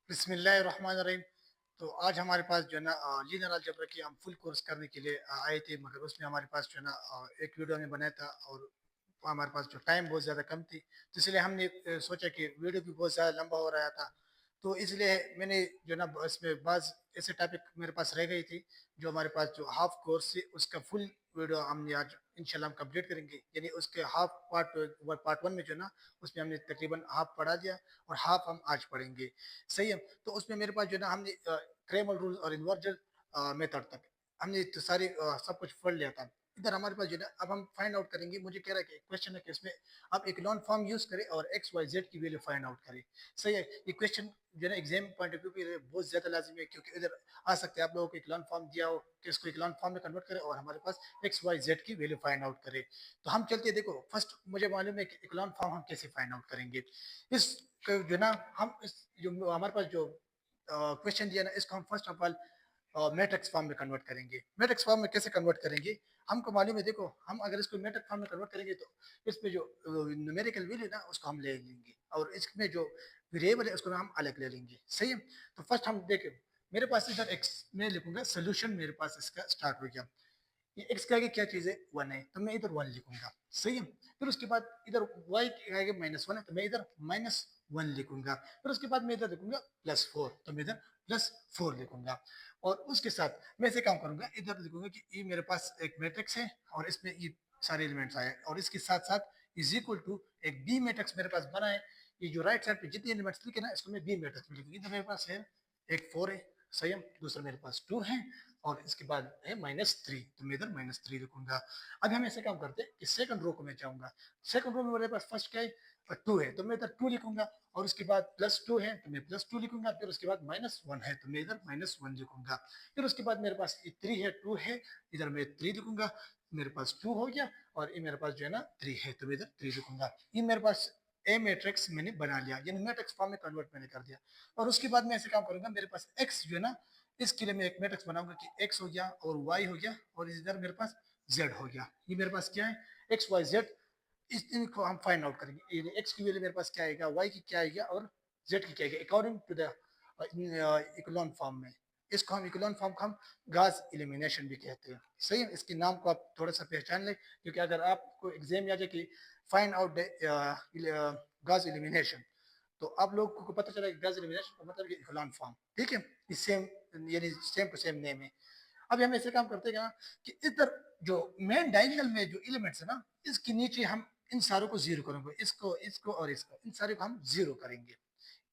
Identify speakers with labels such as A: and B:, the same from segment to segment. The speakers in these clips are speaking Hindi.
A: बिस्मिल्लाहिर्रहमानिर्रहीम। तो आज हमारे पास जो है ना लीनियर अलजेब्रा की हम फुल कोर्स करने के लिए आए थे, मगर उसमें हमारे पास जो है ना एक वीडियो हमने बनाया था और हमारे पास जो टाइम बहुत ज़्यादा कम थी, तो इसलिए हमने सोचा कि वीडियो भी बहुत ज़्यादा लंबा हो रहा था। तो इसलिए मैंने जो है ना इसमें बाज़ ऐसे टॉपिक मेरे पास रह गई थी, जो हमारे पास जो हाफ कोर्स थी उसका फुल वीडियो हमने आज इंशाल्लाह हम कंप्लीट करेंगे। यानी उसके हाफ पार्ट वन में जो है ना उसमें हमने तकरीबन हाफ पढ़ा दिया और हाफ हम आज पढ़ेंगे। सही है। तो उसमें मेरे पास जो है ना हमने क्रेमर रूल और इन्वर्जन मेथड तक हमने तो सारी सब कुछ पढ़ लिया था। इधर हमारे पास जो है ना अब हम फाइंड आउट करेंगे। मुझे कह रहा है कि क्वेश्चन है कि इसमें आप एक नॉन फॉर्म यूज करें और एक्स वाई जेड की वैल्यू फाइंड आउट करें। सही है। ये क्वेश्चन जो है ना एग्जाम पॉइंट ऑफ व्यू पे बहुत ज्यादा लाजमी है, क्योंकि इधर आ सकते हैं आप लोगों को एक लॉन फॉर्म दिया हो कि इसको एक लॉन फॉर्म में कन्वर्ट करें और हमारे पास एक्स वाई जेड की वैल्यू फाइंड आउट करें। तो हम चलते हैं। देखो, फर्स्ट मुझे मालूम है कि एक लॉन फॉर्म हम कैसे फाइंड आउट करेंगे। इस जो है ना हम इस जो हमारे पास जो क्वेश्चन दिया ना इसको हम first of all matrix form में कन्वर्ट करेंगे। मैट्रिक्स फॉर्म में कैसे कन्वर्ट करेंगे? हमको मालूम है, देखो हम अगर इसको मैट्रिक्स फॉर्म में कन्वर्ट करेंगे तो इसमें जो न्यूमेरिकल वैल्यू ना उसको हम ले लेंगे और इसमें जो वेरिएबल है उसको हम अलग ले लेंगे। सही है। तो फर्स्ट हम देखें, मेरे पास इधर एक्स में लिखूंगा सोल्यूशन, मेरे पास इसका स्टार्ट हो गया। ये एक्स के आगे क्या चीज है? वन है, तो मैं इधर वन लिखूंगा। सही है। फिर उसके बाद इधर वाई के आगे माइनस वन है, तो मैं इधर माइनस वन लिखूंगा। फिर उसके बाद मैं इधर लिखूंगा प्लस फोर, तो मैं इधर प्लस फोर लिखूंगा। और उसके साथ मैं ऐसे काम करूंगा, इधर लिखूंगा कि ये मेरे पास एक मैट्रिक्स है और इसमें ये सारे एलिमेंट्स आए और इसके साथ साथ इज इक्वल टू एक बी मैट्रिक्स मेरे पास बना है। ये जो राइट साइड पे जितने एलिमेंट्स लिखे ना इसको मैं बी मैट्रिक्स में लिखूंगा। इधर मेरे पास है एक फोर है, सही है, दूसरा मेरे पास टू है और इसके बाद है माइनस थ्री, तो मैं इधर माइनस थ्री लिखूंगा। अब हम ऐसे काम करते हैं कि सेकंड रो को मैं चाहूंगा। सेकंड रो में मेरे पास फर्स्ट क्या है? टू है, तो मैं इधर टू लिखूंगा और उसके बाद प्लस टू है तो मैं प्लस टू लिखूंगा। फिर उसके बाद माइनस वन है तो मैं इधर माइनस वन लिखूंगा। फिर उसके बाद मेरे पास थ्री है, टू है, इधर मैं थ्री लिखूंगा। मेरे पास टू हो गया और ये मेरे पास जो है ना थ्री है, तो मैं इधर थ्री लिखूंगा। ये मेरे पास ए मैट्रिक्स मैंने बना लिया, यानी मैट्रिक्स फॉर्म में कन्वर्ट मैंने कर दिया। और उसके बाद मैं ऐसे काम करूंगा, मेरे पास एक्स जो है ना इसके लिए मैं एक मैट्रिक्स बनाऊंगा कि एक्स हो गया और वाई हो गया और इधर मेरे पास जेड हो गया। ये मेरे पास क्या है? X Y Z. इनको हम फाइंड आउट करेंगे। ये एक्स की वैल्यू मेरे पास क्या आएगा, वाई की क्या आएगा और जेड की क्या आएगा अकॉर्डिंग टू द इकोलॉन फॉर्म में। इसको हम इकोलॉन फॉर्म को हम गास एलिमिनेशन भी कहते हैं। सही है। इसके नाम को आप थोड़ा सा पहचान लें, क्योंकि अगर आपको एग्जाम में आ जाए कि फाइंड आउट गास एलिमिनेशन, तो आप लोग को पता चला गज एलिमिनेशन का मतलब इकोलॉन फॉर्म। ठीक है। सेम, यानी सेम टू सेम नेम है। अब हम ऐसे काम करते हैं कि इधर जो मेन डायगोनल में जो एलिमेंट्स है ना इसके नीचे हम इन सारों को जीरो करेंगे, इसको इसको और इसको, इन सारे को हम जीरो करेंगे।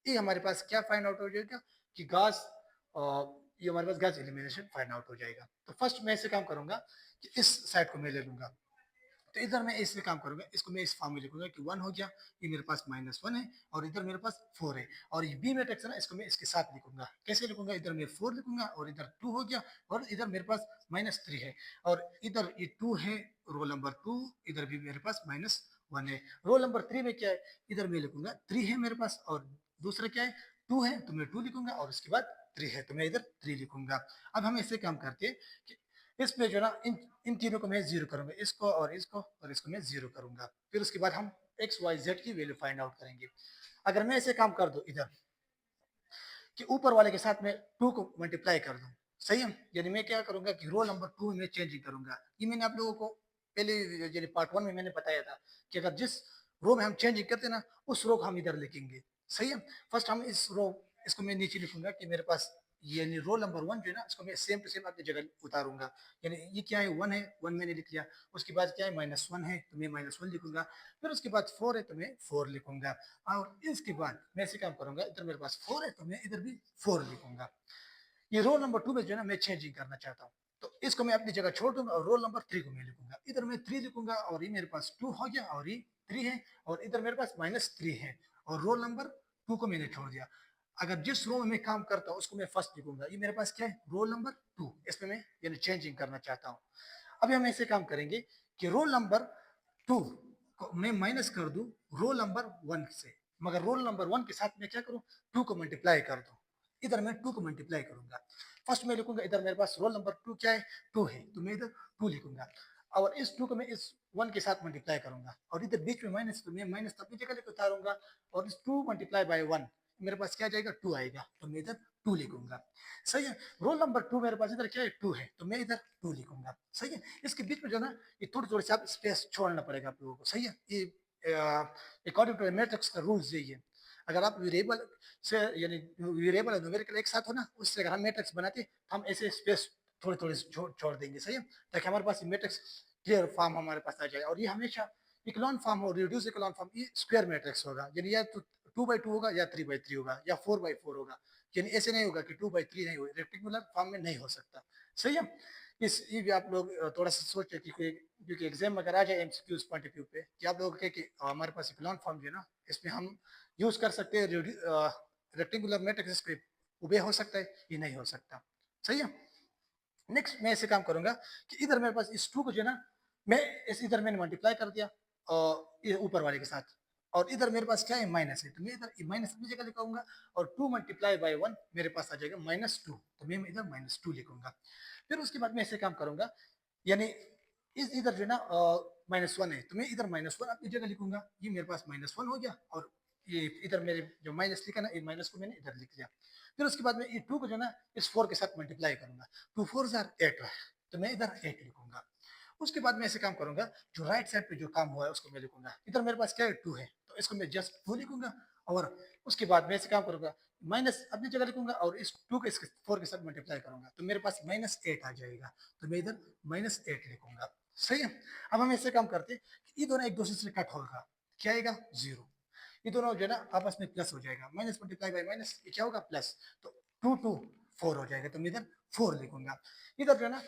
A: ये हमारे पास क्या फाइंड आउट हो जाएगा कि गास, ये हमारे पास गास एलिमिनेशन फाइंड आउट हो जाएगा। तो फर्स्ट मैं ऐसे काम करूंगा कि इस साइड को मैं ले लूंगा। तो इधर मैं इसमें काम करूंगा, इसको मैं इस फॉर्म में लिखूंगा कि वन हो गया, ये मेरे पास माइनस वन है और इधर मेरे पास फोर है। और ये बी मैट्रिक्स है ना इसको मैं इसके साथ लिखूंगा। कैसे लिखूंगा? इधर मैं फोर लिखूंगा और इधर टू हो गया और इधर मेरे पास माइनस थ्री है और इधर ये टू है, रोल नंबर टू, इधर भी मेरे पास माइनस वन है। रोल नंबर थ्री में क्या है? इधर मैं लिखूंगा थ्री है मेरे पास और दूसरा क्या है? टू है, तो मैं टू लिखूंगा और उसके बाद थ्री है तो मैं इधर थ्री लिखूंगा। अब हम ऐसे काम करते हैं कि इसमें जो है ना इन इन तीनों को मैं जीरो करूंगा, इसको और इसको मैं जीरो करूंगा। फिर उसके बाद हम एक्स वाई जेड की वैल्यू फाइंड आउट करेंगे। अगर मैं ऐसे काम कर दूं इधर कि ऊपर वाले के साथ में टू को मल्टीप्लाई कर दूं, सही है, यानी मैं क्या करूंगा कि रोल नंबर टू में चेंजिंग करूंगा। ये मैंने आप लोगों को पहले यानी पार्ट वन में मैंने बताया था कि अगर जिस रो में हम चेंजिंग करते हैं ना उस रो को हम इधर लिखेंगे। सही है। फर्स्ट हम इस रो, इसको मैं नीचे लिखूंगा कि मेरे पास यानी रोल नंबर वन जो है ना इसको मैं सेम टू सेम अपनी जगह उतारूंगा। यानी ये क्या है? वन है, वन मैंने लिख लिया। उसके बाद क्या है? माइनस वन है तो मैं माइनस वन लिखूंगा। फिर उसके बाद फोर है तो मैं फोर लिखूंगा। और इसके बाद मैं ऐसे काम करूंगा, इधर मेरे पास फोर है तो मैं इधर भी फोर लिखूंगा। ये रोल नंबर टू में जो है ना मैं चेंजिंग करना चाहता हूँ, तो इसको मैं अपनी जगह छोड़ दूंगा और रोल नंबर थ्री को मैं लिखूंगा। इधर मैं थ्री लिखूंगा और ये मेरे पास टू हो गया और ये थ्री है और इधर मेरे पास माइनस थ्री है और रोल नंबर टू को मैंने छोड़ दिया। अगर जिस रो में मैं काम करता हूँ उसको मैं फर्स्ट लिखूंगा। ये मेरे पास क्या है? Roll number two. इसमें मैं यानी चेंजिंग करना चाहता हूँ। अभी हम ऐसे काम करेंगे कि रोल नंबर टू को मैं माइनस कर दूं रोल नंबर वन से, मगर रोल नंबर वन के साथ में क्या करूं? टू को मल्टीप्लाई कर दूं। इधर मैं टू को मल्टीप्लाई करूंगा। फर्स्ट में लिखूंगा, इधर मेरे पास रोल नंबर टू क्या है? टू है, तो मैं इधर टू लिखूंगा और इस टू को मैं इस वन के साथ मल्टीप्लाई करूंगा और इधर बीच में माइनस, तो मैं माइनस अपनी जगह लेकर उतारूंगा और इस टू मल्टीप्लाई बाय वन मेरे पास क्या जाएगा, 2 आएगा, तो मैं इधर 2 लिखूंगा। सही है। रोल नंबर 2 मेरे पास इधर क्या है, 2 है, तो मैं इधर 2 लिखूंगा। सही है। इसके बीच में जो है ना, ये थोड़ी थोड़ी सी आप स्पेस छोड़ना पड़ेगा आप लोगों को। सही है। ये अकॉर्डिंग टू मैट्रिक्स का रूल्स यही है। अगर आप वेरिएबल से यानी वेरिएबल और न्यूमेरिकल एक साथ हो ना, उससे अगर हम मैट्रिक्स बनाते तो हम ऐसे स्पेस थोड़ी थोड़ी छोड़ देंगे। सही है। ताकि हमारे पास मैट्रिक्स क्लियर फॉर्म हमारे पास आ जाए। और ये हमेशा इक्लॉन फॉर्म हो, रिड्यूस इक्लॉन फॉर्म, ये स्क्वायर मैट्रिक्स होगा। यानी या तो 2 by 2 होगा, या 3 by 3 होगा, या 4 by 4 होगा। यानी ऐसे नहीं होगा कि 2 by 3 नहीं हो, रेक्टेंगुलर फॉर्म में नहीं हो सकता। सही है। इस ये भी आप लोग थोड़ा सा सोचे कि कोई, क्योंकि एग्जाम अगर आ जाए एमसीक्यू पॉइंट ऑफ व्यू पे कि आप लोग के हमारे पास इक्लॉन फॉर्म जो है ना, इसमें हम यूज कर सकते हैं रेक्टेंगुलर मैट्रिक्स पे, उबे हो सकता है, ये नहीं हो सकता। सही है। नेक्स्ट मैं ऐसे काम करूंगा कि इधर मेरे पास इस 2 को जो है ना, मैं इस इधर मैंने मल्टीप्लाई कर दिया और ये ऊपर वाले के साथ, और इधर मेरे पास क्या है, माइनस है, तो मैं इधर माइनस अपनी जगह लिखूंगा, और 2 × मेरे पास आ जाएगा -2, तो मैं इधर -2 लिखूंगा। फिर उसके बाद मैं ऐसे काम करूंगा, यानी इस इधर जो है ना -1 है, तो मैं इधर -1 अपनी जगह लिखूंगा, ये मेरे पास -1 हो गया, और ये इधर मेरे जो माइनस लिखा ना, ये माइनस को मैंने इधर लिख दिया। फिर उसके बाद में ये 2 को जो है ना, इस 4 के साथ मल्टीप्लाई करूंगा, 2 4 8, तो मैं इधर 8 लिखूंगा। उसके बाद मैं ऐसे काम करूंगा, जो राइट साइड पे जो काम हुआ है उसको मैं लिखूंगा। इधर मेरे पास क्या है, 2 है, तो इसको मैं जस्ट 2 लिखूंगा। और उसके बाद मैं ऐसे काम करूंगा, माइनस अपनी जगह लिखूंगा, और इस 2 के इसके 4 के साथ मल्टीप्लाई करूंगा, तो मेरे पास -8 आ जाएगा, तो मैं इधर -8 लिखूंगा। सही है। अब हम ऐसे काम करते हैं कि ये दोनों एक दूसरे से कट होगा, क्या आएगा, 0। ये दोनों जो है ना आपस में प्लस हो जाएगा, माइनस मल्टीप्लाई बाई माइनस, ये क्या होगा, प्लस। तो 2 2 4 हो जाएगा, तो मैं इधर 4 लिखूंगा। इधर जो है ना,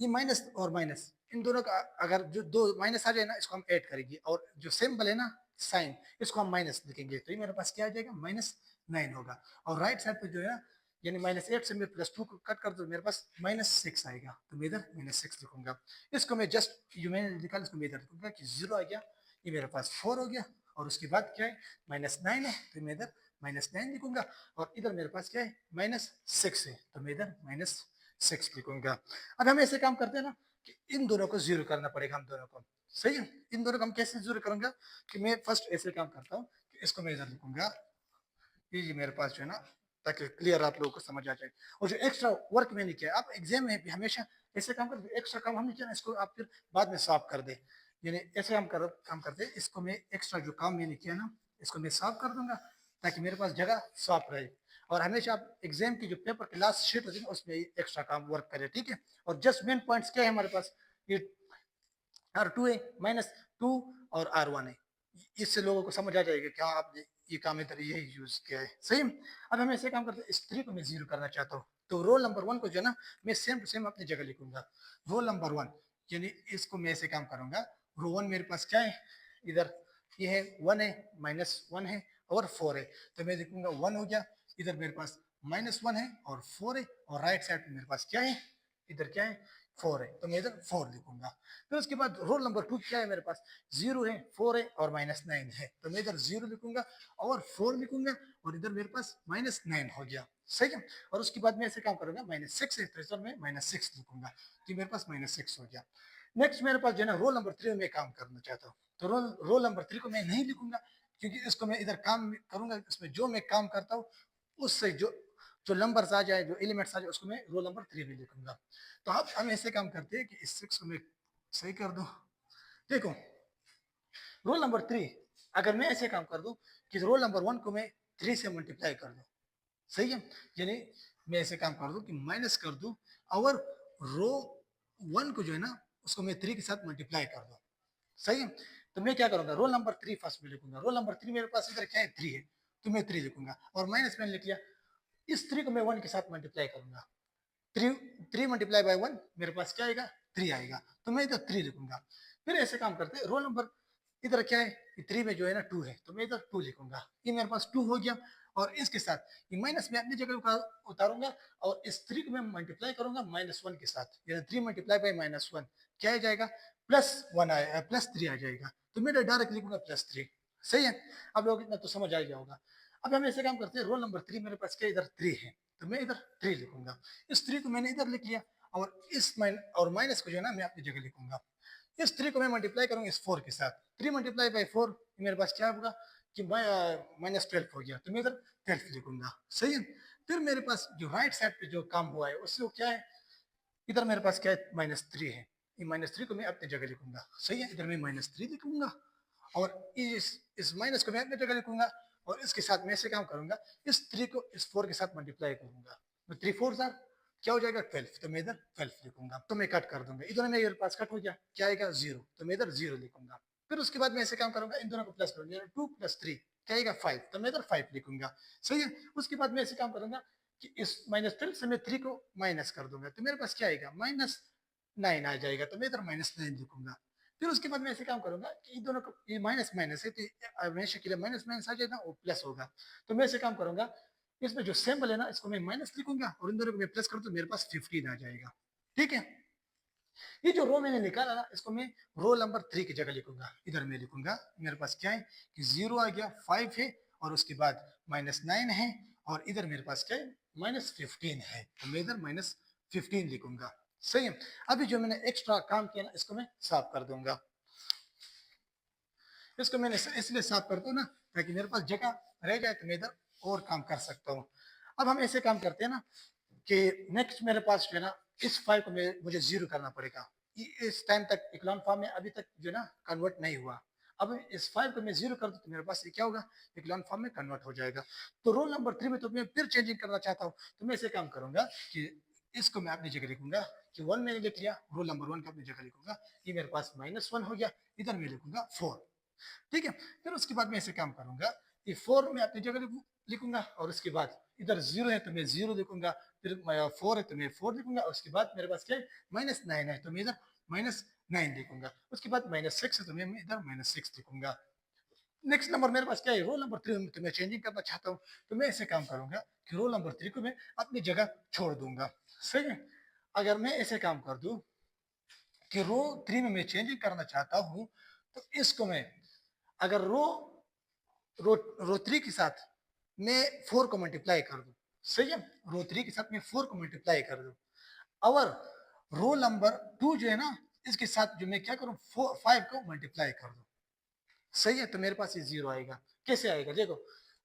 A: ये माइनस और माइनस, इन दोनों का अगर जो दो माइनस आ जाए ना, इसको हम ऐड करेंगे, और जो सिंबल है ना, साइन, इसको हम माइनस लिखेंगे, तो ये मेरे पास क्या आ जाएगा, -9 होगा। और राइट साइड पे जो है ना, यानी -8 से मैं +2 को कट कर दूं, मेरे पास -6 आएगा, तो मैं इधर -6 लिखूंगा। इसको मैं जस्ट जो मैंने निकाला, इसको मैं इधर लिखूंगा कि 0 आ गया, ये मेरे पास 4 हो गया, और उसके बाद क्या है, -9 है, तो मैं इधर -9 लिखूंगा। और इधर मेरे पास क्या है, -6 है, तो मैं इधर -6 लिखूंगा। अब हम ऐसे काम करते हैं ना कि इन दोनों को 0 करना पड़ेगा हम दोनों को। सही है। इन दोनों को हम कैसे 0 करूंगा, कि मैं फर्स्ट ऐसे काम करता हूँ कि इसको मैं इधर लिखूंगा, ये मेरे पास जो है ना, ताकि क्लियर आप लोगों को समझ आ जाए। और जो एक्स्ट्रा वर्क मैंने किया, आप एग्जाम में भी हमेशा ऐसे काम करते, एक्स्ट्रा काम हमने किया ना, इसको आप फिर बाद में सॉल्व कर दे। यानी ऐसे हम काम करते, इसको मैं एक्स्ट्रा जो काम मैंने किया ना, इसको मैं सॉल्व कर दूंगा, ताकि मेरे पास जगह सॉल्व रहे। और हमेशा आप एग्जाम की जो पेपर की लास्ट शीट होती है ना, उसमें एक्स्ट्रा काम वर्क करें। ठीक है। और जस्ट मेन पॉइंट्स क्या है हमारे पास, ये R2 है, -2 और R1 है। इससे लोगों को समझ आ जाएगा क्या आपने ये काम इधर यही यूज किया है। सही। अब हम ऐसे काम करते हैं, इस 3 को मैं 0 करना चाहता हूँ, तो रोल नंबर 1 को जो है ना, मैं सेम टू सेम अपनी जगह लिखूंगा, रोल नंबर 1, यानी इसको मैं ऐसे काम करूंगा, रो 1 मेरे पास क्या है, इधर ये है 1 है, -1 है, और 4 है, तो मैं लिखूंगा 1 हो गया, इधर मेरे पास -1 है और 4 है, और राइट साइड में मेरे पास क्या है, इधर क्या है, 4 है, तो मैं इधर 4 लिखूंगा। फिर उसके बाद रोल नंबर 2 क्या है, मेरे पास 0 है, 4 है और -9 है, तो मैं इधर 0 लिखूंगा और 4 लिखूंगा, और इधर मेरे पास -9 हो गया। सही है। और उसके बाद मैं ऐसे काम करूंगा, -6 है, तो इधर मैं -6 लिखूंगा, तो मेरे पास -6 हो गया। नेक्स्ट मेरे पास जो है ना, रोल नंबर 3 में काम करना चाहता हूँ, तो रोल नंबर 3 को मैं नहीं लिखूंगा, क्योंकि इसको मैं इधर काम करूंगा, इसमें जो मैं काम करता हूँ उससे जो जो नंबर्स आ जाए, जो एलिमेंट्स आ जाए, उसको मैं रोल नंबर 3 में लिखूंगा। तो अब हम ऐसे काम करते हैं कि इस 6 को मैं सही कर दूं। देखो, रोल नंबर 3, अगर मैं ऐसे काम कर दूं कि रोल नंबर 1 को मैं 3 से मल्टीप्लाई कर दूं, सही है, यानी मैं ऐसे काम कर दूं कि माइनस कर दूं, और रो 1 को जो है ना, उसको मैं 3 के साथ मल्टीप्लाई कर दूं। सही है। तो मैं क्या करूंगा, रोल नंबर 3 फर्स्ट में लिखूंगा, रोल नंबर 3 मेरे पास इधर क्या है, 3 है, तो मैं 3 लिखूंगा, और माइनस मैंने लिख लिया, इस 3 को मैं 1 के साथ मल्टीप्लाई करूंगा, 3 3 मल्टीप्लाई बाय 1 मेरे पास क्या आएगा, 3 आएगा, तो मैं इधर 3 लिखूंगा। फिर ऐसे काम करते हैं, रोल नंबर इधर क्या है, 3 में जो है ना 2 है, तो मैं इधर 2 लिखूंगा, ये मेरे पास 2 हो गया। और इसके साथ ये माइनस में अपनी जगह उतारूंगा, और इस 3 को मैं मल्टीप्लाई करूंगा -1 के साथ, यानी 3 मल्टीप्लाई बाय -1 क्या आ जाएगा, +1 आएगा, +3 आ जाएगा, तो मैं डायरेक्ट लिखूंगा +3। सही है। अब लोग इतना तो समझ आ गया होगा। अब हम ऐसे काम करते हैं, रोल नंबर 3 मेरे पास क्या, इधर 3 है, तो मैं इधर 3 लिखूंगा, इस 3 को मैंने इधर लिख लिया, और इस माइनस को जो है ना, मैं अपनी जगह लिखूंगा। इस 3 को मैं मल्टीप्लाई करूंगा इस 4 के साथ, 3 मल्टीप्लाई बाय 4 मेरे पास क्या होगा, कि -12 हो गया, तो मैं इधर 12 लिखूंगा। सही है। फिर मेरे पास जो राइट साइड पे जो काम हुआ है उससे वो क्या है, इधर मेरे पास क्या है, -3 है। ये -3 को मैं अपनी जगह लिखूंगा। सही है, इधर मैं -3 लिखूंगा और इस माइनस को मैं अपनी जगह लिखूंगा और इसके साथ मैं ऐसे काम करूंगा, इस 3 को इस 4 के साथ मल्टीप्लाई करूंगा, तो 3 4 जार क्या हो जाएगा 12, तो मैं इधर 12 लिखूंगा। तो मैं कट कर दूंगा, इधर मेरे पास कट हो गया, क्या आएगा 0, तो मैं इधर 0 लिखूंगा। फिर उसके बाद मैं ऐसे काम करूंगा, इन दोनों को प्लस करूंगा, 2 + 3 क्या आएगा 5, तो मैं इधर 5 लिखूंगा। सही है। उसके बाद मैं ऐसे काम करूंगा कि इस -12 से मैं 3 को माइनस कर दूंगा, तो मेरे पास क्या आएगा -9 आ जाएगा, तो मैं इधर -9 लिखूंगा। फिर उसके बाद मैं ऐसे काम करूंगा कि इन दोनों को ये माइनस माइनस है, तो हमेशा के लिए माइनस माइनस आ जाएगा, वो प्लस होगा। तो मैं ऐसे काम करूंगा, इसमें जो सिंबल है ना इसको मैं माइनस लिखूंगा और इन दोनों को मैं प्लस करूँ तो मेरे पास 15 आ जाएगा। ठीक है। ये जो रो मैंने निकाला ना इसको मैं रो नंबर 3 की जगह लिखूंगा। इधर मैं लिखूंगा मेरे पास क्या है कि 0 आ गया, 5 है और उसके बाद -9 है और इधर मेरे पास क्या है -15 है, तो मैं इधर -15 लिखूंगा। सही है। अभी जो मैंने एक्स्ट्रा काम किया ना इसको मैं साफ कर दूंगा। इसको मैंने इसलिए साफ करता हूँ ना ताकि मेरे पास जगह रह जाए तो मैं इधर और काम कर सकता हूँ। अब हम ऐसे काम करते हैं ना कि नेक्स्ट मेरे पास जो है ना इस 5 को मुझे 0 करना पड़ेगा। इस टाइम तक इक्लॉन फॉर्म में अभी तक जो है ना कन्वर्ट नहीं हुआ। अब इस 5 को मैं 0 कर दूं तो मेरे पास ये क्या होगा, इक्लॉन फॉर्म में कन्वर्ट हो जाएगा। तो रोल नंबर 3 में तो मैं फिर चेंजिंग करना चाहता हूँ, तो मैं ऐसे काम करूंगा कि इसको मैं अपनी जगह लिखूंगा कि 1 मैंने लिख लिया, रोल नंबर 1 को अपनी जगह लिखूंगा, ये मेरे पास -1 हो गया, इधर मैं लिखूंगा 4। ठीक है। फिर उसके बाद मैं ऐसे काम करूंगा, ये 4 मैं अपनी जगह लिखूंगा और उसके बाद इधर 0 है तो मैं 0 लिखूंगा, फिर 4 है तो मैं 4 लिखूंगा और उसके बाद मेरे पास क्या है -9 है तो मैं इधर -9 लिखूंगा। उसके बाद -6 है तो मैं इधर -6 लिखूंगा। नेक्स्ट नंबर मेरे पास क्या है, रोल नंबर 3 में तो मैं चेंजिंग करना चाहता हूँ, तो मैं ऐसे काम करूंगा कि रोल नंबर 3 को मैं अपनी जगह छोड़ दूंगा। सही है। अगर मैं ऐसे काम कर दूं कि रो 3 में मैं चेंजिंग करना चाहता हूँ, तो इसको मैं अगर रो रो 3 के साथ मैं 4 को मल्टीप्लाई कर दूं, सही है, रो 3 के साथ मैं 4 को मल्टीप्लाई कर दूं और रो नंबर 2 जो है ना इसके साथ जो मैं क्या करूं 5 को मल्टीप्लाई कर दूं। सही है। तो मेरे पास ये 0 आएगा। कैसे आएगा देखो,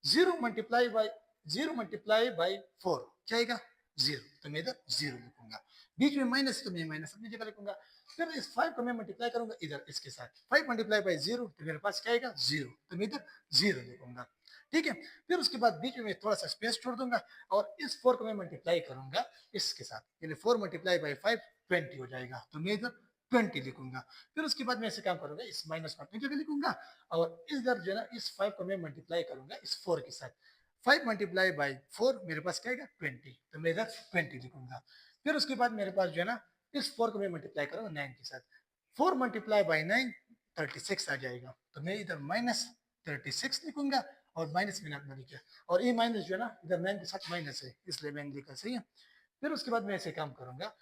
A: 0 मल्टीप्लाई बाई 4 क्या आएगा 0, तो मैं इधर 0 लिखूंगा। बीच में माइनस तो मैं माइनस अपनी जगह लिखूंगा। फिर इस 5 को मैं मल्टीप्लाई करूंगा इधर इसके साथ, 5 मल्टीप्लाई बाई 0 तो मेरे पास क्या आएगा 0, तो मैं इधर 0 लिखूंगा। ठीक है। फिर उसके बाद बीच में थोड़ा सा स्पेस छोड़ दूंगा और इस 4 को मैं मल्टीप्लाई करूंगा इसके साथ, यानी 4 मल्टीप्लाई बाई 5 20 हो जाएगा, तो मैं इधर 20 लिखूंगा। फिर उसके बाद मैं ऐसे काम करूंगा, इस माइनस को अपनी जगह लिखूंगा और इधर जो है ना इस 5 को मैं मल्टीप्लाई करूंगा इस 4 के साथ, 5 मल्टीप्लाई बाई 4 मेरे पास क्या आएगा 20, तो मैं इधर 20 लिखूंगा। फिर उसके बाद मेरे पास जो है ना इस 4 को मैं मल्टीप्लाई करूंगा 9 के साथ, 4 मल्टीप्लाई बाई 9 36 आ जाएगा, तो मैं इधर -36 लिखूंगा और माइनस मैंने अपना लिखा और ये माइनस जो है ना इधर 9 के साथ माइनस है इसलिए मैंने लिखा। सही है। फिर उसके बाद मैं ऐसे काम करूंगा,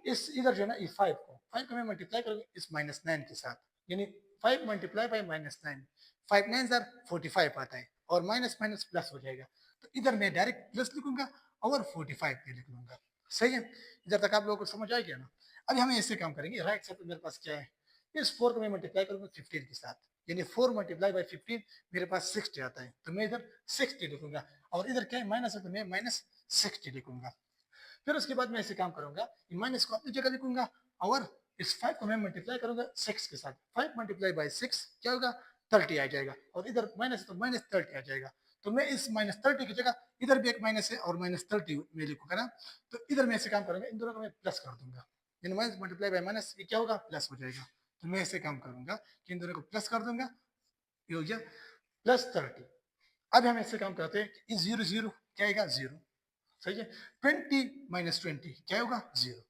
A: इस इधर जो है ना ये 5 को मैं मल्टीप्लाई करूंगा इस -9 के साथ, यानी 5 मल्टीप्लाई बाई -9, 5 9 जार 45 आता है और माइनस माइनस प्लस हो जाएगा, तो इधर मैं डायरेक्ट प्लस लिखूंगा और 45 पे लिख लूंगा। सही है। इधर तक आप लोगों को समझ आ गया ना। अभी हम ऐसे काम करेंगे, राइट साइड पे मेरे पास क्या है, इस 4 को मैं मल्टीप्लाई करूंगा 15 के साथ, यानी 4 मल्टीप्लाई बाई 15 मेरे पास 60 आता है, तो मैं इधर 60 लिखूंगा और इधर क्या है माइनस है तो मैं -60 लिखूंगा। फिर उसके बाद मैं ऐसे काम करूंगा, माइनस को अपनी जगह लिखूंगा और इस 5 को मैं मल्टीप्लाई करूंगा 6 के साथ, 5 मल्टीप्लाई बाई 6 क्या होगा 30 आ जाएगा और इधर माइनस है तो -30 आ जाएगा, तो मैं इस -30 की जगह इधर भी एक माइनस है और -30 में लिखूंगा ना, तो इधर मैं ऐसे काम करूंगा इन दोनों को मैं प्लस कर दूंगा, यानी माइनस मल्टीप्लाई बाई माइनस ये क्या होगा प्लस हो जाएगा, तो मैं ऐसे काम करूंगा कि इन दोनों को प्लस कर दूंगा, ये हो गया +30। अब हम ऐसे काम करते हैं कि 0 0 क्या आएगा 0, सही है, 20 -20 क्या होगा 0।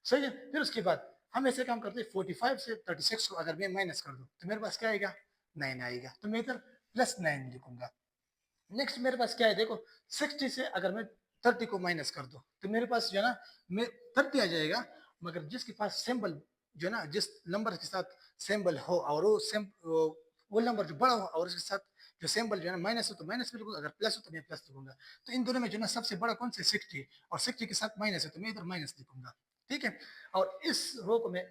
A: सही है। फिर उसके बाद हम ऐसे काम करते हैं 45 से 36 को अगर मैं माइनस कर दूं तो मेरे पास क्या आएगा 9 आएगा, तो मैं इधर +9 लिखूंगा। नेक्स्ट मेरे पास क्या है देखो, 60 से अगर मैं 30 को माइनस कर दूं तो मेरे पास जो है ना मैं 30 आ जाएगा, मगर जिसके पास सिंबल जो है ना जिस नंबर के साथ सिंबल हो और वो नंबर जो बड़ा हो और उसके साथ जो सिंबल जो है ना माइनस हो तो माइनस में लिखूंगा, अगर प्लस हो तो मैं प्लस लिखूंगा। तो इन दोनों में जो है ना सबसे बड़ा कौन सा 60 और 60 के साथ माइनस है तो मैं इधर माइनस लिखूंगा। ठीक है। और इस रो को मैं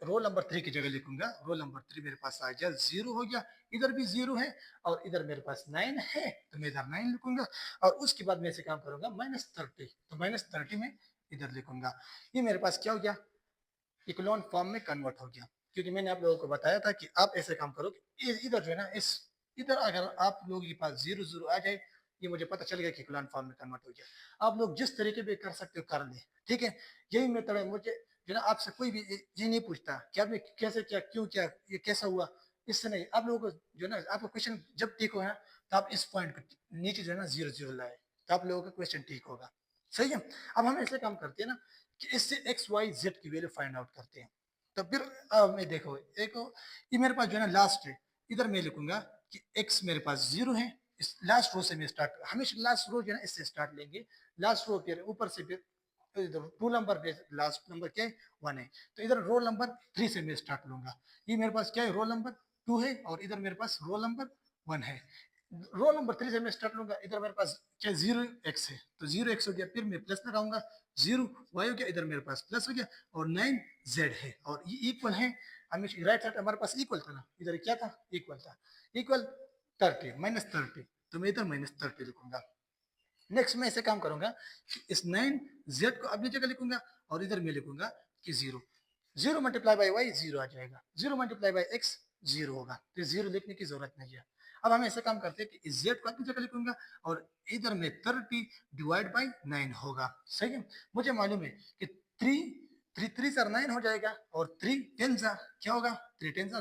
A: रोल नंबर 3 की जगह लिखूंगा, रोल नंबर 3 मेरे पास आ गया, 0 हो गया, इधर भी 0 है और इधर मेरे पास 9 है, तो मैं इधर 9 लिखूंगा। और उसके बाद मैं ऐसे काम करूंगा -30, तो -30 में इधर लिखूंगा। ये मेरे पास क्या हो गया, इक्लोन फॉर्म में कन्वर्ट हो गया। क्योंकि मैंने आप लोगों को बताया था कि आप ऐसे काम करो कि इधर जो है ना, इस इधर अगर आप लोगों के पास 0 0 आ जाए, ये मुझे पता चल गया कि इक्लोन फॉर्म में कन्वर्ट हो गया। आप लोग जिस तरीके पे कर सकते हो कर ले, ठीक है। यही मेथड है। मुझे जो ना आपसे कोई भी ये नहीं पूछता कि आपने कैसे किया, क्यों किया, ये कैसा हुआ, इससे नहीं। आप लोगों को जो ना आपका क्वेश्चन जब ठीक हो ना, तो आप इस पॉइंट को नीचे जो है ना 0 0 लाए, तो आप लोगों का क्वेश्चन ठीक होगा। सही है। अब हम ऐसे काम करते हैं ना कि इससे एक्स वाई जेड की वैल्यू फाइंड आउट करते हैं। तो फिर मैं देखो एक, ये मेरे पास जो है ना लास्ट है, इधर मैं लिखूंगा कि एक्स मेरे पास 0 है। इस लास्ट रो से मैं स्टार्ट, हमेशा लास्ट रो जो है ना इससे स्टार्ट लेंगे। लास्ट रो फिर ऊपर से फिर इधर 2 नंबर पे लास्ट नंबर क्या है, 1 है। तो इधर रोल नंबर 3 से मैं स्टार्ट लूंगा। ये मेरे पास क्या है, रोल नंबर 2 है और इधर मेरे पास रोल नंबर 1 है। रोल नंबर 3 से मैं स्टार्ट लूंगा। इधर मेरे पास क्या 0 x है, तो 0 x हो गया, फिर मैं प्लस लगाऊंगा। 0 y हो गया, इधर मेरे पास प्लस हो गया, और 9 z है, और ये इक्वल है। हमेशा राइट साइड हमारे पास इक्वल था ना, इधर क्या था, इक्वल था। इक्वल 30 -30, तो मैं इधर -30 लिखूंगा। नेक्स्ट मैं ऐसे काम करूंगा कि इस 9 z को अपनी जगह लिखूंगा, और इधर मैं लिखूंगा कि 0 0 मल्टीप्लाई बाई वाई 0 आ जाएगा, 0 मल्टीप्लाई बाई एक्स 0 होगा, तो 0 लिखने की जरूरत नहीं है। अब हम ऐसे काम करते हैं कि इस z को अपनी जगह लिखूंगा, और इधर में 30 डिवाइड बाई 9 होगा। सही है। मुझे मालूम है कि 3 3 3 सर 9 हो जाएगा, और 3 10 सा क्या होगा, 3 10 सा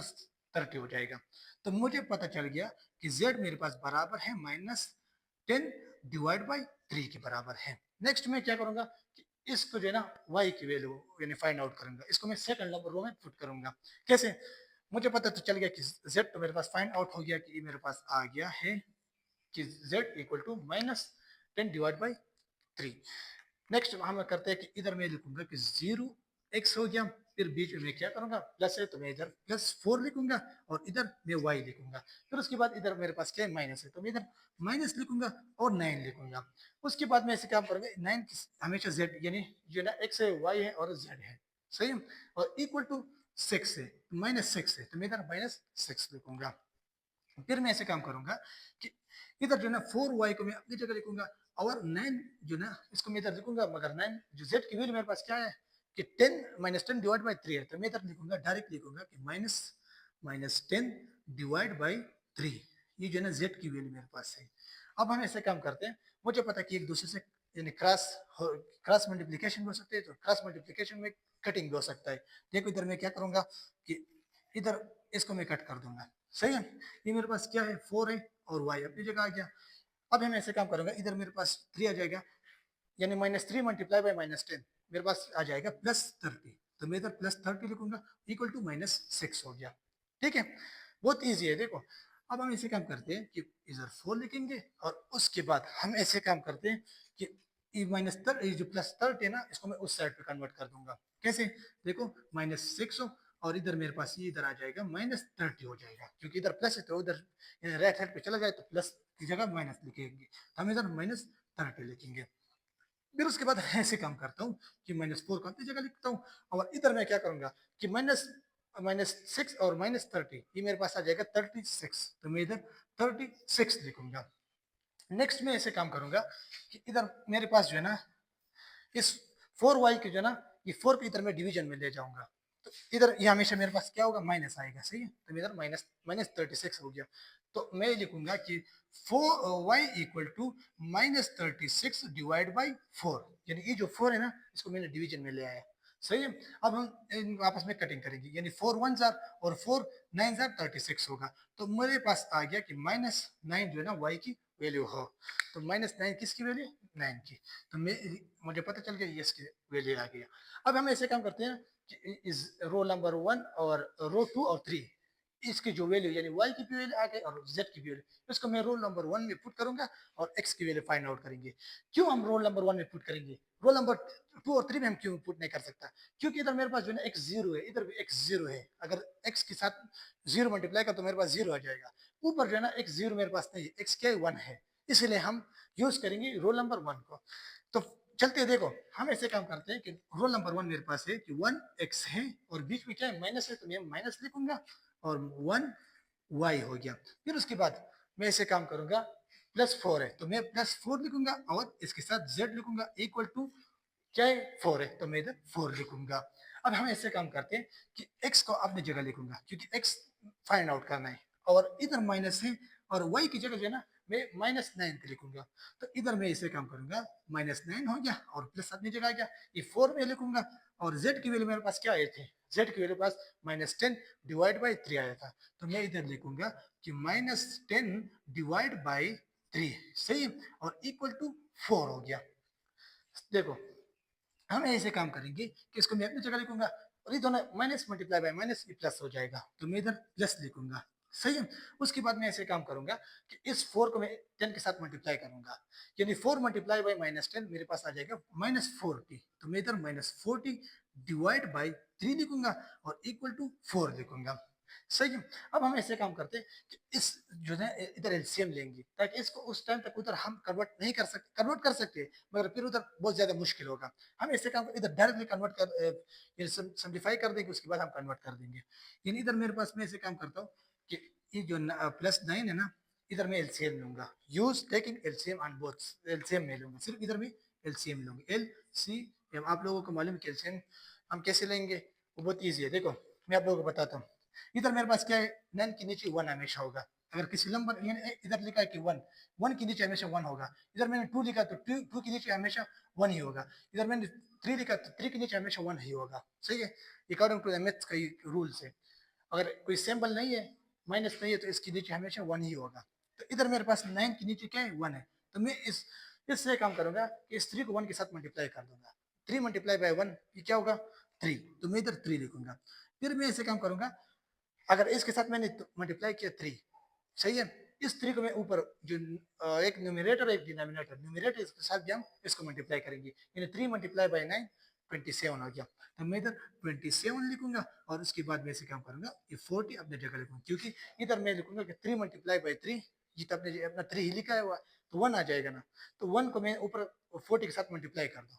A: 30 हो जाएगा। तो मुझे पता चल गया कि z मेरे पास बराबर है -10 डिवाइड बाई 3 के बराबर है। नेक्स्ट मैं क्या करूंगा कि इसको जो है ना y की वैल्यू यानी फाइंड आउट करूंगा, इसको मैं सेकंड नंबर रो में पुट करूंगा। कैसे, मुझे पता तो चल गया कि z तो मेरे पास फाइंड आउट हो गया कि ये मेरे पास आ गया है कि z equal to -10 divide by 3। Next हम करते हैं कि इधर मैं लिखूंगा कि 0 x हो गया, फिर बीच में क्या करूंगा, प्लस है तो मैं इधर +4 लिखूंगा, और इधर मैं y लिखूंगा। फिर उसके बाद इधर मेरे पास क्या है, माइनस है, तो मैं इधर माइनस लिखूंगा और 9 लिखूंगा। उसके बाद मैं ऐसे काम करूंगा, 9 हमेशा z यानी जो ना x है, y है और z है। सही है। और इक्वल टू 6 है, -6 है, तो मैं इधर -6 लिखूंगा। फिर मैं ऐसे काम करूंगा कि इधर जो ना 4y को मैं अपनी जगह लिखूंगा, और 9 जो ना इसको मैं इधर लिखूंगा, मगर 9 जो z की वैल्यू मेरे पास क्या है कि 10 -10 डिवाइड बाई 3 है, तो मैं इधर लिखूंगा, डायरेक्ट लिखूंगा कि -10 डिवाइड बाई 3। ये जो है ना z की वैल्यू मेरे पास है। अब हम ऐसे काम करते हैं, मुझे पता है कि एक दूसरे से यानी क्रॉस मल्टीप्लीकेशन हो सकते हैं, तो क्रॉस मल्टीप्लीकेशन में कटिंग भी हो सकता है। देखो इधर मैं क्या करूंगा कि इधर इसको मैं कट कर दूंगा। सही है। ये मेरे पास क्या है, 4 है, और y अपनी जगह आ गया। अब हम ऐसे काम करूंगा, इधर मेरे पास 3 आ जाएगा, यानी -3 मल्टीप्लाई बाई -10 मेरे पास आ जाएगा +30, तो मैं इधर +30 लिखूंगा, इक्वल टू -6 हो गया। ठीक है। बहुत ईजी है। देखो अब हम ऐसे काम करते हैं कि इधर 4 लिखेंगे, और उसके बाद हम ऐसे काम करते हैं कि ये जो +30 है ना, इसको मैं उस साइड पे कन्वर्ट कर दूंगा। कैसे, देखो -6 और इधर मेरे पास ये इधर आ जाएगा -30 हो जाएगा, क्योंकि इधर प्लस है तो उधर राइट साइड पे चला जाए तो प्लस की जगह माइनस लिखेंगे, तो हम इधर -30 लिखेंगे। फिर उसके बाद ऐसे काम करता हूँ कि -4 को अपनी जगह लिखता हूँ, और इधर मैं क्या करूंगा कि -6 और -30 ये मेरे पास आ जाएगा 36, तो मैं इधर 36 लिखूंगा। नेक्स्ट में ऐसे काम करूंगा कि इधर मेरे पास जो है ना इस 4y के जो है ना, ये 4 को इधर मैं डिवीजन में ले जाऊंगा, तो इधर ये हमेशा मेरे पास क्या होगा, माइनस आएगा। सही है। तो इधर -36 हो गया, तो मैं लिखूंगा कि 4y equal to -36 divide by 4, यानी ये जो 4 है ना, इसको मैंने डिवीजन में ले आया। सही है। अब हम आपस में कटिंग करेंगे, यानी 4 1 जार और 4 9 जार 36 होगा, तो मेरे पास आ गया कि -9 जो है ना y की वैल्यू हो, तो -9 किसकी वैल्यू, 9 की, तो मुझे पता चल गया ये इसकी वैल्यू आ गया। अब हम ऐसे काम करते हैं कि इस रो नंबर 1 और रो 2 और 3 इसकी जो वैल्यू यानी y की वैल्यू आ गई और z की वैल्यू, इसको मैं रोल नंबर 1 में पुट करूंगा, और x की वैल्यू फाइंड आउट करेंगे। क्यों हम रोल नंबर 1 में पुट करेंगे, रोल नंबर 2 और 3 में हम क्यों पुट नहीं कर सकता, क्योंकि इधर मेरे पास जो है x 0 है, इधर भी x 0 है। अगर x के साथ 0 मल्टीप्लाई कर तो मेरे पास 0 आ जाएगा। ऊपर जो है ना x 0 मेरे पास नहीं है, x क्या है, 1 है, इसलिए हम यूज करेंगे रोल नंबर 1 को। तो चलते हैं, देखो हम ऐसे काम करते हैं कि रोल नंबर 1 मेरे पास है कि 1x है और बीच में क्या है माइनस है, तो मैं माइनस लिखूंगा और 1y हो गया। फिर उसके बाद मैं ऐसे काम करूंगा, +4 है तो मैं +4 लिखूंगा और इसके साथ z लिखूंगा इक्वल टू क्या है 4 है तो मैं इधर 4 लिखूंगा। अब हम ऐसे काम करते हैं कि x को अपनी जगह लिखूंगा क्योंकि x फाइंड आउट करना है और इधर माइनस है और y की जगह जो है ना मैं -9 लिखूंगा। तो इधर मैं इसे काम करूंगा -9 हो गया और प्लस अपनी जगह आ गया, ये 4 में लिखूंगा और z की वैल्यू मेरे पास क्या आए थे, z की वैल्यू पास -10 डिवाइड बाई 3 आया था तो मैं इधर लिखूंगा कि -10 डिवाइड बाई 3 सही और इक्वल टू 4 हो गया। देखो हम ऐसे काम करेंगे कि इसको मैं अपनी जगह लिखूंगा और ये दोनों माइनस मल्टीप्लाई बाय माइनस ये प्लस हो जाएगा तो मैं इधर प्लस लिखूंगा। सही है। उसके बाद मैं ऐसे काम करूंगा कि इस 4 को मैं 10 के साथ मल्टीप्लाई करूंगा यानी 4 मल्टीप्लाई बाय -10 मेरे पास आ जाएगा -40 तो मैं इधर -40 डिवाइड बाई 3 लिखूंगा और इक्वल टू 4 लिखूंगा। सही है। अब हम ऐसे काम करते हैं कि इस जो है इधर एलसीएम लेंगे ताकि इसको उस टाइम तक उधर हम कन्वर्ट कर सकते हैं मगर फिर उधर बहुत ज्यादा मुश्किल होगा। हम ऐसे काम इधर डायरेक्टली कन्वर्ट कर सिंप्लीफाई कर देंगे उसके बाद हम कन्वर्ट कर देंगे। यानी इधर मेरे पास मैं ऐसे काम करता हूँ कि ये जो +9 है ना इधर मैं एलसीएम लूंगा, use taking LCM on both, LCM में लूंगा सिर्फ इधर में एलसीएम लूंगा एलसीएम। आप लोगों को मालूम है एलसीएम हम कैसे लेंगे, वो बहुत ईजी है। देखो मैं आप लोगों को बताता हूँ। इधर मेरे पास क्या है 9 के नीचे 1 हमेशा होगा, अगर किसी नंबर इधर लिखा है कि 1 1 के नीचे हमेशा 1 होगा। इधर मैंने 2 लिखा तो 2 के नीचे हमेशा 1 ही होगा। इधर मैंने 3 लिखा तो 3 के नीचे हमेशा 1 ही होगा। सही है, अकॉर्डिंग टू द मैथ्स का रूल्स है। अगर कोई सिंबल नहीं है माइनस नहीं है तो इसके नीचे हमेशा 1 ही होगा। तो इधर मेरे पास 9 के नीचे क्या है 1 है तो मैं इससे काम करूंगा कि इस 3 को 1 के साथ मल्टीप्लाई कर दूंगा। 3 मल्टीप्लाई बाय 1 ये क्या होगा 3 तो मैं इधर 3 लिखूंगा। फिर मैं ऐसे काम करूंगा, अगर इसके साथ मैंने मल्टीप्लाई किया 3 सही है, इस 3 को मैं ऊपर जो एक न्यूमरेटर एक डिनोमिनेटर, न्यूमरेटर इसके साथ भी हम इसको मल्टीप्लाई करेंगे यानी 3 मल्टीप्लाई बाय 9 27 हो गया तो मैं इधर 27 लिखूंगा और उसके बाद मैं ऐसे काम करूंगा ये 40 अपने जगह लिखूंगा क्योंकि इधर मैं लिखूंगा कि 3 मल्टीप्लाई बाय 3 ये तो अपने अपना 3 ही लिखा है हुआ तो 1 आ जाएगा ना, तो 1 को मैं ऊपर 40 के साथ मल्टीप्लाई कर दूं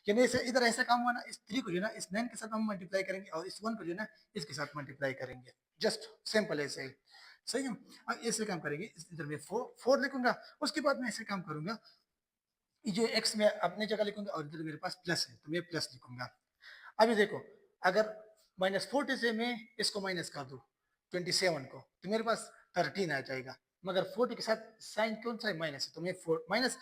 A: यानी ऐसे इधर ऐसा काम हुआ ना, इस 3 को जो ना इस 9 के साथ हम मल्टीप्लाई करेंगे और इस 1 को जो ना इसके साथ मल्टीप्लाई करेंगे। जस्ट सिंपल ऐसे ही। सही है। अब ऐसे काम करेंगे, इधर मैं 4 लिखूंगा उसके बाद मैं ऐसे काम करूंगा जो एक्स में अपनी जगह लिखूंगा और इधर मेरे पास प्लस है तो मैं प्लस लिखूंगा। अभी देखो अगर -40 से मैं इसको माइनस कर दूं 27 को तो मेरे पास 13 आ जाएगा मगर 40 के साथ साइन कौन सा है माइनस है तो मैं माइनस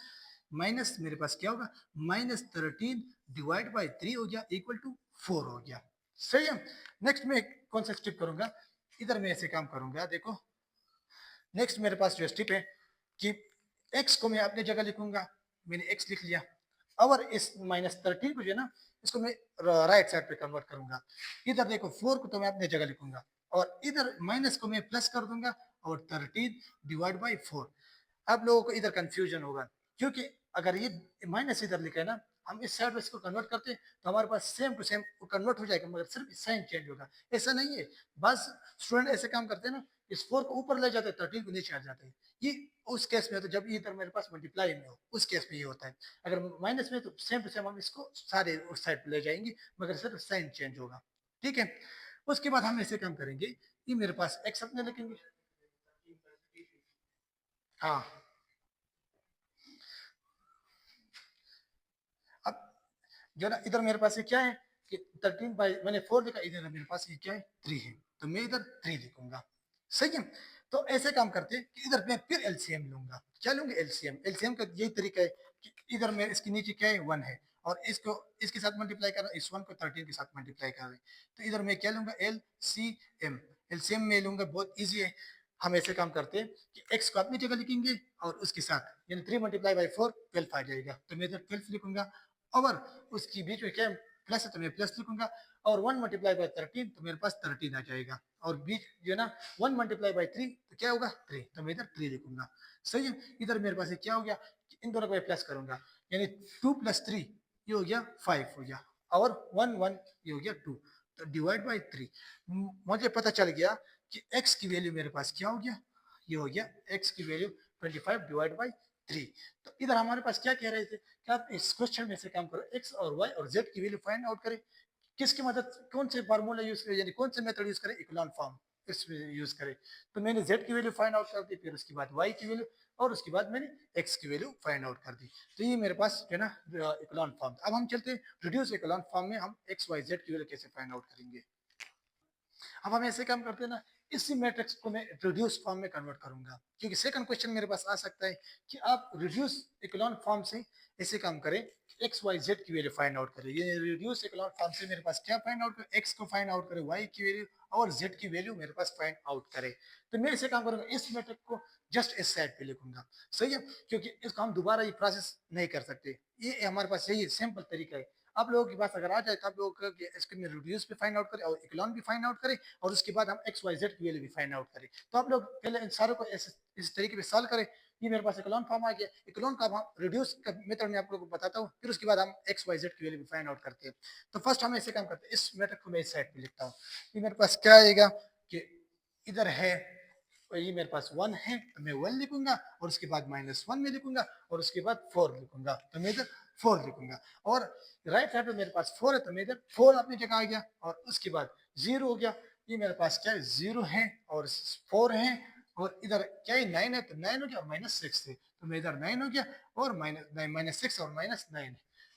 A: माइनस मेरे पास क्या होगा -13 डिवाइड बाई 3 हो गया इक्वल टू 4 हो गया। सही है। नेक्स्ट में कौन सा स्टेप करूंगा, इधर मैं ऐसे काम करूंगा। देखो नेक्स्ट मेरे पास जो स्टेप है कि x को मैं अपनी जगह लिखूंगा, मैंने x लिख लिया और इस -13 को जो है ना इसको मैं राइट साइड पे कन्वर्ट करूंगा। इधर देखो 4 को तो मैं अपनी जगह लिखूंगा और इधर माइनस को मैं प्लस कर दूंगा और 13 डिवाइड बाई 4। आप लोगों को इधर कंफ्यूजन होगा क्योंकि अगर ये माइनस इधर लिखा है ना हम इस साइड में इसको कन्वर्ट करते हैं तो हमारे पास सेम टू सेम कन्वर्ट हो जाएगा मगर सिर्फ साइन चेंज होगा। ऐसा नहीं है, बस स्टूडेंट ऐसे काम करते हैं ना, इस 4 को ऊपर ले जाते हैं 13 को नीचे आ जाते हैं। ये उस केस में होता है जब इधर मेरे पास मल्टीप्लाई में हो, उस केस में ये होता है। अगर माइनस में तो सेम टू सेम हम इसको सारे उस साइड पे ले जाएंगे मगर सिर्फ साइन चेंज होगा। ठीक है। उसके बाद हम ऐसे काम करेंगे, ये मेरे पास एक्स अपने लिखेंगे। हाँ अब जो ना इधर मेरे पास ये क्या है कि 13 बाई मैंने 4 लिखा, इधर मेरे पास ये क्या है 3 है तो मैं इधर 3 लिखूंगा। सही है। तो ऐसे काम करते हैं कि इधर मैं फिर एलसीएम लूंगा। क्या लूंगा एलसीएम, एलसीएम का यही तरीका है कि इधर मैं इसके नीचे क्या है 1 है और इसको इसके साथ मल्टीप्लाई कर रहा हूँ, इस 1 को 13 के साथ मल्टीप्लाई कर रहे हैं तो इधर मैं क्या लूंगा एलसीएम। एलसीएम में लूंगा, बहुत ईजी है। हम ऐसे काम करते हैं कि एक्स को अपनी जगह लिखेंगे और उसके साथ यानी 3 मल्टीप्लाई बाई 4 12 आ जाएगा तो मैं इधर 12 लिखूंगा और उसकी बीच में क्या प्लस है तो मैं प्लस लिखूंगा और 1 मल्टीप्लाई बाई 13 तो मेरे पास 13 आ जाएगा और बीच जो है ना 1 मल्टीप्लाई बाई 3 तो क्या होगा 3 तो मैं इधर 3 लिखूंगा। सही है। इधर मेरे पास क्या हो गया कि इन दोनों को मैं प्लस करूंगा यानी 2 + 3 ये हो गया 5 हो गया और 1 1 ये हो गया 2 तो डिवाइड बाई 3। मुझे पता चल गया कि x की वैल्यू मेरे पास क्या हो गया, ये हो गया x की वैल्यू 25 डिवाइड बाई 3। तो इधर हमारे पास क्या कह रहे थे कि आप इस क्वेश्चन में से काम करो, एक्स और वाई और जेड की वैल्यू फाइंड आउट करें। किसकी मदद, कौन से फार्मूला यूज करें, यानी कौन से मेथड यूज करें, इकोलॉन फॉर्म इसमें यूज करें। तो मैंने जेड की वैल्यू फाइंड आउट कर दी, फिर उसके बाद वाई की वैल्यू, और उसके बाद मैंने एक्स की वैल्यू फाइंड आउट कर दी। तो ये मेरे पास है ना इकोलॉन फॉर्म। अब हम चलते हैं रिड्यूस इकोलॉन फॉर्म में, हम एक्स वाई जेड की वैल्यू कैसे फाइंड आउट करेंगे। अब हम ऐसे काम करते हैं ना, इसी मैट्रिक्स को मैं रिड्यूस फॉर्म में कन्वर्ट करूंगा, क्योंकि सेकंड क्वेश्चन मेरे पास आ सकता है कि आप रिड्यूस इकोलॉन फॉर्म से ऐसे काम करें, एक्स वाई जेड की वैल्यू फाइंड आउट करें। ये रिड्यूस इकोलॉन फॉर्म से मेरे पास क्या फाइंड आउट करें, एक्स को फाइंड आउट करें, वाई की वैल्यू और जेड की वैल्यू मेरे पास फाइंड आउट करे। तो मैं ऐसे काम करूंगा, इस मैट्रिक्स को जस्ट इस साइड पे लिखूंगा, सही है, क्योंकि इसको हम दोबारा ये प्रोसेस नहीं कर सकते। ये हमारे पास यही सिंपल तरीका है। आप लोगों के पास अगर आ जाए तो आप लोग इसके में रिड्यूस भी फाइंड आउट करें और इकोलॉन भी फाइंड आउट करें, और उसके बाद हम एक्स वाई जेड की वैल्यू भी फाइंड आउट करें। तो आप लोग पहले इन सारों को इस तरीके से सॉल्व करें। ये मेरे पास इकोलॉन फॉर्म आ गया, इकोलॉन का हम रिड्यूस का मेथड में आप लोगों को बताता हूँ, फिर उसके बाद हम एक्स वाई जेड की वैल्यू भी फाइंड आउट करते हैं। तो फर्स्ट हम ऐसे काम करते हैं, इस मेथड को मैं इस साइड पे लिखता हूँ। ये मेरे पास क्या आएगा कि इधर है, ये मेरे पास 1 है तो मैं 1 लिखूंगा, और उसके बाद -1 में लिखूंगा, और उसके बाद 4 लिखूंगा, तो मैं इधर 4 लिखूंगा। और राइट साइड पे मेरे पास 4 है तो मैं इधर 4 अपनी जगह आ गया, और उसके बाद 0 हो गया। ये मेरे पास क्या है, 0 है और 4 है, और इधर क्या है, 9 है तो 9 हो गया, और -6 है तो मैं इधर 9 हो गया, और -6 और -9 है।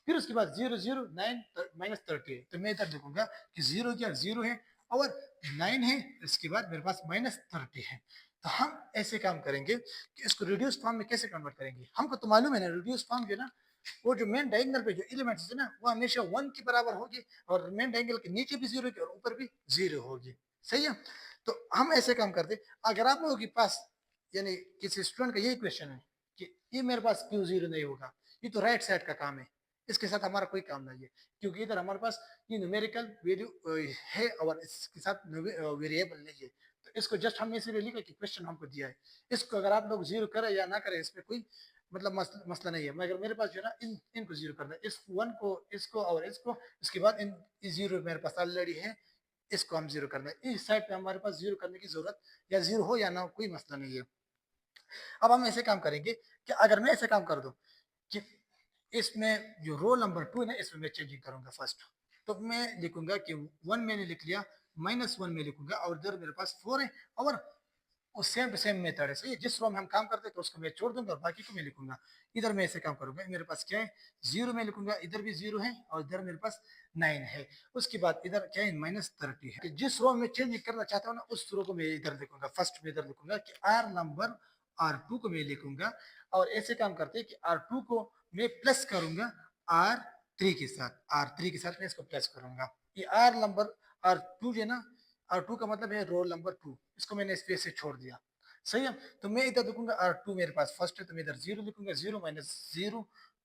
A: फिर उसके बाद 0 0 9 -30 है तो मैं इधर लिखूंगा कि 0 क्या 0 है, और 9 है, इसके बाद मेरे पास -30 है। तो हम ऐसे काम करेंगे कि इसको रिड्यूस फॉर्म में कैसे कन्वर्ट करेंगे। हमको तो मालूम है ना, रिड्यूस फॉर्म जो है ना, वो जो मेन डायगोनल पे जो एलिमेंट्स है ना, वो हमेशा 1 के बराबर होगी, और मेन डायगोनल के नीचे भी 0 की और ऊपर भी 0 होगी, सही है। तो हम ऐसे काम करते, अगर आप लोगों के पास यानी किसी स्टूडेंट का यही क्वेश्चन है कि ये मेरे पास क्यों 0 नहीं होगा, ये तो राइट साइड का काम है, इसके साथ हमारा कोई काम नहीं है, क्योंकि इधर हमारे पास ये न्यूमेरिकल वैल्यू है और इसके साथ वेरिएबल नहीं है। तो इसको जस्ट हमने इसीलिए लिखा कि क्वेश्चन हमको दिया है, इसको अगर आप लोग 0 करें या ना करें इसमें कोई मतलब मसला नहीं है, मगर मेरे पास जो है ना इनको 0 करना है, इस 1 को, इसको और इसको, इसके बाद इन 0 मेरे पास ऑलरेडी है, इसको हम 0 करना है। इस साइड पे हमारे पास 0 करने की जरूरत, या 0 हो या ना हो कोई मसला नहीं है। अब हम ऐसे काम करेंगे कि अगर मैं ऐसे काम कर दूं कि इसमें जो रोल नंबर 2 है ना, इसमें मैं चेंजिंग करूंगा फर्स्ट। तो मैं लिखूंगा कि 1 मैंने लिख लिया, -1 में लिखूंगा, और इधर मेरे पास 4 है, और वो सेम टू सेम मेथड है, सही है, जिस रो में हम काम करते हैं तो उसको मैं छोड़ दूंगा और बाकी को मैं लिखूंगा। इधर मैं ऐसे काम करूंगा, मेरे पास क्या है, 0 में लिखूंगा, इधर भी 0 है, और इधर मेरे पास 9 है। उसके बाद इधर क्या है, -30 है। जिस रो में चेंज करना चाहता हूँ ना, उस रो को मैं इधर लिखूंगा, फर्स्ट में इधर लिखूंगा कि आर नंबर R2 को मैं लिखूंगा, और ऐसे काम करते हैं कि R2 को मैं प्लस करूंगा R3 के साथ, R3 के साथ मैं इसको प्लस करूंगा। ये आर नंबर R2 जो है ना, R2 का मतलब है रोल नंबर 2, इसको मैंने स्पेस से छोड़ दिया, सही है। तो मैं इधर लिखूंगा R2 मेरे पास फर्स्ट है तो मैं इधर 0 लिखूंगा, 0 -0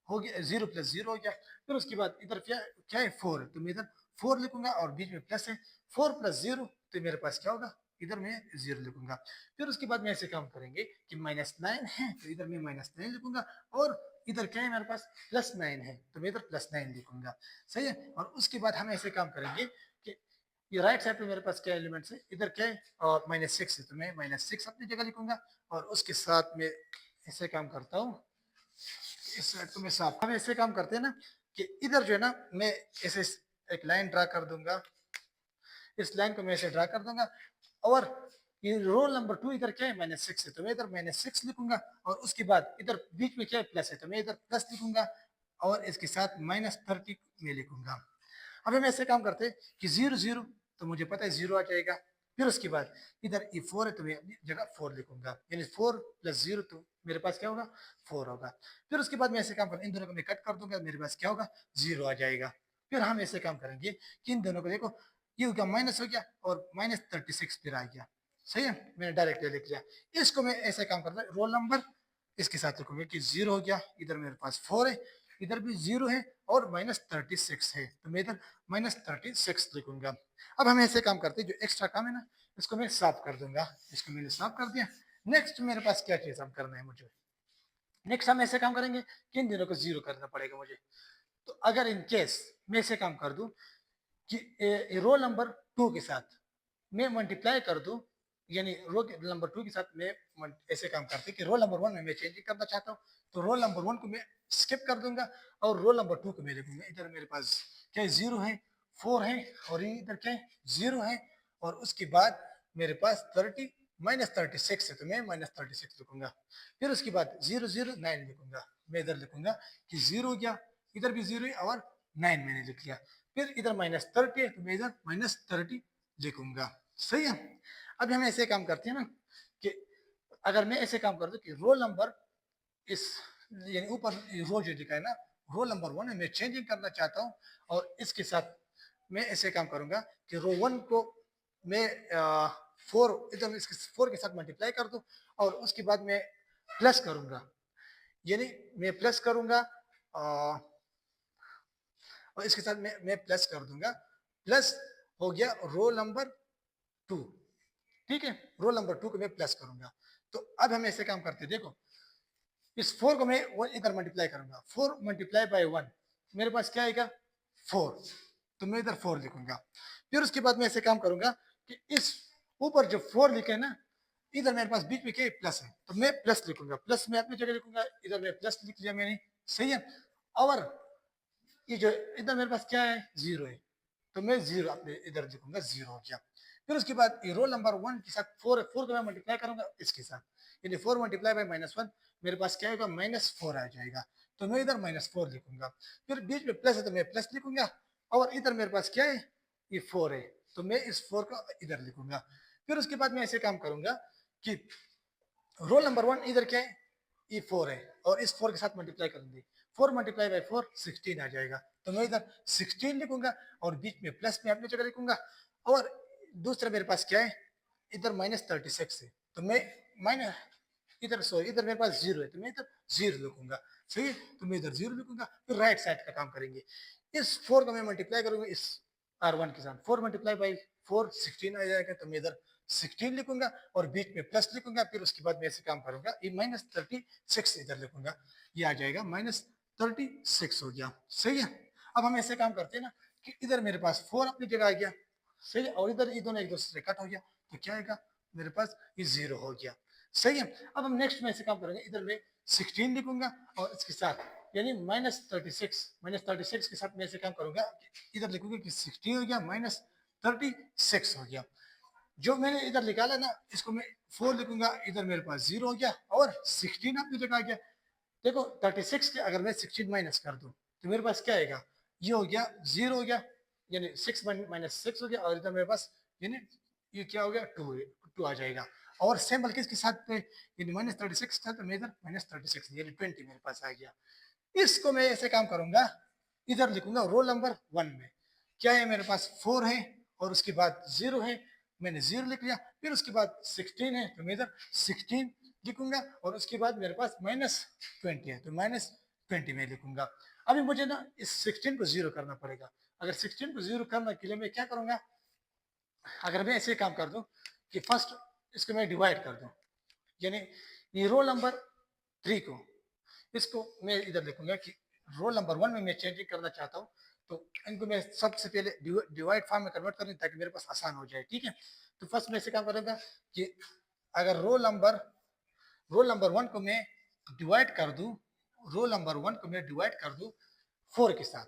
A: हो गया, 0 + 0 हो गया। फिर उसके बाद इधर क्या क्या है, 4 है तो मैं इधर 4 लिखूंगा, और बीच में प्लस है, 4 + 0 तो मेरे पास क्या होगा, इधर मैं 0 लिखूंगा। फिर उसके बाद में ऐसे काम करेंगे कि -9 है तो इधर मैं -9 लिखूंगा, और इधर क्या है मेरे पास, +9 है तो मैं इधर +9 लिखूंगा, सही है। और उसके बाद हम ऐसे काम करेंगे कि ये राइट साइड पे मेरे पास क्या एलिमेंट्स है, इधर क्या है, और -6 है तो मैं -6 अपनी जगह लिखूंगा, और उसके साथ में ऐसे काम करता हूँ, इस साइड को मैं साफ, हम ऐसे काम करते हैं ना कि इधर जो है ना, मैं ऐसे एक लाइन ड्रा कर दूंगा, इस लाइन को मैं ऐसे ड्रा कर दूंगा, और ये रोल नंबर 2 इधर क्या है, -6 है तो मैं इधर -6 लिखूंगा, और उसके बाद इधर बीच में क्या है, प्लस है तो मैं इधर प्लस लिखूंगा, और इसके साथ -30 में लिखूंगा। अब हम ऐसे काम करते हैं कि 0 0 तो मुझे पता है 0 आ जाएगा। फिर उसके बाद इधर ये 4 है तो मैं अपनी जगह 4 लिखूंगा, यानी 4 + 0 तो मेरे पास क्या होगा, 4 होगा। फिर उसके बाद मैं ऐसे काम करूँ, इन दोनों को मैं कट कर दूंगा, मेरे पास क्या होगा, 0 आ जाएगा। फिर हम ऐसे काम करेंगे कि इन दोनों को देखो, ये हो गया माइनस हो गया, और -36 फिर आ गया, सही है, मैंने डायरेक्ट लिख लिया। इसको मैं ऐसे काम करता हूँ, रोल नंबर इसके साथ लिखूंगा कि 0 हो गया, इधर मेरे पास 4 है, इधर भी 0 है, और -36 है तो मैं इधर -36 लिखूंगा। अब हम ऐसे काम करते हैं, जो एक्स्ट्रा काम है ना, इसको मैं साफ कर दूंगा, इसको मैंने साफ कर दिया। नेक्स्ट मेरे पास क्या चीज हम करना है मुझे, नेक्स्ट हम ऐसे काम करेंगे कि इन दिनों को 0 करना पड़ेगा मुझे। तो अगर इन केस मैं ऐसे काम कर दूं कि रोल नंबर 2 के साथ मैं मल्टीप्लाई कर दूं, यानी रो नंबर 2 के साथ मैं ऐसे काम करते कि रोल नंबर 1 में मैं चेंजिंग करना चाहता हूँ, तो रोल नंबर 1 को मैं स्किप कर दूंगा और रोल नंबर 2 को मैं लिखूंगा। इधर मेरे पास क्या है, 0 है, 4 है, और इधर क्या है, 0 है, और उसके बाद मेरे पास 30 -36 है, तो मैं -36 लिखूंगा। फिर उसके बाद 009 लिखूंगा। मैं इधर लिखूंगा कि 0 हो गया, इधर भी 0 है और 9 मैंने लिख लिया। फिर इधर -30 है, तो मैं इधर -30 लिखूंगा। सही है। अब हम ऐसे काम करते हैं ना कि अगर मैं ऐसे काम करता हूँ कि रोल नंबर इस यानी ऊपर रो जो दिखा है ना, रोल नंबर 1 है, मैं चेंजिंग करना चाहता हूँ, और इसके साथ मैं ऐसे काम करूंगा कि रो 1 को मैं 4 इधर इसके 4 के साथ मल्टीप्लाई कर दूं, और उसके बाद मैं प्लस करूंगा, यानी मैं प्लस करूंगा, और इसके साथ मैं प्लस कर दूंगा। प्लस हो गया रोल नंबर 2। ठीक है, रोल नंबर 2 को मैं प्लस करूंगा। तो अब हम ऐसे काम करते हैं, देखो इस 4 को मैं इधर मल्टीप्लाई करूंगा, 4 मल्टीप्लाई बाय 1 मेरे पास क्या आएगा, 4, तो मैं इधर 4 लिखूंगा। फिर उसके बाद मैं ऐसे काम करूंगा कि इस ऊपर जो 4 लिखे है ना, इधर मेरे पास बीच में क्या है, प्लस है, तो मैं प्लस लिखूंगा। प्लस मैं अपनी जगह लिखूंगा, इधर मैं प्लस लिख लिया मैंने। सही है। और ये जो इधर मेरे पास क्या है, 0 है, तो मैं 0 अपने इधर लिखूंगा, 0 हो गया। फिर उसके बाद ये रोल नंबर 1 के साथ 4 है, 4 को मैं मल्टीप्लाई करूंगा इसके साथ, यानी 4 मल्टीप्लाई बाय -1 मेरे पास क्या आएगा, -4 आ जाएगा, तो मैं इधर -4 लिखूंगा। फिर बीच में प्लस है, तो मैं प्लस लिखूंगा, और इधर मेरे पास क्या है, ये 4 है, तो मैं इस 4 को इधर लिखूंगा। फिर उसके बाद मैं ऐसे काम करूंगा कि रोल नंबर 1 इधर क्या है, ये 4 है, और इस 4 के साथ मल्टीप्लाई करूंगी, 4 मल्टीप्लाई बाय 4 16 आ जाएगा, तो मैं इधर 16 लिखूंगा, और बीच में प्लस में अपनी जगह लिखूंगा। और दूसरा मेरे पास क्या है, इधर -36 है, तो मैं माइनस इधर सॉरी इधर मेरे पास 0 है, तो मैं इधर 0 लिखूंगा। सही है, तो मैं इधर 0 लिखूंगा। फिर राइट साइड का काम करेंगे, इस 4 को मैं मल्टीप्लाई करूंगा इस R1 के साथ, 4 मल्टीप्लाई बाई 4 16 आ जाएगा, तो मैं इधर 16 लिखूंगा, और बीच में प्लस लिखूंगा। फिर उसके बाद मैं ऐसे काम करूंगा, ये -36 इधर लिखूंगा, ये आ जाएगा -36 हो गया। सही है। अब हम ऐसे काम करते हैं ना कि इधर मेरे पास 4 अपनी जगह आ गया, सही है, और इधर ये दोनों एक दूसरे से कट हो गया, तो क्या आएगा, मेरे पास ये 0 हो गया। सही है। अब हम नेक्स्ट में ऐसे काम करेंगे, इधर मैं 16 लिखूंगा, और इसके साथ यानी -36 के साथ मैं ऐसे काम करूंगा, इधर लिखूंगा कि 16 हो गया, -36 हो गया। जो मैंने इधर निकाला ना, इसको मैं 4 लिखूंगा, इधर मेरे पास 0 हो गया, और 16 अपनी जगह आ गया। देखो 36 के अगर मैं 16 माइनस कर दूं, तो मेरे पास क्या आएगा, ये हो गया 0 हो गया, यानी 6 -6 हो गया, और इधर मेरे पास यानी ये क्या हो गया, 2 आ जाएगा। और सेम बल्कि इसके साथ पे यानी -36 था, तो मैं इधर -36 यानी 20 मेरे पास आ गया। इसको मैं ऐसे काम करूंगा, इधर लिखूंगा रोल नंबर 1 में क्या है, मेरे पास 4 है, और उसके बाद 0 है, मैंने 0 लिख लिया। फिर उसके बाद 16 है, तो मैं इधर 16 लिखूंगा, और उसके बाद मेरे पास -20 है, तो -20 में लिखूंगा। अभी मुझे ना इस 16 को 0 करना पड़ेगा। अगर 16 को 0 करने के लिए मैं क्या करूंगा, अगर मैं ऐसे काम कर दूं कि फर्स्ट इसको मैं डिवाइड कर दूं, यानी ये रोल नंबर 3 को, इसको मैं इधर लिखूंगा कि रोल नंबर 1 में मैं चेंजिंग करना चाहता हूँ, तो इनको मैं सबसे पहले डिवाइड फॉर्म में कन्वर्ट करूँ, ताकि मेरे पास आसान हो जाए। ठीक है, तो फर्स्ट मैं ऐसे काम करूंगा कि अगर रोल नंबर 1 को मैं डिवाइड कर दूं, रोल नंबर 1 को मैं डिवाइड कर दूं 4 के साथ,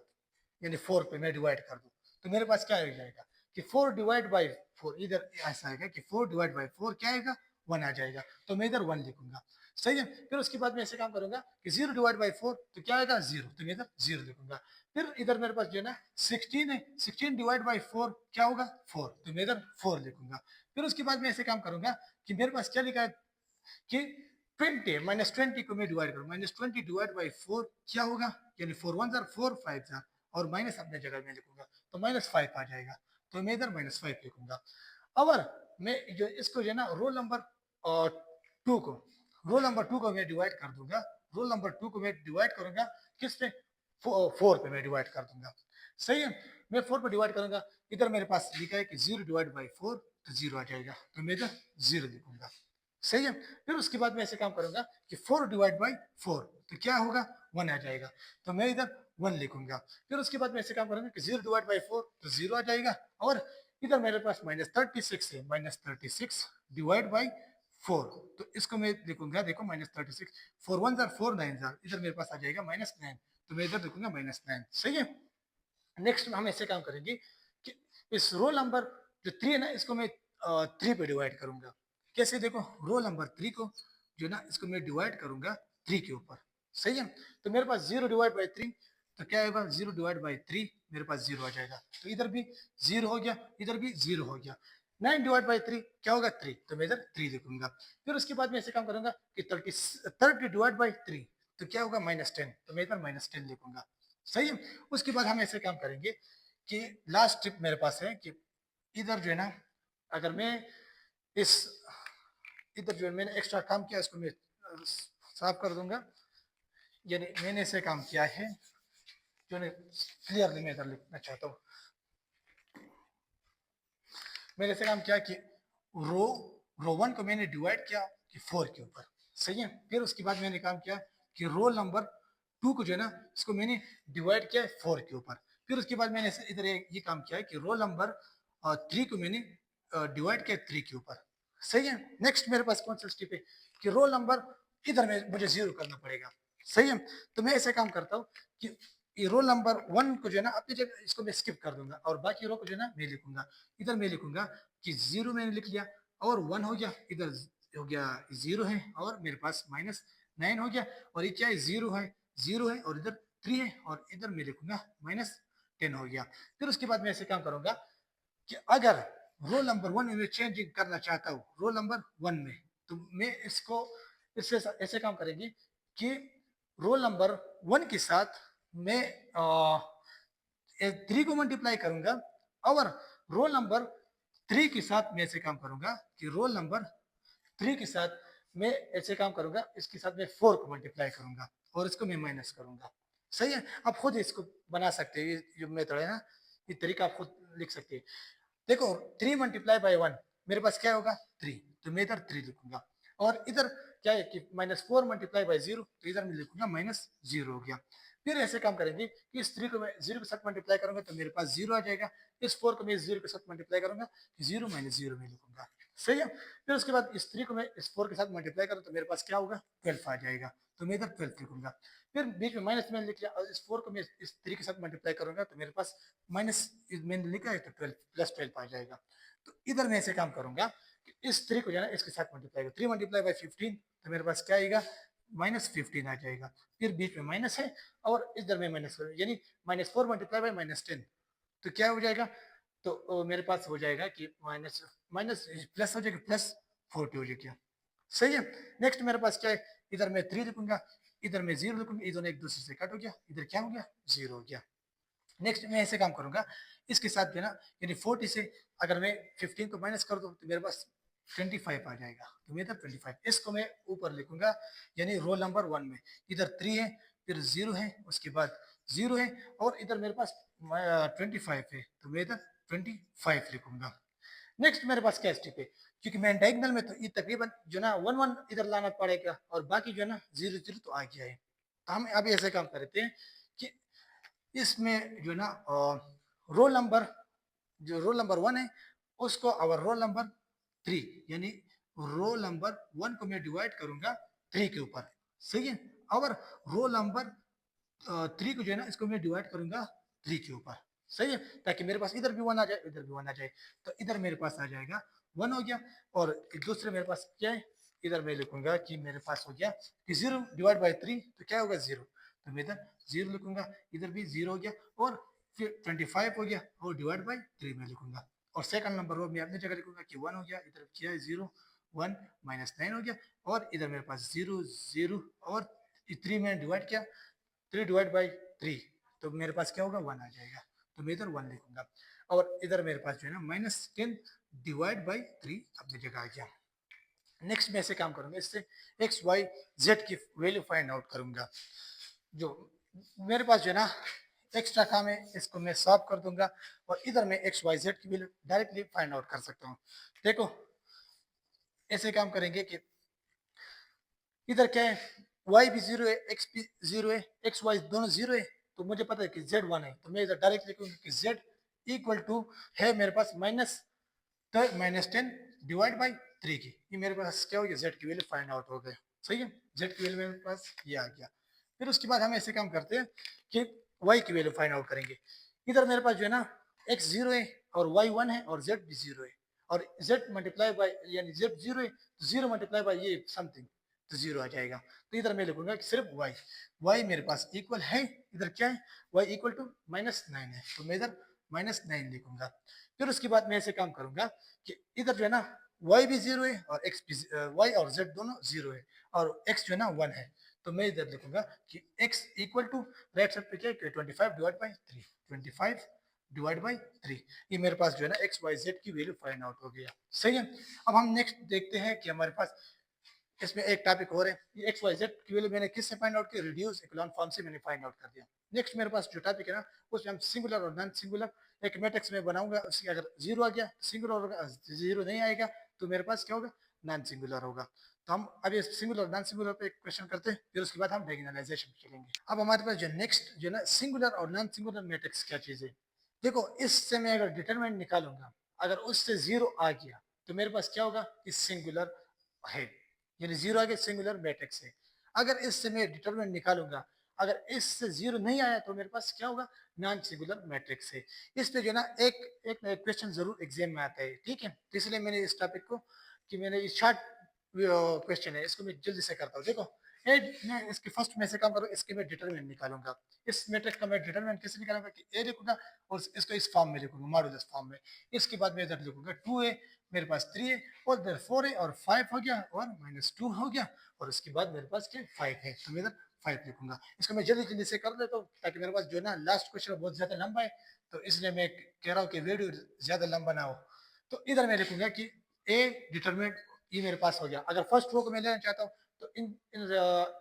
A: यानी 4 पे मैं डिवाइड कर दूं, तो मेरे पास क्या आ जाएगा कि 4 डिवाइड बाई 4, इधर ऐसा आएगा कि 4 डिवाइड बाई 4 क्या आएगा, 1 आ जाएगा, तो मैं इधर 1 लिखूंगा। सही है। फिर उसके बाद मैं ऐसे काम करूंगा कि 0 डिवाइड बाई 4 तो क्या आएगा, 0, तो मैं इधर 0 लिखूंगा। फिर इधर मेरे पास जो है ना 16 है, 16 डिवाइड बाई 4 क्या होगा, 4, तो मैं इधर 4 लिखूंगा। फिर उसके बाद मैं ऐसे काम करूंगा कि मेरे पास क्या लिखा है कि 20 -20 को मैं डिवाइड करूँ, -20 डिवाइड बाई 4 क्या होगा, यानी 4 1 जार 4 5 जार, और माइनस अपने जगह में लिखूंगा, तो -5 आ जाएगा, तो मैं इधर -5 लिखूंगा। और मैं जो इसको जो है ना रोल नंबर 2 को मैं डिवाइड कर दूंगा, रोल नंबर 2 को मैं डिवाइड करूंगा किस पे, 4 पे मैं डिवाइड कर दूंगा। सही है, मैं 4 पे डिवाइड करूंगा, इधर मेरे पास लिखा है कि 0 डिवाइड बाई 4 तो 0 आ जाएगा, तो मैं इधर 0 लिखूंगा। सही है। फिर उसके बाद मैं ऐसे काम करूंगा कि 4 डिवाइड बाई 4 तो क्या होगा, 1 आ जाएगा, तो मैं इधर 1 लिखूंगा। फिर उसके बाद मैं ऐसे काम करूंगा कि 0 डिवाइड बाई 4 तो 0 आ जाएगा, और इधर मेरे पास -36 है, -36 डिवाइड बाई 4, तो इसको मैं लिखूंगा, देखो -36, 4 1 जार 4 9 जार, इधर मेरे पास आ जाएगा -9, तो मैं इधर लिखूंगा -9, सही है। नेक्स्ट हम ऐसे काम करेंगे कि इस रोल नंबर जो 3 है ना, इसको मैं 3 पे डिवाइड करूंगा। कैसे, देखो रोल नंबर 3 को जो ना, इसको मैं डिवाइड करूंगा 3 के ऊपर, सही है। तो मेरे पास 0 डिवाइड बाई 3, तो क्या होगा, 0 डिवाइड बाई 3 मेरे पास 0 आ जाएगा, तो इधर भी 0 हो गया, इधर भी 0 हो गया। 9 डिवाइड बाई 3 क्या होगा, 3, तो मैं इधर 3 लिखूंगा। फिर उसके बाद मैं ऐसे काम करूंगा कि 30 डिवाइड बाई 3, तो क्या होगा, -10, तो मैं इधर -10 लिखूंगा, सही है। उसके बाद हम ऐसे काम करेंगे कि लास्ट ट्रिप मेरे पास है कि इधर जो है ना, अगर मैं इस इधर जो मैंने एक्स्ट्रा काम किया, इसको मैं साफ कर दूंगा। यानी मैंने ऐसे काम किया है जो क्लियरली मैं इधर लिखना चाहता हूँ। मैंने ऐसे काम किया कि रो रो 1 को मैंने डिवाइड किया कि 4 के ऊपर, सही है। फिर उसके बाद मैंने काम किया कि रोल नंबर 2 को जो है ना, इसको मैंने डिवाइड किया 4 के ऊपर। फिर उसके बाद मैंने इधर ये काम किया है कि रोल नंबर 3 को मैंने डिवाइड किया 3 के ऊपर, सही है। नेक्स्ट मेरे पास कौन सा स्टेप है कि रोल नंबर इधर में मुझे 0 करना पड़ेगा, सही है। तो मैं ऐसे काम करता हूँ कि ये रोल नंबर 1 को जो है ना, अपनी जगह इसको मैं स्किप कर दूंगा, और बाकी रो को जो है ना मैं लिखूंगा। इधर मैं लिखूंगा कि 0 मैंने लिख लिया, और 1 हो गया, इधर हो गया 0 है, और मेरे पास -9 हो गया, और ये क्या है, 0 है, और इधर 3 है, और इधर मैं लिखूंगा -10 हो गया। फिर उसके बाद मैं ऐसे काम करूंगा कि अगर रोल नंबर 1 में चेंजिंग करना चाहता हूँ रोल नंबर 1 में, तो मैं इसको इससे ऐसे काम करेंगे कि रोल नंबर 1 के साथ मैं 3 को मल्टीप्लाई करूंगा, और रोल नंबर 3 के साथ मैं ऐसे काम करूंगा कि रोल नंबर 3 के साथ मैं ऐसे काम करूंगा, इसके साथ मैं 4 को मल्टीप्लाई करूंगा, और इसको मैं माइनस करूंगा, सही है। आप खुद इसको बना सकते हैं, ये जो मेथड है ना, ये तरीका आप खुद लिख सकते हैं। देखो 3 मल्टीप्लाई बाई 1 मेरे पास क्या होगा, 3, तो मैं इधर 3 लिखूंगा। और इधर क्या है कि -4 मल्टीप्लाई बाई 0, तो इधर मैं लिखूंगा -0 हो गया। फिर ऐसे काम करेंगे कि इस 3 को मैं 0 के साथ मल्टीप्लाई करूंगा, तो मेरे पास 0 आ जाएगा। इस 4 को मैं 0 के साथ मल्टीप्लाई करूंगा, 0 -0 में लिखूंगा, सही है। फिर उसके बाद इस 3 को मैं इस 4 के साथ मल्टीप्लाई करूँ, तो मेरे पास क्या होगा, 12 आ जाएगा, तो मैं इधर 12 लिखूंगा। फिर बीच में माइनस मैंने लिख लिया, और इस 4 को मैं इस 3 के साथ मल्टीप्लाई करूंगा, तो मेरे पास माइनस मैंने लिखा है, तो 12 +12 आ जाएगा। तो इधर मैं ऐसे काम करूंगा कि इस 3 को जो है ना, इसके साथ मल्टीप्लाई करूँ, 3 मल्टीप्लाई बाई 15, तो मेरे पास क्या आएगा, -15 आ जाएगा। फिर बीच में माइनस है, और इधर में माइनस करूँ, यानी -4 मल्टीप्लाई बाई -10, तो क्या हो जाएगा, तो मेरे पास हो जाएगा कि माइनस माइनस प्लस हो जाएगा, +40 हो जाएगा, सही है। नेक्स्ट मेरे पास क्या है, इधर मैं 3 लिखूंगा, इधर मैं 0 लिखूंगा, इधर एक दूसरे से कट हो गया, इधर क्या हो गया, 0 हो गया। नेक्स्ट मैं ऐसे काम करूंगा, इसके साथ जो है ना, यानी 40 से अगर मैं 15 को माइनस कर दूं, तो मेरे पास 25 आ जाएगा, तो मेरे 25, इसको मैं ऊपर लिखूंगा, यानी रोल नंबर 1 में इधर 3 है, फिर 0 है, उसके बाद 0 है, और इधर मेरे पास 25 है, तो मैं इधर 25 लिखूंगा। नेक्स्ट मेरे पास क्या स्टेप है, क्योंकि मैं डायगोनल में, तो ये तकरीबन जो ना 1 1 इधर लाना पड़ेगा, और बाकी जो है ना 0 0 तो आ गया है। तो हम अभी ऐसे काम करते हैं कि इसमें जो है ना रोल नंबर जो रोल नंबर 1 है, उसको और रोल नंबर 3, यानी रोल नंबर 1 को मैं डिवाइड करूंगा 3 के ऊपर, सही है। और रोल नंबर 3 को जो है ना, इसको मैं डिवाइड करूंगा 3 के ऊपर, सही है, ताकि मेरे पास इधर भी 1 आ जाए, इधर भी 1 आ जाए। तो इधर मेरे पास आ जाएगा 1 हो गया, और दूसरे मेरे पास क्या है, इधर मैं लिखूंगा कि मेरे पास हो गया कि 0 डिवाइड बाई 3, तो क्या होगा, 0, तो मैं इधर 0 लिखूंगा, इधर भी 0 हो गया, और फिर 25 हो गया, और डिवाइड बाई 3 में लिखूंगा। और सेकंड नंबर रो में अपनी जगह लिखूंगा कि 1 हो गया, इधर क्या है, 0 1 -9 हो गया, और इधर मेरे पास 0 0, और 3 में डिवाइड किया, 3 डिवाइड बाई 3, तो मेरे पास क्या होगा, 1 आ जाएगा, तो मैं इधर 1 लिखूंगा। और इधर मेरे पास जो है ना -10 डिवाइड बाई 3 अपनी जगह आ गया। नेक्स्ट मैं ऐसे काम करूंगा, इससे एक्स वाई जेड की वैल्यू फाइंड आउट करूंगा। जो मेरे पास जो है ना एक्स्ट्रा काम है, इसको मैं सॉल्व कर दूंगा, और इधर मैं एक्स वाई जेड की वैल्यू डायरेक्टली फाइंड आउट कर सकता हूँ। देखो ऐसे काम करेंगे कि इधर क्या है, वाई भी 0 है, एक्स भी 0 है, एक्स वाई दोनों 0 है, तो मुझे पता है कि जेड 1 है, तो मैं इधर डायरेक्ट लिखूंगा कि जेड इक्वल टू है मेरे पास -10 डिवाइड बाई 3 की। ये मेरे पास क्या हो गया, जेड की वैल्यू फाइंड आउट हो गई। सही है, जेड की वैल्यू मेरे पास ये आ गया। फिर उसके बाद हम ऐसे काम करते हैं कि वाई की वैल्यू फाइंड आउट करेंगे। इधर मेरे पास जो है ना एक्स जीरो है और वाई वन है और जेड भी जीरो है, और जेड मल्टीप्लाई बाई यानी जेड जीरो है तो जीरो मल्टीप्लाई बाई ये समथिंग तो जीरो आ जाएगा। तो इधर मैं लिखूंगा कि सिर्फ वाई, वाई मेरे पास इक्वल है, इधर क्या है, वाई इक्वल टू -9 है, तो मैं इधर -9 लिखूंगा। फिर उसके बाद मैं ऐसे काम करूंगा कि इधर जो है ना वाई भी जीरो है और एक्स भी, वाई और जेड दोनों जीरो है और एक्स जो है ना 1 है, तो मैं इधर लिखूंगा कि x equal to right side पे क्या है 25 डिवाइड बाई 3, 25 डिवाइड बाई 3। ये मेरे पास जो है ना एक्स वाई जेड की वैल्यू फाइंड आउट हो गया। सही है, अब हम नेक्स्ट देखते हैं कि हमारे पास इसमें एक टॉपिक और है, ये एक्स वाई जेड की वैल्यू मैंने किससे फाइंड आउट की, रिड्यूस इकोलॉन फॉर्म से मैंने फाइंड आउट कर दिया। नेक्स्ट मेरे पास जो टॉपिक है ना उसमें हम सिंगुलर और नॉन सिंगुलर एक मैट्रिक्स में बनाऊंगा, उसकी अगर जीरो आ गया तो सिंगुलर होगा, जीरो नहीं आएगा तो मेरे पास क्या होगा, नॉन सिंगुलर होगा। तो हम अभी सिंगुलर नॉन सिंगुलर पे एक क्वेश्चन करते हैं, फिर उसके बाद हम डायगोनलाइजेशन खेलेंगे। अब हमारे पास जो नेक्स्ट जो ना सिंगुलर और नॉन सिंगुलर मैट्रिक्स क्या चीज है, देखो इससे मैं अगर डिटरमिनेंट निकालूंगा, अगर उससे जीरो आ गया तो मेरे पास क्या होगा कि सिंगुलर है, यानी जीरो आ गया सिंगुलर मैट्रिक्स है। अगर इससे मैं डिटरमिनेंट निकालूंगा, अगर इससे जीरो नहीं आया तो मेरे पास क्या होगा, नॉन सिंगुलर मैट्रिक्स है। इस पे जो ना एक एक क्वेश्चन जरूर एग्जाम में आता है, ठीक है, तो इसलिए मैंने इस टॉपिक को कि मैंने ये शॉर्ट क्वेश्चन है इसको मैं जल्दी से करता हूँ। देखो मैं इसके फर्स्ट में से काम करूँ, इसके मैं डिटरमिनेंट निकालूंगा। इस मैट्रिक्स का मैं डिटरमिनेंट कैसे निकालूंगा कि ए लिखूंगा और इसको इस फॉर्म में लिखूंगा, मॉडुलस फॉर्म में। इसके बाद मैं इधर लिखूंगा 2a, मेरे पास 3 है और इधर 4 है और 5 हो गया और -2 हो गया, और उसके बाद मेरे पास क्या 5 है, तो मैं इधर 5 लिखूंगा। इसको मैं जल्दी जल्दी से कर देता हूँ ताकि मेरे पास जो है ना लास्ट क्वेश्चन बहुत ज्यादा लंबा है, तो इसलिए मैं कह रहा हूँ कि वीडियो ज्यादा लंबा ना हो। तो इधर मैं लिखूंगा कि ए डिटरमिनेंट ये मेरे पास हो गया। अगर फर्स्ट रो को मैं लेना चाहता हूँ तो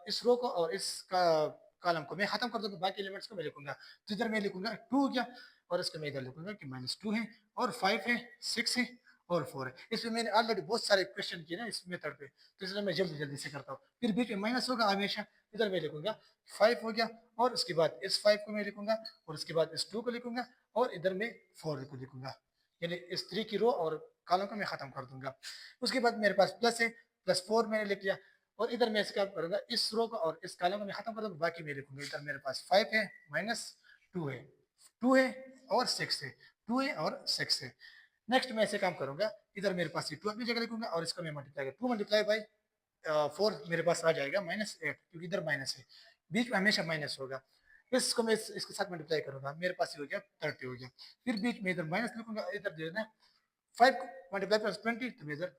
A: इस रो को और इस कॉलम को मैं खत्म कर दूंगा, बाकी एलिमेंट्स को मैं लिखूंगा। तो इधर मैं लिखूंगा 2 हो गया और इसको मैं इधर लिखूंगा कि -2 है और 5 है, 6 है और 4 है। इसमें मैंने ऑलरेडी बहुत सारे क्वेश्चन किए ना इस मेथड पे, तो इसलिए मैं जल्दी जल्दी से करता हूँ। फिर बीच में माइनस होगा हमेशा, इधर मैं लिखूंगा 5 हो गया और उसके बाद इस 5 को मैं लिखूंगा और उसके बाद इस 2 को लिखूंगा और इधर मैं 4 को लिखूंगा, यानी इस 3 की रो और कॉलम को मैं खत्म कर दूंगा। उसके बाद मेरे पास प्लस है, +4 मैंने लिख लिया और इधर मैं इसका करूंगा इस रो को और इस कॉलम को मैं खत्म कर दूंगा, बाकी मैं लिखूंगा इधर मेरे पास 5 है -2 है, 2 है और 6 है, 2 है और 6 है। नेक्स्ट मैं ऐसे काम करूंगा, इधर मेरे पास ये 2 अपनी जगह लिखूंगा और इसको मैं मल्टीप्लाई कर 2 मल्टीप्लाई बाई 4 मेरे पास आ जाएगा -8, क्योंकि इधर माइनस है, बीच में हमेशा माइनस होगा। इसको मैं इसके साथ मल्टीप्लाई करूंगा, मेरे पास ये हो गया 30 हो गया। फिर बीच में इधर माइनस लिखूंगा, इधर जो है ना 5 मल्टीप्लाई प्लस 20, तो मैं इधर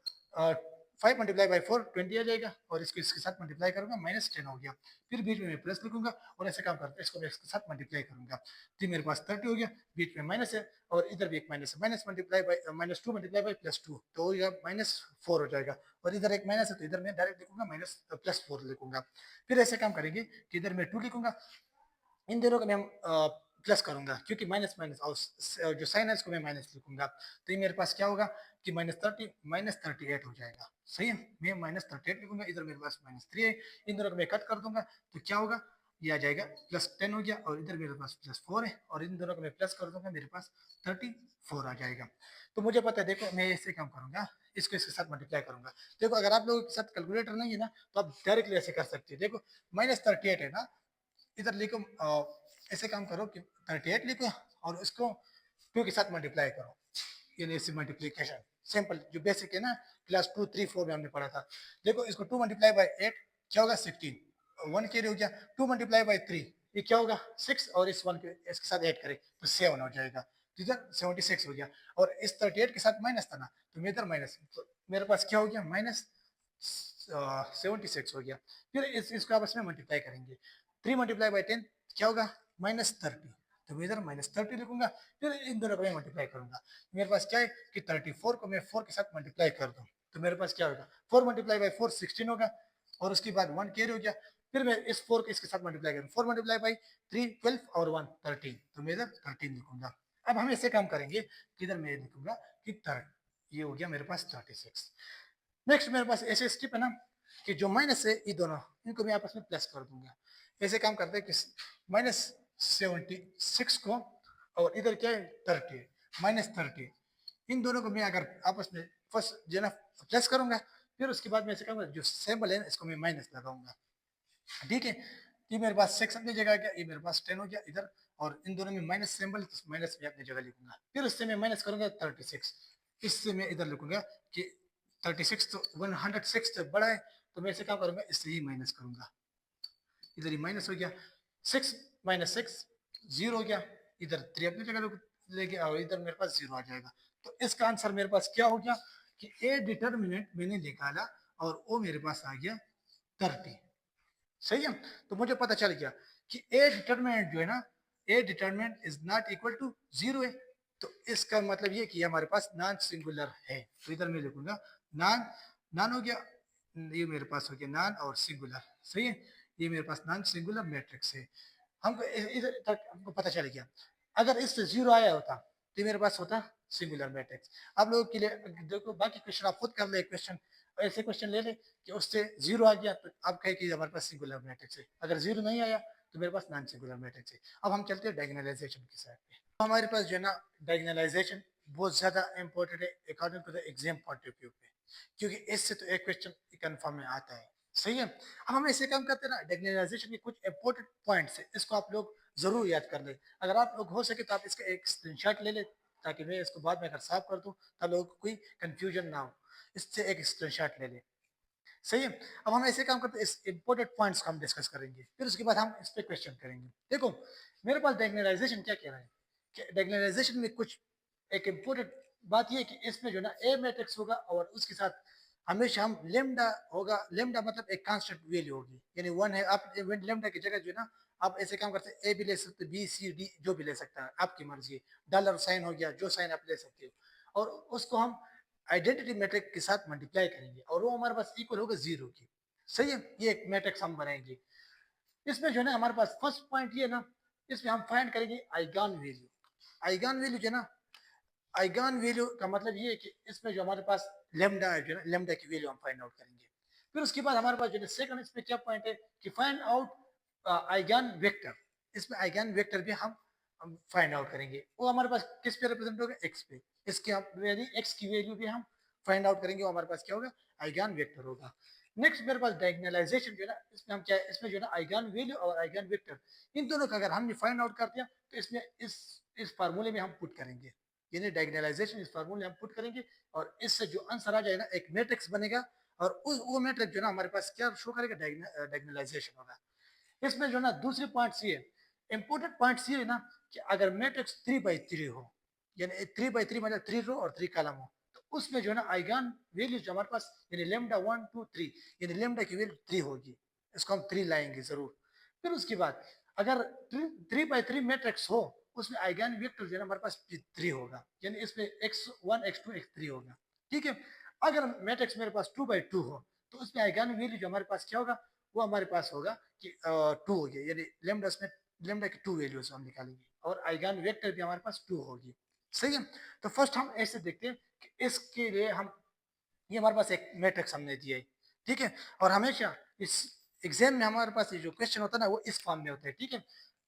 A: 5 मल्टीप्लाई बाई 4 20 आ जाएगा और इसको इसके साथ मल्टीप्लाई करूंगा -10 हो गया। फिर बीच में मैं प्लस लिखूंगा और ऐसे काम करते हैं, इसको मैं इसके साथ मल्टीप्लाई करूंगा, तो मेरे पास 30 हो गया, बीच में माइनस है और इधर भी एक माइनस है, minus multiply by -2 multiply by +2 तो हो गया -4 हो जाएगा, और इधर एक माइनस है तो इधर मैं डायरेक्ट लिखूंगा +4 लिखूंगा। फिर ऐसे काम करेंगे कि इधर मैं 2 लिखूंगा, इन दोनों को मैं प्लस करूंगा क्योंकि माइनस माइनस और जो साइन है इसको मैं माइनस लिखूंगा, तो ये मेरे पास क्या होगा कि -30 -38 हो जाएगा। सही है, मैं -38 लिखूंगा, इधर मेरे पास -3 है, इन दोनों को मैं कट कर दूंगा तो क्या होगा, ये आ जाएगा +10 हो गया और इधर मेरे पास +4 है और इन दोनों को मैं प्लस कर दूंगा, मेरे पास 34 आ जाएगा। तो मुझे पता है, देखो मैं ऐसे काम करूंगा, इसको इसके साथ मल्टीप्लाई करूंगा। देखो अगर आप लोगों के साथ कैलकुलेटर नहीं है ना तो आप डायरेक्टली ऐसे कर सकते हैं। देखो -38 है ना, इधर लिखो ऐसे काम करो कि 38 लिखो और इसको 2 के साथ मल्टीप्लाई करो, यानी ऐसे मल्टीप्लीकेशन सिंपल जो बेसिक है ना, क्लास 2 3 4 में हमने पढ़ा था। देखो इसको 2 मल्टीप्लाई बाई 8 क्या होगा 16, 1 कैरी हो गया, 2 मल्टीप्लाई बाई 3 ये क्या होगा 6 और इस 1 के इसके साथ ऐड करें तो 7 हो जाएगा, तो इधर 76 हो गया और इस 38 के साथ माइनस था ना तो मैं इधर माइनस, तो मेरे पास क्या हो गया -76 हो गया। फिर इसको आपस में मल्टीप्लाई करेंगे, 3 मल्टीप्लाई बाई 10 क्या होगा -30, तो मैं इधर -30 लिखूंगा। फिर इन दोनों को मैं मल्टीप्लाई करूंगा, मेरे पास क्या है कि 34 को मैं 4 के साथ मल्टीप्लाई कर दूं तो मेरे पास क्या होगा 4 मल्टीप्लाई बाई 4 16 होगा और उसके बाद 1 कैरी हो गया। फिर मैं इस 4 को इसके साथ मल्टीप्लाई करूँ, 4 मल्टीप्लाई बाई 3 12 और 1 13, तो मैं इधर 13 लिखूंगा। अब हम ऐसे काम करेंगे कि इधर मैं लिखूंगा कि 3 ये हो गया मेरे पास 36। नेक्स्ट मेरे पास ऐसे स्टेप है ना कि जो माइनस है ये दोनों इनको मैं आपस में प्लस कर दूंगा। ऐसे काम करते हैं कि -76 को और इधर क्या है 30 है, -30। इन दोनों को मैं अगर आपस में फर्स्ट जो है ना प्लस करूंगा, फिर उसके बाद मैं ऐसे कहूंगा जो सिंबल है इसको मैं माइनस लगाऊंगा, ठीक है। ये मेरे पास 6 अपनी जगह आ गया, ये मेरे पास 10 हो गया इधर, और इन दोनों में माइनस सिंबल, तो माइनस में अपनी जगह लिखूंगा। फिर उससे मैं माइनस करूंगा 36, इससे मैं इधर लिखूंगा कि 36 तो 106 तो बड़ा है, तो मैं इसे क्या करूंगा, इससे ही माइनस करूंगा, इधर ही माइनस हो गया। 6 - 6 जीरो हो गया, इधर 3 अपनी जगह ले गया, और इधर मेरे पास जीरो आ जाएगा। तो इसका आंसर मेरे पास क्या हो गया कि ए डिटर्मिनेंट मैंने निकाला और वो मेरे पास आ गया 30। सही है। तो मुझे पता चल गया कि ए डिटर्मिनेंट जो है ना, a determinant is not equal to zero है। तो इसका मतलब ये कि हमारे पास नॉन सिंगुलर है। तो इधर मैं लिखूंगा नॉन, नॉन हो गया, ये मेरे पास हो गया नॉन और सिंगुलर। सही है, ये मेरे पास नॉन सिंगुलर मैट्रिक्स है। हमको इधर तक हमको पता चल गया। अगर इससे जीरो आया होता तो मेरे पास होता सिंगुलर मैट्रिक्स। आप लोगों के लिए देखो, बाकी क्वेश्चन आप खुद कर ले, क्वेश्चन ऐसे क्वेश्चन ले ले कि उससे जीरो आ गया तो आप कहे कि हमारे पास सिंगुलर मैट्रिक्स है, अगर जीरो नहीं आया तो मेरे पास नॉन सिंगुलर मैट्रिक्स है। अब हम चलते हैं डायगोनलाइजेशन की साइड पे। तो हमारे पास जो है ना डायगोनलाइजेशन बहुत ज्यादा इंपॉर्टेंट है according to the exam point of view पे, क्योंकि इससे तो एक क्वेश्चन कन्फर्म में आता है। सही है। अब हम ऐसे काम करते हैं ना, डायगोनलाइजेशन के कुछ इंपॉर्टेंट पॉइंट्स है, इसको आप लोग जरूर याद कर ले। अगर आप लोग हो सके तो आप इसका एक स्क्रीनशॉट ले ले, ताकि मैं इसको बाद में अगर साफ कर दूं तब लोगों को कोई कंफ्यूजन ना हो, इससे एक स्क्रीनशॉट ले ले। सही है। अब हम ऐसे काम करते हैं, इस इंपॉर्टेंट पॉइंट्स को हम डिस्कस करेंगे, फिर उसके बाद हम इस पे क्वेश्चन करेंगे। देखो मेरे पास डायगोनलाइजेशन क्या कह रहा है कि डायगोनलाइजेशन में कुछ एक इंपॉर्टेंट बात ये है कि इसमें जो है ना ए मैट्रिक्स होगा और उसके साथ हमेशा हम लेमडा होगा। लेमडा मतलब एक कांस्टेंट वैल्यू होगी, यानी वन है। आप लेमडा की जगह जो है ना आप ऐसे काम करते हैं, ए भी ले सकते, बी सी डी जो भी ले सकता है, आपकी मर्जी। डॉलर साइन हो गया, जो साइन आप ले सकते हो, और उसको हम आइडेंटिटी मैट्रिक के साथ मल्टीप्लाई करेंगे और वो हमारे पास इक्वल होगा जीरो की। सही है, ये एक मैट्रिक्स हम बनाएंगे। इसमें जो है ना हमारे पास फर्स्ट पॉइंट ये ना, इसमें हम फाइंड करेंगे आइगन वैल्यू। आइगन वैल्यू जो है ना, आइगन वैल्यू का मतलब ये है कि इसमें जो हमारे पास लेमडा है, जो है लेमडा की वैल्यू हम फाइंड आउट करेंगे। फिर उसके बाद हमारे पास जो है सेकंड इसमें क्या पॉइंट है कि फाइंड आउट आइगन वेक्टर। इसमें आइगन वेक्टर भी हम फाइंड आउट करेंगे, वो हमारे पास किस पे रिप्रेजेंट होगा, एक्स पे। इसके हम एक्स की वैल्यू भी हम फाइंड आउट करेंगे, वो हमारे पास क्या होगा, आइगन वेक्टर होगा। नेक्स्ट मेरे पास डायगोनलाइजेशन जो है ना, इसमें हम क्या है, इसमें जो है ना आइगन वैल्यू और आइगन वेक्टर, इन दोनों का अगर हमने फाइंड आउट कर दिया तो इसमें इस फार्मूले में हम पुट करेंगे, यानी डायगोनलाइजेशन इस फार्मूले हम पुट करेंगे, और इससे जो आंसर आ जाएगा एक मैट्रिक्स बनेगा, और उस वो मैट्रिक्स जो है ना हमारे पास क्या शो करेगा, डायगोनलाइजेशन होगा। इसमें जो है ना दूसरे पॉइंट्स ये इंपोर्टेंट पॉइंट्स ये है ना कि अगर मैट्रिक्स 3 by 3 हो, यानी 3 by 3 मतलब 3 रो और 3 कॉलम हो, तो उसमें जो है ना आइगन वैल्यूज जो हमारे पास यानी लेमडा 1 2 3, यानी लेमडा की वैल्यू 3 होगी, इसको हम 3 लाएंगे जरूर। फिर उसके बाद अगर 3 by 3 मैट्रिक्स हो, उसमें आइगन वेक्टर जो है ना हमारे पास 3 होगा, यानी इसमें x1 x2 x3 होगा। ठीक है। अगर मैट्रिक्स मेरे पास 2 by 2 हो, तो उसमें आइगन वैल्यू जो हमारे पास क्या होगा, वो हमारे पास होगा कि 2 हो गया, यानी लेमडा में लेमडा की 2 वैल्यूज हम निकालेंगे, और आइगन वेक्टर भी हमारे पास 2 होगी। सही है। तो फर्स्ट हम ऐसे देखते हैं कि इसके लिए हम, ये हमारे पास एक मैट्रिक्स हमने दिया है, ठीक है। और हमेशा इस एग्जाम में हमारे पास ये जो क्वेश्चन होता है ना वो इस फॉर्म में होता है, ठीक है।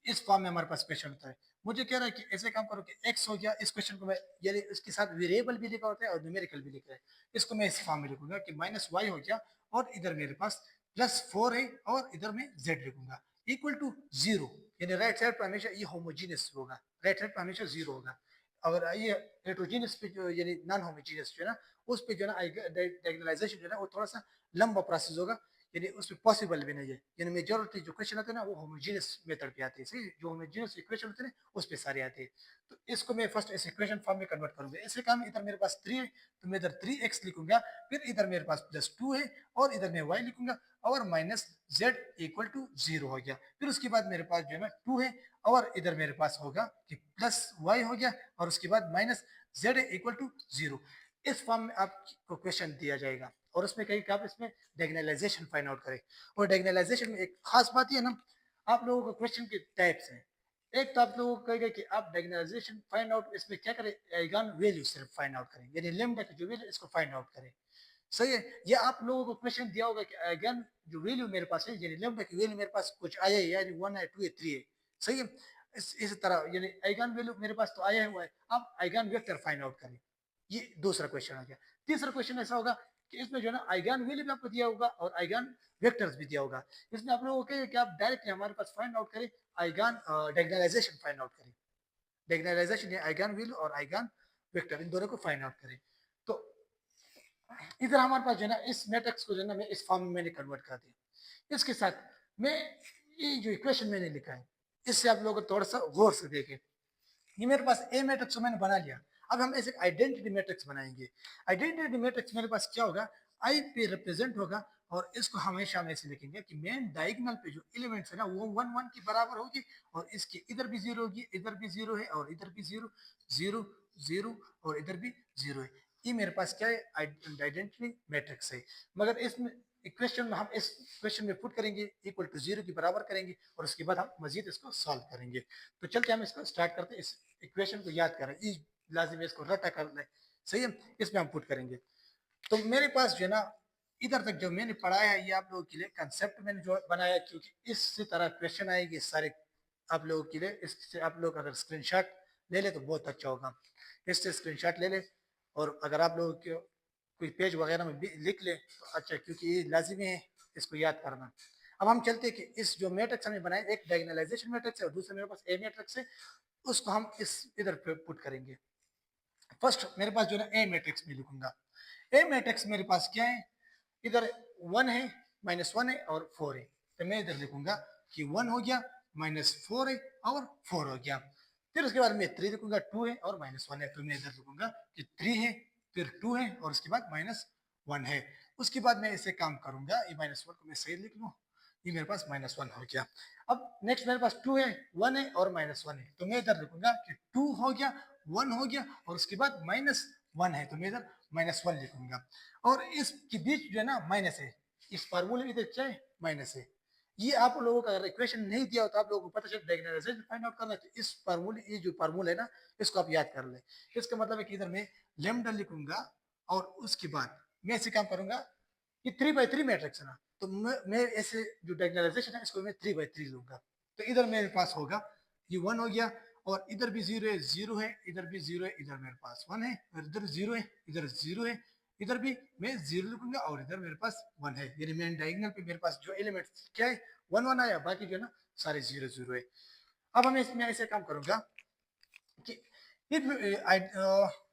A: इस फॉर्म में हमारे पास क्वेश्चन होता है। मुझे कह रहा है कि ऐसे काम करो कि एक्स हो गया, इस क्वेश्चन को मैं यानी इसके साथ वेरिएबल भी लिखा होता है और न्यूमेरिकल भी लिखा है, इसको मैं इस फॉर्म में लिखूंगा कि -y हो गया, और इधर मेरे पास +4 है, और इधर मैं z लिखूंगा इक्वल टू 0, यानी राइट साइड पर हमेशा ये होमोजीनियस होगा, राइट साइड पर हमेशा 0 होगा। अगर ये हेट्रोजीनियस पे जो यानी नॉन होमोजीनियस जो है ना, उस पे जो है ना डायगोनलाइजेशन जो है ना वो थोड़ा सा लंबा प्रोसेस होगा, यानी उसमें पॉसिबल भी नहीं है। यानी मेजोरिटी जो क्वेश्चन आते हैं ना वो होमोजीनियस मेथड पे आते हैं, सही, जो होमोजीनियस इक्वेशन होते हैं ना उस पे सारे आते हैं। तो इसको मैं फर्स्ट इस इक्वेशन फॉर्म में कन्वर्ट करूंगा। ऐसे काम इधर मेरे पास 3 है, तो मैं इधर 3x लिखूंगा, फिर इधर मेरे पास +2 है, और इधर मैं y लिखूंगा, और -z इक्वल टू 0 हो गया। फिर उसके बाद मेरे पास जो है ना 2 है, और इधर मेरे पास होगा कि +y हो गया, और उसके बाद -z इक्वल टू 0। इस फॉर्म में आपको क्वेश्चन दिया जाएगा, और उसमें कहीं आप इसमें डायगोनलाइजेशन फाइंड आउट करें। और डायगोनलाइजेशन में एक खास बात ये ना, आप लोगों को क्वेश्चन के टाइप्स हैं। एक तो आप लोगों को कहेगा कि आप डायगोनलाइजेशन फाइंड आउट इसमें क्या करें, आइगन वैल्यू सिर्फ फाइंड आउट करें, यानी लेमडा की जो वैल्यू इसको फाइंड आउट करें। सही है। ये आप लोगों को क्वेश्चन दिया होगा कि आइगन जो वैल्यू मेरे पास है, यानी लेमडा की वैल्यू मेरे पास कुछ आया है, यानी 1 है 2 है 3 है। सही है। इस तरह यानी आइगन वैल्यू मेरे पास तो आया हुआ है, अब आइगन वेक्टर फाइंड आउट करें। ये दूसरा क्वेश्चन आ गया। तीसरा क्वेश्चन ऐसा होगा कि इसमें जो है ना आइगन वैल्यू भी आपको दिया होगा और आइगन वेक्टर्स भी दिया होगा। इसमें आप लोगों को कहिए कि आप डायरेक्टली हमारे पास फाइंड आउट करें आइगन डायगोनलाइजेशन फाइंड आउट करें। डायगोनलाइजेशन या आइगन वैल्यू और आइगन वेक्टर इन दोनों को फाइंड आउट करें। तो इधर हमारे पास जो है ना इस मैट्रिक्स को जो है ना मैं इस फॉर्म में मैंने कन्वर्ट कर दिया। इसके साथ मैं ये जो इक्वेशन मैंने लिखा है इससे आप लोगों को थोड़ा सा गौर से देखें। ये मेरे पास ए मैट्रिक्स मैंने बना लिया। अब हम ऐसे आइडेंटिटी मैट्रिक्स बनाएंगे। आइडेंटिटी मैट्रिक्स मेरे पास क्या होगा, आई पे रिप्रेजेंट होगा और इसको हमेशा हम ऐसे लिखेंगे कि मेन डायगोनल पे जो एलिमेंट्स है ना वो 1 1 की बराबर होगी और इसके इधर भी जीरो होगी, इधर भी जीरो है और इधर भी जीरो, जीरो जीरो और इधर भी जीरो है। ये मेरे पास क्या है, आइडेंटिटी मैट्रिक्स है। मगर इसमें इक्वेशन में हम इस क्वेश्चन में पुट करेंगे इक्वल टू जीरो की बराबर करेंगे और उसके बाद हम मजीद इसको सॉल्व करेंगे। तो चलते हम इसको स्टार्ट करते हैं। इस इक्वेशन को याद करें, लाजिम है इसको रटा कर लें, सही है। इसमें हम पुट करेंगे। तो मेरे पास जो है ना इधर तक जो मैंने पढ़ाया है ये आप लोगों के लिए कंसेप्ट मैंने जो बनाया, क्योंकि इसी तरह क्वेश्चन आएगी सारे आप लोगों के लिए। इससे आप लोग अगर स्क्रीनशॉट ले ले तो बहुत अच्छा होगा। इससे स्क्रीनशॉट ले ले और अगर आप लोग कोई पेज वगैरह में भी लिख ले तो अच्छा, क्योंकि ये लाजिमी है इसको याद करना। अब हम चलते हैं कि इस जो मैट्रिक्स हमने बनाया, एक डायगोनलाइजेशन मैट्रिक्स है और दूसरा मेरे पास ए मैट्रिक्स है, उसको हम इस इधर पे पुट करेंगे। फर्स्ट मेरे पास जो है ए मैट्रिक्स में लिखूंगा। ए मैट्रिक्स मेरे पास क्या है, इधर 1 है, -1 है और 4 है। तो मैं इधर लिखूंगा कि 1 हो गया, -4 है और 4 हो गया। फिर उसके बाद मैं 3 लिखूंगा, 2 है और -1 है। तो मैं इधर लिखूंगा कि 3 है, फिर 2 है और उसके बाद -1 है। उसके बाद मैं इसे काम करूंगा, ये -1 को मैं सही लिख लूँ, ये मेरे पास -1 हो गया। अब नेक्स्ट मेरे पास 2 है, 1 है और -1 है। तो मैं इधर लिखूंगा कि 2 हो गया, 1 हो गया और उसके बाद -1 है। तो मैं इधर -1 लिखूंगा और इसके बीच जो है ना माइनस है, इस फार्मूले में क्या है, माइनस है। ये आप लोगों का अगर इक्वेशन नहीं दिया हो तो आप लोगों को पता चल डायगोनलाइजेशन फाइंड आउट करना है, तो इस फार्मूले, ये जो फार्मूला है ना इसको आप याद कर ले। इसका मतलब है कि इधर मैं लेमडा लिखूंगा और उसके बाद मैं ऐसे काम करूंगा, ये 3 by 3 मैट्रिक्स है ना, तो मैं ऐसे जो डायगोनलाइजेशन है इसको मैं 3 by 3 लूंगा। तो इधर मेरे पास होगा ये 1 हो गया और इधर भी जीरो है, जीरो है, इधर भी जीरो है, इधर मेरे पास 1 है, इधर जीरो है, इधर जीरो है, इधर भी मैं जीरो लिखूंगा और इधर मेरे पास 1 है। यानी मेन डायगोनल पे मेरे पास जो एलिमेंट क्या है, 1 1 आया, बाकी जो है ना सारे जीरो जीरो है। अब हमें इसमें ऐसे काम करूंगा कि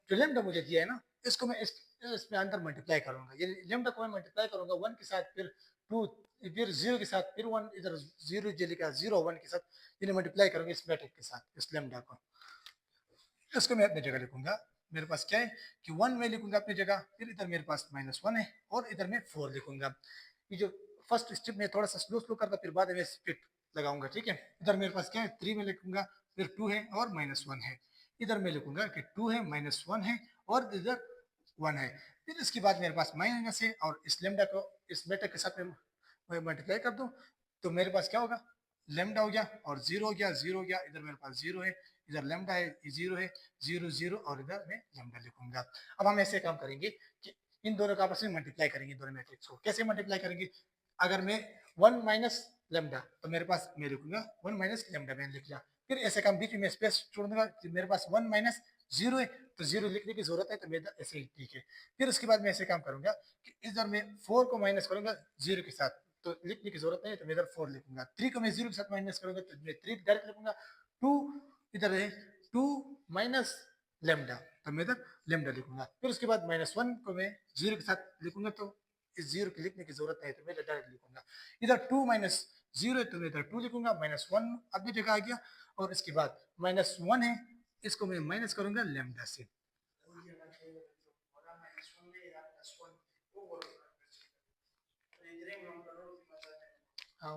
A: जो लेमडा मुझे दिया है ना इसको मैं इसमें अंदर मल्टीप्लाई करूंगा। ये लेमडा को मैं मल्टीप्लाई करूंगा 1 के साथ, फिर 2, फिर 0 के साथ, फिर 1, इधर 0 जे लिखा 0 1 के साथ, इन्हें मल्टीप्लाई करूंगा इस मैट्रिक्स के साथ, इस लेमडा को। इसको मैं अपनी जगह लिखूंगा। मेरे पास क्या है कि 1 में लिखूंगा अपनी जगह, फिर इधर मेरे पास -1 है और इधर मैं 4 लिखूंगा। ये जो फर्स्ट स्टेप में थोड़ा सा स्लो स्लो करता, फिर बाद में स्प्लिट लगाऊंगा, ठीक है। इधर मेरे पास क्या है 3 में लिखूंगा, फिर 2 है और -1 है। इधर मैं लिखूंगा कि 2 है, -1 है और इधर 1 है। फिर इसके बाद मेरे पास माइनस है और इस लेमडा को इस मेट्रिक के साथ मैं मल्टीप्लाई कर दूं तो मेरे पास क्या होगा, लेमडा हो गया और 0 हो गया, 0 हो गया, इधर मेरे पास 0 है, इधर लेमडा है, जीरो है, जीरो जीरो और इधर मैं लेमडा लिखूंगा। अब हम ऐसे काम करेंगे कि इन दोनों का आपस में मल्टीप्लाई करेंगे, दोनों मैट्रिक्स को। कैसे मल्टीप्लाई करेंगे, अगर मैं 1 माइनस लेमडा तो मेरे पास मैं लिखूंगा 1 माइनस लेमडा, मैंने लिख लिया। फिर ऐसे काम बीच में स्पेस छोड़ दूंगा कि मेरे पास 1 माइनस जीरो है तो जीरो लिखने की जरूरत है, तो मेरा ऐसे ही ठीक है। फिर उसके बाद मैं ऐसे काम करूंगा कि इधर मैं 4 को माइनस करूंगा जीरो के साथ, तो लिखने की जरूरत नहीं है, तो मैं इधर 4 लिखूंगा। 3 को मैं जीरो के साथ माइनस करूंगा तो मैं 3 डायरेक्ट लिखूंगा। 2 इधर है, 2 माइनस लेमडा, तो मैं इधर लेमडा लिखूंगा। फिर उसके बाद -1 को मैं जीरो के साथ लिखूंगा, तो इस जीरो की लिखने की जरूरत नहीं है, तो मैं डायरेक्ट लिखूंगा। इधर 2 माइनस जीरो है तो मैं इधर 2 लिखूंगा, -1 अपनी जगह आ गया और इसके बाद -1 है, इसको मैं माइनस करूंगा लेमडा से। हाँ,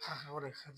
A: हाँ और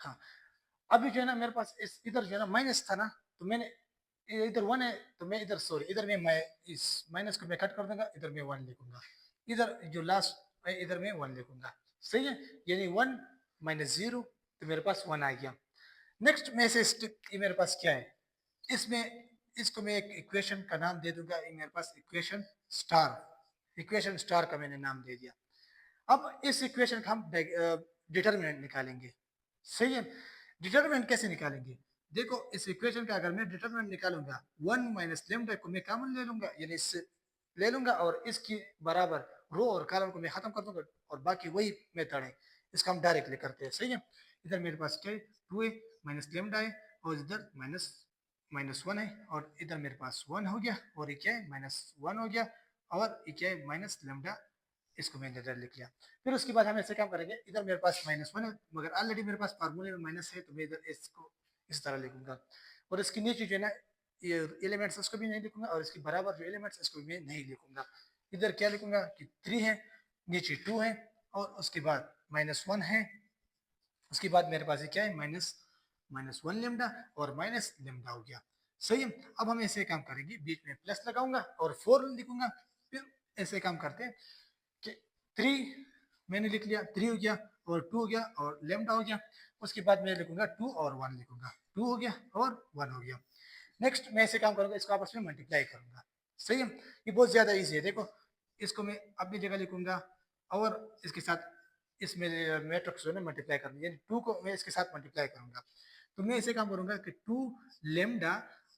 A: हाँ। अभी जो है ना मेरे पास इस इधर जो है ना माइनस था ना, तो मैंने इधर 1 है तो मैं इधर सॉरी इधर मैं इस माइनस को मैं कट कर दूंगा, इधर मैं 1 लिखूंगा, इधर जो लास्ट है इधर मैं 1 लिखूंगा। सही है, यानी 1 माइनस 0, तो मेरे पास 1 आ गया। नेक्स्ट में से ये मेरे पास क्या है, इसमें इसको मैं एक इक्वेशन का नाम दे दूंगा, ये मेरे पास इक्वेशन स्टार का मैंने नाम दे दिया। अब इस इक्वेशन का हम डिटर्मिनेंट निकालेंगे। सही है, डिटर्मिनेंट कैसे निकालेंगे, देखो इस इक्वेशन का अगर मैं डिटर्मिनेंट निकालूंगा 1 माइनस लेमडा को मैं कॉमन ले लूंगा, यानी इससे ले लूंगा और इसकी बराबर रो और कॉलम को मैं खत्म कर दूंगा और बाकी वही मेथड है, इसका हम डायरेक्टली करते हैं। सही है, इधर मेरे पास क्या है 2a माइनस लेमडा है और इधर माइनस माइनस 1 है और इधर मेरे पास 1 हो गया और ये क्या है माइनस 1 हो गया और ये क्या है माइनस लेमडा, इसको मैंने इधर लिख लिया। फिर उसके बाद हम ऐसे काम करेंगे, इधर मेरे पास -1 है मगर ऑलरेडी मेरे पास फार्मूले में माइनस है, तो मैं इधर इसको इस तरह लिखूंगा और इसके नीचे जो है ना ये एलिमेंट्स उसको भी नहीं लिखूंगा और इसके बराबर जो एलिमेंट्स इसको भी मैं नहीं लिखूंगा। इधर क्या लिखूंगा कि 3 है, नीचे 2 है और उसके बाद -1 है, उसके बाद मेरे पास ये क्या है -1 लेमडा और माइनस लेमडा हो गया। सही है, अब हम ऐसे काम करेंगे, बीच में प्लस लगाऊंगा और 4 लिखूंगा। फिर ऐसे काम करते हैं कि 3 मैंने लिख लिया, 3 हो गया और 2 हो गया और लेमडा हो गया। उसके बाद मैं लिखूंगा 2 और 1 लिखूंगा, 2 हो गया और 1 हो गया। नेक्स्ट मैं ऐसे काम करूंगा, इसको आपस में मल्टीप्लाई करूंगा। सही है, ये बहुत ज्यादा इजी है। देखो इसको मैं अपनी जगह लिखूंगा और इसके साथ इसमें मैट्रिक्स जो है ना मल्टीप्लाई करना, यानी 2 को मैं इसके साथ मल्टीप्लाई करूंगा। तो मैं ऐसे काम करूंगा कि 2 लेमडा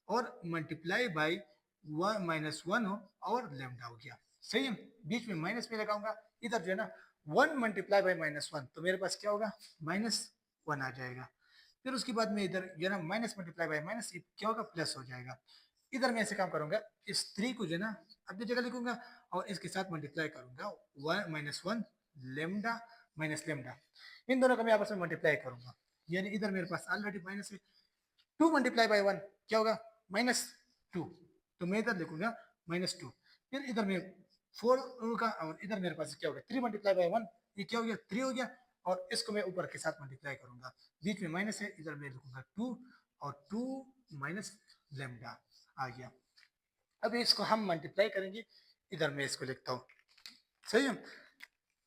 A: और मल्टीप्लाई बाई 1 -1 हो और लेमडा हो गया। सही है, बीच में माइनस में लगाऊंगा, इधर जो है ना 1 मल्टीप्लाई बाई -1, तो मेरे पास क्या होगा -1 आ जाएगा। फिर उसके बाद में इधर जो है ना माइनस मल्टीप्लाई बाई माइनस क्या होगा प्लस हो जाएगा। इधर मैं ऐसे काम करूंगा, इस 3 को जो है ना अपनी जगह लिखूंगा और इसके साथ मल्टीप्लाई करूंगा 1 लेमडा माइनस लेमडा, इन दोनों का मैं आपस में मल्टीप्लाई करूंगा, यानी इधर मेरे पास ऑलरेडी माइनस है। 2 मल्टीप्लाई बाई 1 क्या होगा -2, तो मैं इधर लिखूंगा -2। फिर इधर में 4 का और इधर मेरे पास क्या होगा 3 मल्टीप्लाई बाई 1, ये क्या हो गया 3 हो गया और इसको मैं ऊपर के साथ मल्टीप्लाई करूंगा, बीच में माइनस है, इधर मैं लिखूंगा 2 और 2 माइनस लेमडा आ गया। अब इसको हम मल्टीप्लाई करेंगे, इधर मैं इसको लिखता हूँ। सही है,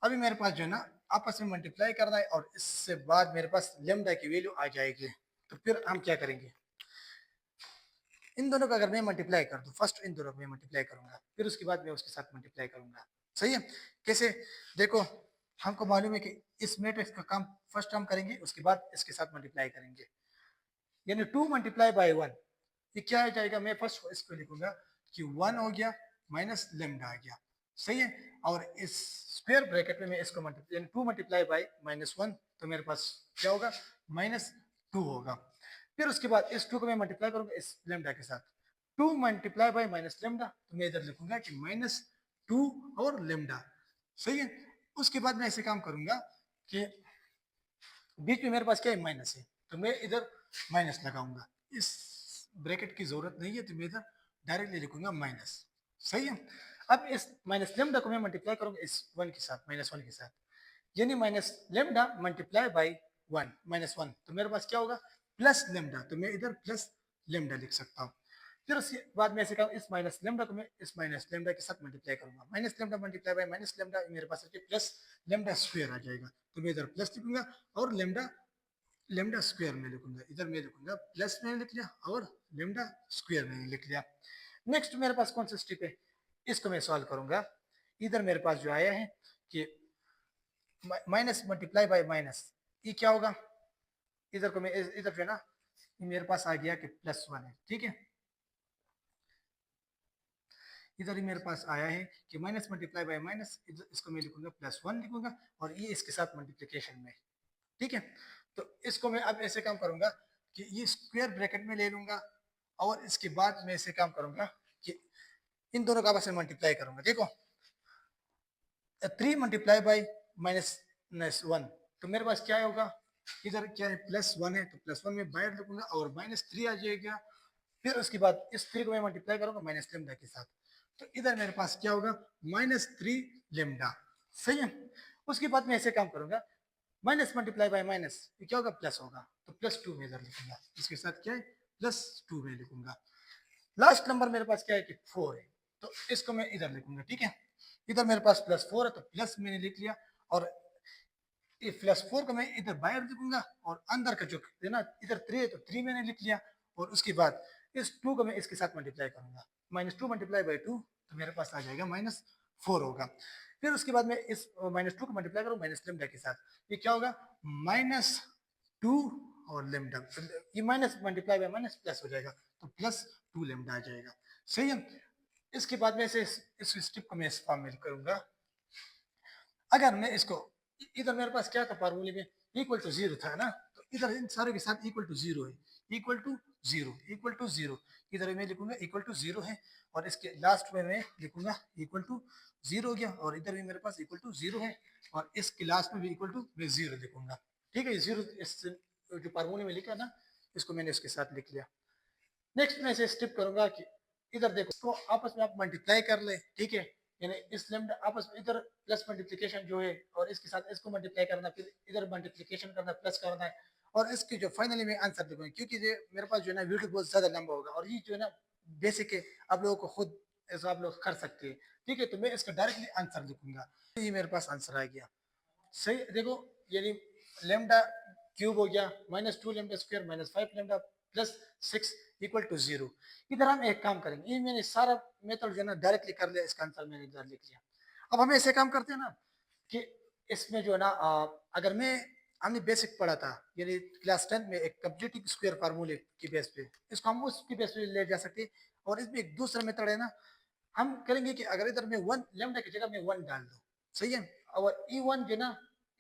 A: अभी मेरे पास जो है ना आपस में मल्टीप्लाई करना है और इससे बाद मेरे पास लेमडा की वैल्यू आ जाएगी। तो फिर हम क्या करेंगे, इन दोनों का अगर मैं मल्टीप्लाई कर दूं, फर्स्ट इन दोनों को मैं मल्टीप्लाई करूंगा फिर उसके बाद मैं उसके साथ मल्टीप्लाई करूंगा। सही है, कैसे, देखो हमको मालूम है कि इस मैट्रिक्स का काम फर्स्ट हम करेंगे उसके बाद इसके साथ मल्टीप्लाई करेंगे, यानी 2 मल्टीप्लाई बाई 1 ये क्या आ जाएगा, मैं फर्स्ट इसको लिखूंगा कि 1 हो गया माइनस लेमडा आ गया। सही है, और इस स्क्वायर ब्रैकेट में मैं इसको मल्टीप्लाई यानी 2 मल्टीप्लाई बाई -1, तो मेरे पास क्या होगा -2 होगा। फिर उसके बाद इस 2 को मैं मल्टीप्लाई करूंगा इस लेमडा के साथ, 2 मल्टीप्लाई बाई माइनस लेमडा, तो मैं इधर लिखूंगा कि -2 और लेमडा। सही है, उसके बाद मैं ऐसे काम करूंगा कि बीच में मेरे पास क्या है माइनस है, तो मैं इधर माइनस लगाऊंगा, इस ब्रैकेट की जरूरत नहीं है, तो मैं इधर डायरेक्टली लिखूंगा माइनस। सही है, अब इस माइनस लेमडा को मैं मल्टीप्लाई करूंगा इस 1 के साथ -1 के साथ, यानी माइनस लेमडा मल्टीप्लाई बाई 1 -1, तो मेरे पास क्या होगा प्लस लेमडा, तो मैं इधर प्लस लेमडा लिख सकता हूँ। फिर उसके बाद में ऐसे कहूँ इस माइनस लेमडा को मैं इस माइनस लेमडा के साथ मल्टीप्लाई करूंगा, minus lambda multiply by minus lambda मेरे पास प्लस लेमडा स्क्वायर आ जाएगा, तो मैं इधर प्लस लिखूंगा और लेमडा लेमडा स्क्वायर में लिखूंगा, इधर मैं लिखूंगा प्लस में लिख लिया और लेमडा स्क्वायर में लिख लिया। नेक्स्ट मेरे पास कौन सा स्टेप है, इसको मैं सॉल्व करूंगा। इधर मेरे पास जो आया है कि माइनस मल्टीप्लाई बाई माइनस, ये क्या होगा, इधर को मैं इधर जो है ना मेरे पास आ गया कि +1 है। ठीक है, इधर ही मेरे पास आया है कि माइनस मल्टीप्लाई बाई माइनस, इसको मैं लिखूंगा +1 लिखूंगा और ये इसके साथ मल्टीप्लिकेशन में। ठीक है, तो इसको मैं अब ऐसे काम करूंगा कि ये स्क्वायर ब्रैकेट में ले लूंगा और इसके बाद मैं ऐसे काम करूंगा कि इन दोनों का आपस में मल्टीप्लाई करूंगा। देखो 3 मल्टीप्लाई बाई -1, तो मेरे पास क्या होगा, इधर क्या है +1 है, तो +1 में बाहर लिखूंगा और -3 आ जाएगा। फिर उसके बाद इस 3 को मैं मल्टीप्लाई करूंगा माइनस लेमडा के साथ, तो इधर मेरे पास क्या होगा -3 लेमडा। सही है, उसके बाद मैं ऐसे काम करूंगा माइनस मल्टीप्लाई बाई माइनस, ये क्या होगा प्लस होगा, तो +2 में इधर लिखूंगा, इसके साथ क्या है +2 में लिखूंगा। लास्ट नंबर मेरे पास क्या है कि 4 है, तो इसको मैं इधर लिखूंगा। ठीक है, इधर मेरे पास +4 है, तो प्लस मैंने लिख लिया और ये +4 को मैं इधर बाहर लिखूंगा और अंदर का जो है ना इधर 3 है तो 3 मैंने लिख लिया और उसके बाद इस 2 को मैं इसके साथ मल्टीप्लाई करूंगा -2 मल्टीप्लाई बाई 2 तो मेरे पास आ जाएगा -4 होगा। फिर उसके बाद मैं इस -2 को मल्टीप्लाई करूँ माइनस लेमडा के साथ, ये क्या होगा -2 और लेमडा, ये minus multiply by minus plus हो जाएगा तो +2 लेमडा आ जाएगा। सही है। इसके बाद में इस स्टेप को मैं इस फॉर्म में करूंगा। अगर मैं इसको इधर मेरे पास क्या था फार्मूले में इक्वल टू जीरो था ना, तो इधर इन सारे के साथ इक्वल टू जीरो है, equal to zero, equal to zero, इधर मैं लिखूंगा इक्वल टू जीरो है और इसके लास्ट में मैं लिखूंगा इक्वल टू जीरो हो गया और इधर भी मेरे पास इक्वल टू जीरो है और इसके लास्ट में भी इक्वल टू मैं जीरो लिखूंगा। ठीक है, जीरो इस जो फार्मूले में लिखा ना इसको मैंने इसके साथ लिख लिया। नेक्स्ट मैं इसे स्टेप करूंगा कि इधर देखो तो आपस में आप मल्टीप्लाई कर ले, ठीक है, यानी इस लेमडा आपस में इधर प्लस मल्टीप्लिकेशन जो है और इसके साथ इसको मल्टीप्लाई करना, फिर इधर मल्टीप्लिकेशन करना, प्लस करना है और इसकी जो फाइनली में आंसर लिखूंगा, क्योंकि ये मेरे पास जो है ना वीडियो बहुत ज्यादा लंबा होगा और ये जो है ना बेसिक है, आप लोगों को खुद ऐसा आप लोग कर सकते हैं। ठीक है, तो मैं इसका डायरेक्टली आंसर लिखूंगा, ये मेरे पास आंसर आ गया। सही देखो, यानी लेमडा क्यूब हो गया -2 lambda square -5 lambda +6 equal to zero. इधर हम एक काम करेंगे, ये मैंने सारा मेथड जो है ना डायरेक्टली कर लिया, इसका आंसर मैंने इधर लिख लिया। अब हमें ऐसे काम करते हैं ना कि इसमें जो है ना अगर मैं हमने बेसिक पढ़ा था यानी क्लास 10 में एक कंप्लीटिंग स्क्वायर फार्मूले की बेस पे, इसको हम उसकी बेस पे ले जा सकते हैं। और इसमें एक दूसरा मेथड है ना, हम करेंगे कि अगर इधर में वन लेमडा की जगह में वन डाल दो, सही है, और E1 जो ना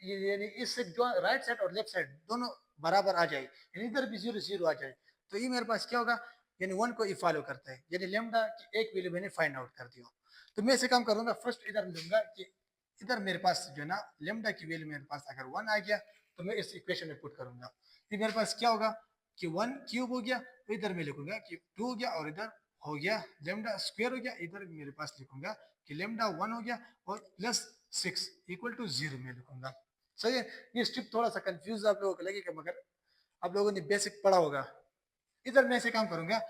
A: यानी इस जो राइट साइड और लेफ्ट साइड दोनों बराबर आ जाए, यानी इधर भी जीरो जीरो आ जाए, तो ये मेरे पास क्या होगा, यानी वन को ये फॉलो करता है, यानी लेमडा की एक वैल्यू मैंने फाइंड आउट कर दिया। तो मैं ऐसे काम करूंगा, फर्स्ट इधर लूंगा कि इधर मेरे पास जो है ना लेमडा की वैल्यू मेरे पास अगर वन आ गया तो मैं इस इक्वेशन में पुट करूंगा, फिर मेरे पास क्या होगा कि वन क्यूब हो गया, तो इधर मैं लिखूंगा कि टू हो गया और इधर हो गया लेमडा स्क्वायर हो गया, इधर मेरे पास लिखूंगा कि लेमडा वन हो गया और +6 इक्वल टू जीरो में लिखूंगा। सही है। ये स्टेप थोड़ा सा कंफ्यूज आप लोगों को लगेगा मगर आप लोगों ने बेसिक पढ़ा होगा। इधर मैं ऐसे काम करूंगा,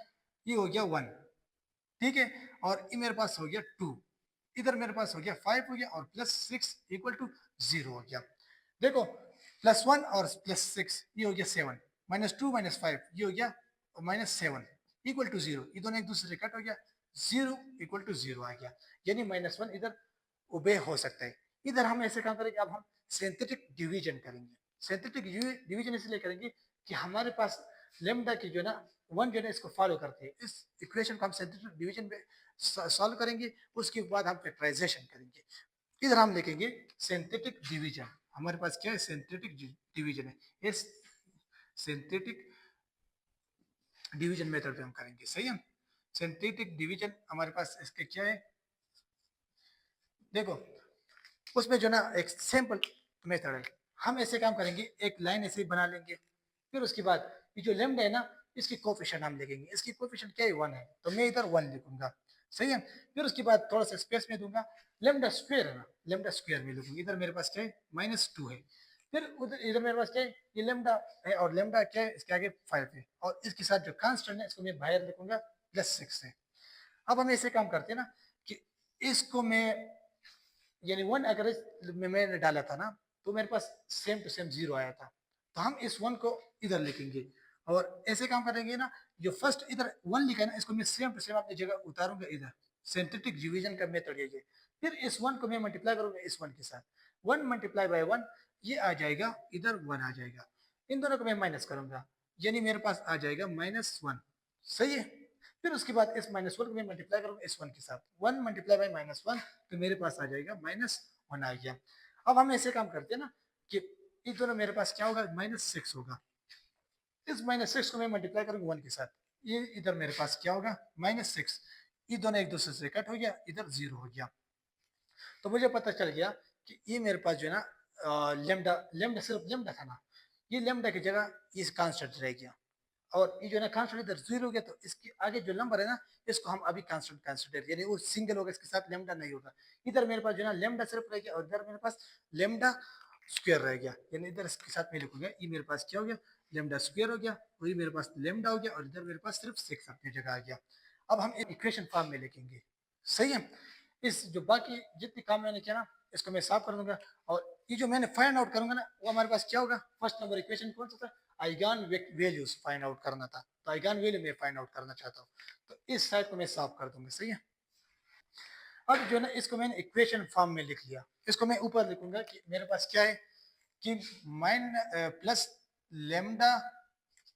A: ये हो गया वन, ठीक है, और ये मेरे पास हो गया टू, इधर मेरे पास हो गया फाइव हो गया और +6 इक्वल टू जीरो हो गया। देखो +1 और +6 ये हो गया 7, -2 -5 ये हो गया -7 इक्वल टू जीरो, ये दोनों एक दूसरे से कट हो गया, जीरो इक्वल टू जीरो आ गया, यानी -1 इधर उबे हो सकता है। इधर हम ऐसे काम करेंगे, अब हम सिंथेटिक डिवीजन करेंगे। सिंथेटिक डिवीजन इसलिए करेंगे कि हमारे पास लेमडा की जो है ना वन जो है इसको फॉलो करते हैं, इस इक्वेशन को हम सिंथेटिक डिवीजन में सॉल्व करेंगे, उसके बाद हम फैक्टराइजेशन करेंगे। इधर हम लिखेंगे सिंथेटिक डिवीजन, हमारे पास क्या है सिंथेटिक डिवीजन है, इस सिंथेटिक डिवीजन मेथड पे हम करेंगे। सही है, सिंथेटिक डिवीजन हमारे पास इसके क्या है, देखो उसमें जो ना एक सिंपल मेथड है, हम ऐसे काम करेंगे, एक लाइन ऐसे ही बना लेंगे, फिर उसके बाद ये जो लेमडा है ना इसकी कोफिशिएंट हम लिखेंगे, इसकी कोफिशिएंट क्या है वन है, तो मैं इधर वन लिखूंगा। सही है, फिर उसके बाद थोड़ा सा स्पेस में दूंगा, लेमडा स्क्वायर है ना, लेमडा स्क्वायर में लिखूंगा, इधर मेरे पास क्या है -2 है, फिर उधर इधर मेरे पास क्या है ये लेमडा है और लेमडा क्या है इसके आगे 5 है और इसके साथ जो कांस्टेंट है इसको मैं बाहर लिखूंगा +6 है। अब हम ऐसे काम करते हैं ना कि इसको मैं यानी वन अगर मैंने डाला था ना तो मेरे पास सेम टू सेम जीरो आया था, तो हम इस वन को इधर लिखेंगे और ऐसे काम करेंगे ना, जो फर्स्ट इधर वन लिखा है ना इसको मैं सेम टू सेम अपनी जगह उतारूंगा इधर, सिंथेटिक डिवीजन का मेथड है ये। फिर इस वन को मैं मल्टीप्लाई करूंगा इस वन के साथ, वन मल्टीप्लाई बाय वन ये आ जाएगा, इधर वन आ जाएगा, इन दोनों को मैं माइनस करूंगा, यानी मेरे पास आ जाएगा -1। सही है, फिर उसके बाद इस -1 को मैं मल्टीप्लाई करूंगा इस वन के साथ, वन मल्टीप्लाई बाय -1 तो मेरे पास आ जाएगा -1 आ गया। अब हम ऐसे काम करते हैं ना कि ये दोनों मेरे पास क्या होगा -6 होगा, इस -6 को मैं मल्टीप्लाई करूंगा वन के साथ, ये इधर मेरे पास क्या होगा -6, ये दोनों एक दूसरे से कट हो गया, इधर जीरो हो गया। तो मुझे पता चल गया कि ये मेरे पास जो है ना लेमडा लेमडा सिर्फ लेमडा था ना, ये लेमडा की जगह ये कांस्टेंट रह गया और ये जो है ना कांस्टेंट इधर जीरो हो गया, तो इसके आगे जो नंबर है ना इसको हम अभी कांस्टेंट कंसीडर, यानी वो सिंगल होगा, इसके साथ लेमडा नहीं होगा। इधर मेरे पास जो है ना लेमडा सिर्फ रह गया और इधर मेरे पास लेमडा स्क्वायर रह गया, यानी इधर इसके साथ मैं लिखूंगा ये मेरे पास क्या हो गया लेमडा स्क्वायर हो गया, और ये मेरे पास लेमडा हो गया और इधर मेरे पास सिर्फ 6 अपनी जगह आ गया। अब हम इक्वेशन फॉर्म में लिखेंगे। सही है, इस जो बाकी जितने काम मैंने किया ना इसको मैं साफ कर दूंगा और ये जो मैंने फाइंड आउट करूंगा ना वो हमारे पास क्या होगा, फर्स्ट नंबर इक्वेशन कौन सा था, आइगन वैल्यूज फाइंड आउट करना था, तो आइगन वैल्यू मैं फाइंड आउट करना चाहता हूँ, तो इस साइड को मैं साफ कर दूंगा, सही है। अब जो है ना इसको मैंने इक्वेशन फॉर्म में लिख लिया, इसको मैं ऊपर लिखूंगा कि मेरे पास क्या है कि माइन प्लस लेमडा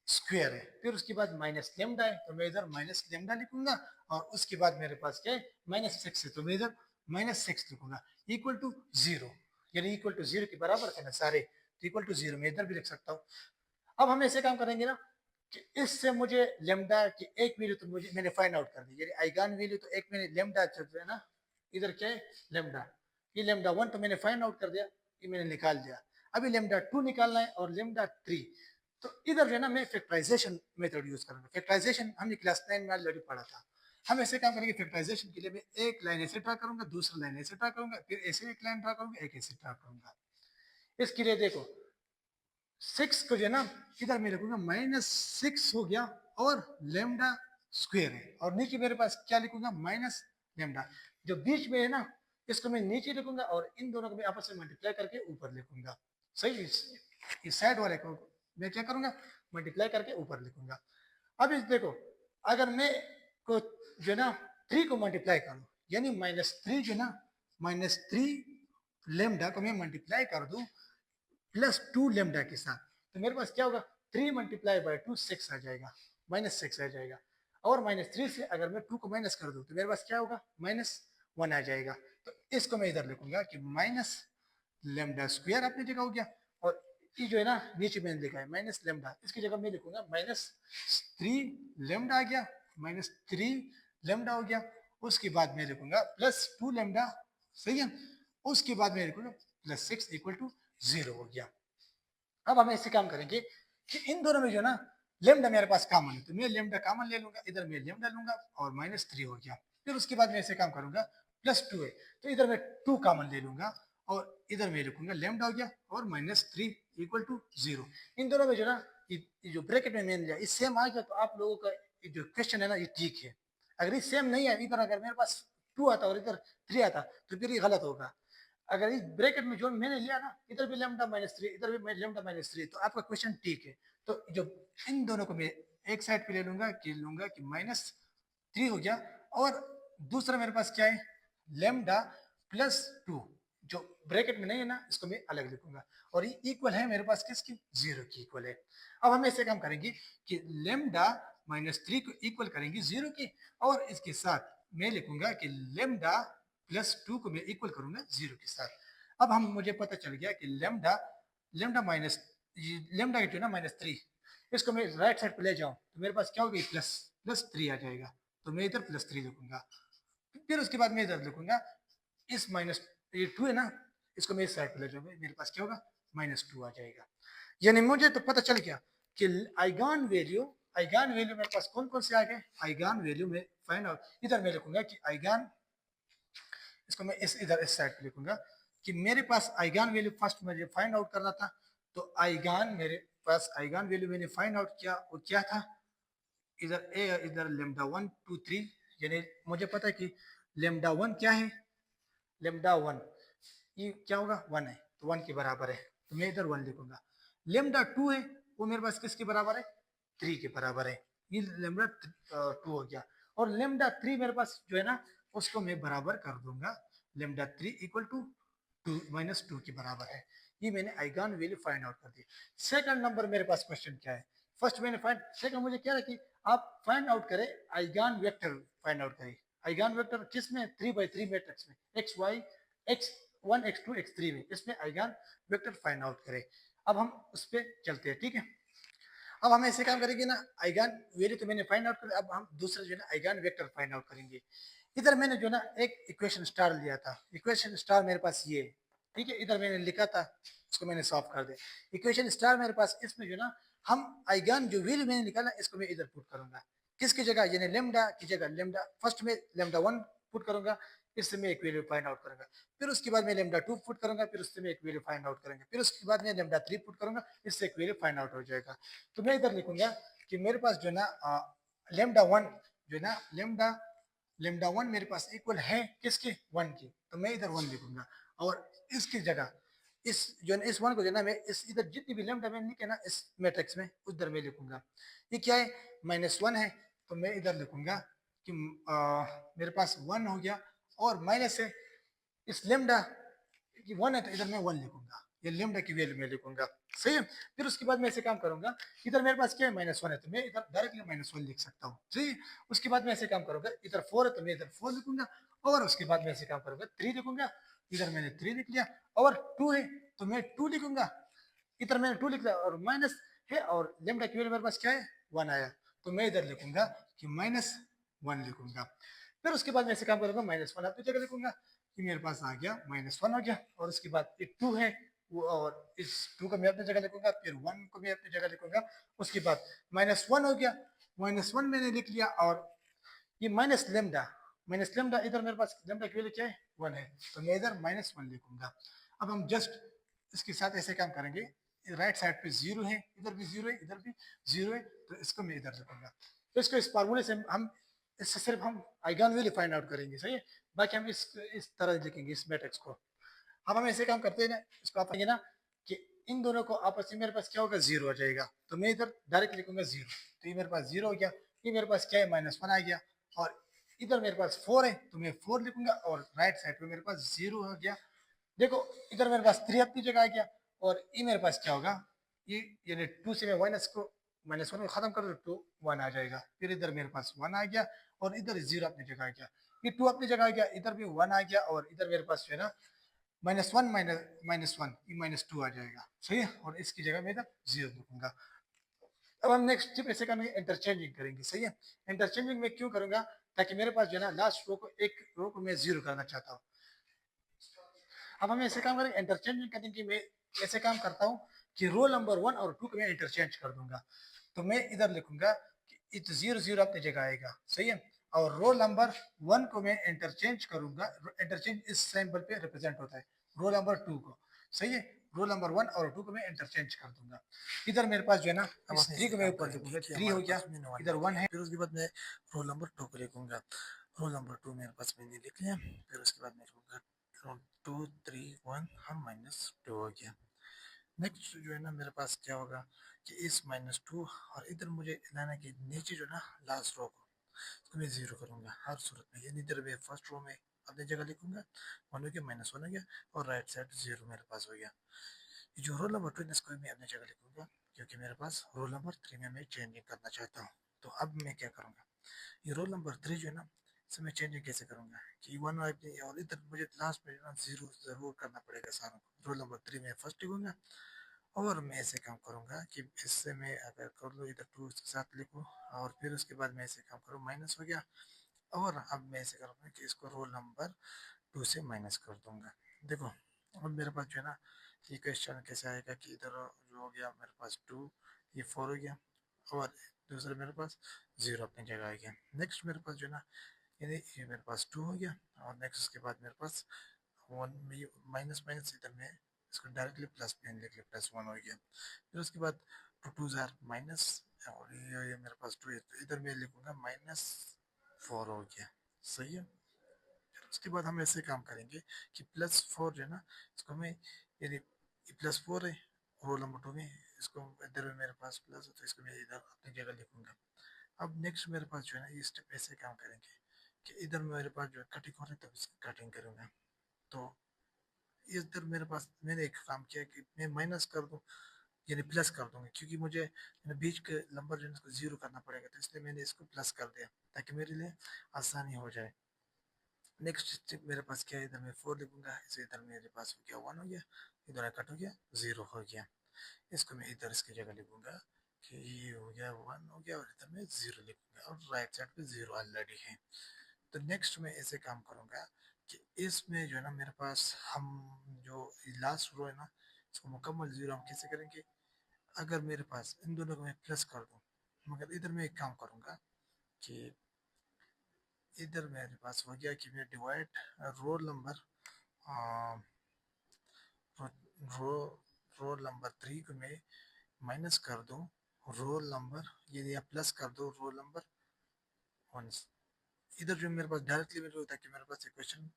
A: स्क्वायर है, फिर उसके बाद माइनस लेमडा है तो मैं इधर माइनस लेमडा लिखूंगा, और उसके बाद मेरे पास क्या है माइनस सिक्स है तो मैं इधर माइनस सिक्स लिखूंगा, इक्वल टू जीरो, यानी इक्वल टू जीरो के बराबर थे ना सारे, तो इक्वल टू जीरो मैं इधर भी लिख सकता हूँ। अब हम ऐसे काम करेंगे ना कि इससे मुझे लेमडा की एक वैल्यू तो मुझे मैंने फाइंड आउट कर दी, यानी आइगन वैल्यू तो एक मैंने लेमडा जो है ना, इधर क्या है लेमडा, ये लेमडा वन तो मैंने फाइंड आउट कर दिया, ये मैंने निकाल दिया, अभी लेमडा टू निकालना है और लेमडा थ्री, तो इधर जो है ना मैं फैक्टराइजेशन मेथड यूज करूंगा, फैक्टराइजेशन हमने क्लास 9 में ऑलरेडी पढ़ा था। हम ऐसे काम करेंगे फैक्टराइजेशन के लिए मैं एक लाइन ऐसे ड्रा करूंगा, दूसरी लाइन ऐसे ड्रा करूंगा, फिर ऐसे एक लाइन ड्रा करूंगा, एक ऐसे ड्रा करूंगा। इसके लिए देखो सिक्स को जो है ना इधर मैं लिखूंगा माइनस सिक्स हो गया और लेमडा स्क्वायर है, और नीचे मेरे पास क्या लिखूंगा माइनस लेमडा, जो बीच में है ना इसको मैं नीचे लिखूंगा और इन दोनों को मैं आपस में मल्टीप्लाई करके ऊपर लिखूंगा, सही। इस साइड वाले को मैं क्या करूंगा मल्टीप्लाई करके ऊपर लिखूंगा। अब इस देखो अगर मैं को जो है ना थ्री को मल्टीप्लाई करूं, यानी माइनस थ्री जो है ना माइनस थ्री लेमडा को मैं मल्टीप्लाई कर दूं प्लस टू लेमडा के साथ, तो मेरे पास क्या होगा three multiply by two six आ जाएगा, माइनस सिक्स आ जाएगा, और माइनस थ्री से अगर मैं टू को माइनस कर दूं तो मेरे पास क्या होगा माइनस वन आ जाएगा, तो इसको मैं इधर लिखूंगा कि माइनस लेमडा स्क्वायर अपनी जगह हो गया, और ये जो है ना नीचे मैंने लिखा है माइनस लेमडा, इसकी जगह मैं लिखूंगा माइनस थ्री लेमडा आ गया, माइनस थ्री लेमडा हो गया, उसके बाद मैं लिखूंगा प्लस टू लेमडा, सही है, उसके बाद मैं लिखूंगा plus six equal to zero हो गया। अब हम ऐसे काम करेंगे कि इन दोनों में जो ना लेमडा मेरे पास कॉमन है तो मैं लेमडा कॉमन ले लूंगा, इधर मैं लेमडा लूंगा और माइनस थ्री हो गया, फिर उसके बाद मैं ऐसे काम करूंगा प्लस टू है तो इधर मैं टू कॉमन ले लूंगा और इधर मैं लिखूंगा लेमडा हो गया और minus three equal to zero. इन दोनों में जो ना ये जो ब्रैकेट में मैंने लिया इस सेम आ गया तो आप लोगों का जो क्वेश्चन है ना ये ठीक है, अगर ये सेम नहीं है इधर अगर मेरे पास टू आता और इधर थ्री आता तो फिर ये गलत होगा। अगर इस ब्रैकेट में जो मैंने लिया ना इधर भी लेमडा माइनस थ्री इधर भी लेमडा माइनस थ्री तो आपका क्वेश्चन ठीक है, तो जो इन दोनों को मैं एक साइड पे ले लूंगा कि माइनस थ्री हो गया, और दूसरा मेरे पास क्या है लेमडा प्लस टू, जो ब्रैकेट में नहीं है ना इसको मैं अलग लिखूंगा, और ये इक्वल है मेरे पास किसकी जीरो की इक्वल है। अब हम ऐसे काम करेंगे कि लेमडा माइनस थ्री को इक्वल करेंगे जीरो की, और इसके साथ मैं लिखूंगा कि लेमडा प्लस टू को मैं इक्वल करूंगा जीरो के साथ। अब हम मुझे पता चल गया कि लेमडा लेमडा माइनस लेमडा जो है ना माइनस थ्री, इसको मैं राइट साइड पे ले जाऊं तो मेरे पास क्या होगा प्लस प्लस थ्री आ जाएगा, तो मैं इधर प्लस थ्री लिखूंगा, फिर उसके बाद मैं इधर लिखूंगा इस माइनस ये टू है ना इसको मैं इस साइड पे ले जाऊंगा, मेरे पास क्या होगा माइनस टू आ जाएगा। यानी मुझे तो पता चल गया कि आइगन वैल्यू मेरे पास कौन कौन से आ गए, आइगन वैल्यू में फाइंड आउट इधर मैं लिखूंगा कि आइगन, इसको मैं इधर इस साइड पे लिखूंगा कि मेरे पास आइगन वैल्यू फर्स्ट मुझे फाइंड आउट करना था, तो आइगन मेरे पास आइगन वैल्यू मैंने फाइंड आउट किया वो क्या था, इधर ए इधर लेमडा वन टू थ्री, यानी मुझे पता है कि लेमडा वन क्या है, लेमडा वन ये क्या होगा वन है तो वन के बराबर है तो मैं इधर वन लिखूंगा, लेमडा टू है वो मेरे पास किसके बराबर है थ्री के बराबर है, ये लेमडा टू हो गया, और लेमडा थ्री मेरे पास जो है ना उसको मैं बराबर कर दूंगा lambda three equal to two minus two के बराबर है। ये मैंने आइगन वैल्यू फाइंड आउट कर दी। सेकंड नंबर मेरे पास क्वेश्चन क्या है, फर्स्ट मैंने फाइंड, सेकंड मुझे क्या है कि आप फाइंड आउट करें आइगन वेक्टर, फाइंड आउट करें आइगन वेक्टर किसमें थ्री बाई थ्री मैट्रिक्स में x Y x one x to x three में, इसमें आइगन वेक्टर फाइंड आउट करें। अब हम उस पर चलते हैं, ठीक है। अब हम ऐसे काम करेंगे ना आइगन वैल्यू तो मैंने फाइंड आउट कर, अब हम दूसरा जो है ना आइगन वेक्टर फाइंड आउट करेंगे। इधर मैंने जो ना एक इक्वेशन स्टार लिया था, इक्वेशन स्टार मेरे पास ये ठीक है, इधर मैंने लिखा था उसको मैंने सॉल्व कर दिया, इक्वेशन स्टार मेरे पास इसमें जो ना हम आइगन जो वैल्यू मैंने निकाला इसको मैं इधर पुट करूंगा, किसकी जगह यानी लेमडा की जगह लेमडा फर्स्ट में लेमडा वन पुट करूंगा, इससे मैं एक वैल्यू फाइंड आउट करूंगा, फिर उसके बाद मैं लेमडा टू पुट करूंगा, फिर उससे मैं एक वैल्यू फाइंड आउट करूंगा, फिर उसके बाद मैं लेमडा थ्री पुट करूंगा, इससे एक वैल्यू फाइंड आउट हो जाएगा। तो मैं इधर लिखूंगा कि मेरे पास जो ना लेमडा वन जो है ना लेमडा लेमडा वन मेरे पास इक्वल है किसके वन के, तो मैं इधर वन लिखूंगा, और इसकी जगह इस जो है ना इस वन को जो है ना मैं इस इधर जितनी भी लेमडा मैंने लिखे ना इस मैट्रिक्स में उधर मैं लिखूंगा। ये क्या है, -1 है, तो मैं इधर लिखूंगा कि मेरे पास 1 हो गया और माइनस है इस लेमडा कि 1 है तो इधर मैं 1 लिखूंगा, ये लेमडा की वैल्यू मैं लिखूंगा। सही है। फिर उसके बाद मैं ऐसे काम करूंगा, इधर मेरे पास क्या है -1 है तो मैं इधर डायरेक्टली -1 लिख सकता हूँ। सही है। उसके बाद मैं ऐसे काम करूंगा, इधर 4 है तो मैं इधर 4 लिखूंगा और उसके बाद मैं ऐसे काम करूंगा 3 लिखूंगा, इधर मैंने 3 लिख लिया और 2 है तो मैं 2 लिखूंगा, इधर मैंने 2 लिख लिया और माइनस है और लेमडा की वैल्यू मेरे पास क्या है 1 आया तो मैं इधर लिखूंगा कि -1 लिखूंगा। फिर उसके बाद मैं ऐसे काम करूंगा -1 अपनी जगह लिखूंगा कि मेरे पास आ गया -1 हो गया और उसके बाद ये 2 है वो और इस 2 को मैं अपनी जगह लिखूंगा, फिर 1 को मैं अपनी जगह लिखूंगा। उसके बाद -1 हो गया, -1 मैंने लिख लिया और ये माइनस लेमडा इधर मेरे पास लेमडा की वैल्यू क्या है 1 है तो मैं इधर -1 लिखूंगा। अब हम जस्ट इसके साथ ऐसे काम करेंगे, राइट साइड पे 0 है, इधर भी 0 है, इधर भी 0 है तो इसको मैं इधर लिखूंगा। तो इसको इस फार्मूले से हम इससे सिर्फ हम आइगन वैल्यू फाइंड आउट करेंगे। सही है। बाकी हम इस तरह लिखेंगे इस मैट्रिक्स को। अब हम ऐसे काम करते हैं ना, इसको आप ना कि इन दोनों को आपस में मेरे पास क्या होगा 0 हो जाएगा तो मैं इधर डायरेक्ट लिखूंगा 0, तो ये मेरे पास 0 हो गया, ये मेरे पास क्या है -1 आ गया और इधर मेरे पास 4 है तो मैं 4 लिखूंगा और राइट साइड पे मेरे पास 0 हो गया। देखो इधर मेरे पास 3 अपनी जगह आ गया और ये मेरे पास क्या होगा, ये यानी 2 से मैं -1 को खत्म कर दो तो 1 आ जाएगा, फिर इधर मेरे पास 1 आ गया और इधर 0 अपनी जगह आ गया, ये 2 अपनी जगह आ गया, इधर भी 1 आ गया और इधर मेरे पास जो है ना -1 ये -2 आ जाएगा। सही है। और इसकी जगह मैं इधर 0 लिखूंगा। अब हम नेक्स्ट स्टेप ऐसे करेंगे, इंटरचेंजिंग करेंगे। सही है। इंटरचेंजिंग में क्यों करूंगा, ताकि मेरे पास जो है ना लास्ट रो को एक रो को मैं 0 करना चाहता हूँ। अब हम ऐसे काम करेंगे इंटरचेंज करने की, मैं ऐसे काम करता हूँ कि रोल नंबर 1 और 2 को मैं इंटरचेंज कर दूंगा, तो मैं इधर लिखूंगा कि इट 0 0 अपनी जगह आएगा। सही है। और रोल नंबर 1 को मैं इंटरचेंज करूंगा, इंटरचेंज इस सिंबल पे रिप्रेजेंट होता है रोल नंबर 2 को। सही है। रोल नंबर 1 और 2 को मैं इंटरचेंज कर दूंगा। इधर मेरे पास जो है ना इस 3 को मैं ऊपर लिखूंगा, 3 हो गया, इधर 1 है,
B: फिर उसके बाद मैं रोल नंबर 2 को लिखूंगा। रोल नंबर 2 मेरे पास मैंने लिख लिया। फिर उसके बाद मैं लिखूंगा 2 3 1 और -2 हो गया। नेक्स्ट जो है ना मेरे पास क्या होगा कि इस -2 और इधर मुझे लाना कि नीचे जो ना लास्ट रो को इसको मैं 0 करूंगा हर सूरत में, यानी इधर मैं फर्स्ट रो में अपनी जगह लिखूंगा 1 हो गया, -1 हो गया और राइट साइड 0 मेरे पास हो गया। ये जो रोल नंबर 2 इसको मैं अपनी जगह लिखूंगा क्योंकि मेरे पास रोल नंबर 3 में मैं चेंजिंग करना चाहता हूँ। तो अब मैं क्या करूँगा, ये रोल नंबर 3 जो है ना इसे मैं चेंजिंग कैसे करूँगा कि 1 और इधर मुझे लास्ट में ना 0 ज़रूर करना पड़ेगा सारों को। रोल नंबर 3 में फर्स्ट लिखूंगा और मैं ऐसे काम करूँगा कि इससे मैं अगर कर लूँ इधर 2 इसके साथ लिखूँ और फिर उसके बाद मैं ऐसे काम करूँ माइनस हो गया और अब मैं ऐसे करूँगा कि इसको रोल नंबर 2 से माइनस कर दूंगा। देखो अब मेरे पास जो है ना ये क्वेश्चन कैसे आएगा कि इधर जो हो गया मेरे पास 2, ये 4 हो गया और दूसरा मेरे पास 0 अपनी जगह आ गया। नेक्स्ट मेरे पास जो है ना ये मेरे पास 2 हो गया और नेक्स्ट उसके बाद मेरे पास 1 माइनस माइनस इधर में इसको डायरेक्टली प्लस में लिख लिया, +1 हो गया। फिर उसके बाद 2 2 जार माइनस और ये मेरे पास 2 है तो इधर मैं लिखूंगा -4 हो गया। सही है। उसके बाद हम ऐसे काम करेंगे कि +4 जो है ना इसको मैं यदि +4 है रोल नंबर 2 में, इसको इधर में मेरे पास प्लस है तो इसको मैं इधर अपनी जगह लिखूंगा। अब नेक्स्ट मेरे पास जो है ना ये स्टेप ऐसे काम करेंगे कि इधर मेरे पास जो है कटिंग हो रही है तब इसकी कटिंग करूंगा। तो इधर मेरे पास मैंने एक काम किया कि मैं माइनस कर दूं यानी प्लस कर दूंगा क्योंकि मुझे बीच के नंबर जो है इसको 0 करना पड़ेगा, तो इसलिए मैंने इसको प्लस कर दिया ताकि मेरे लिए आसानी हो जाए। नेक्स्ट स्टेप मेरे पास क्या है, इधर मैं 4 लिखूंगा, इसे इधर मेरे पास हो गया 1 हो गया, इधर कट हो गया 0 हो गया। इसको मैं इधर इसकी जगह लिखूंगा कि ये हो गया 1 हो गया और इधर मैं 0 लिखूंगा और राइट साइड पे 0 ऑलरेडी है। तो नेक्स्ट मैं ऐसे काम करूंगा कि इसमें जो है ना मेरे पास हम जो लास्ट रो है ना इसको मुकम्मल 0 हम कैसे करेंगे, अगर मेरे पास इन दोनों को मैं प्लस कर दूं, मगर इधर मैं एक काम करूंगा कि इधर मेरे पास हो गया कि मैं डिवाइड रोल नंबर रो रोल नंबर 3 को मैं माइनस कर दूं रोल नंबर ये या प्लस कर दो रोल नंबर 1। इधर जो मेरे पास डायरेक्टली मेरे को ताकि मेरे पास इक्वेशन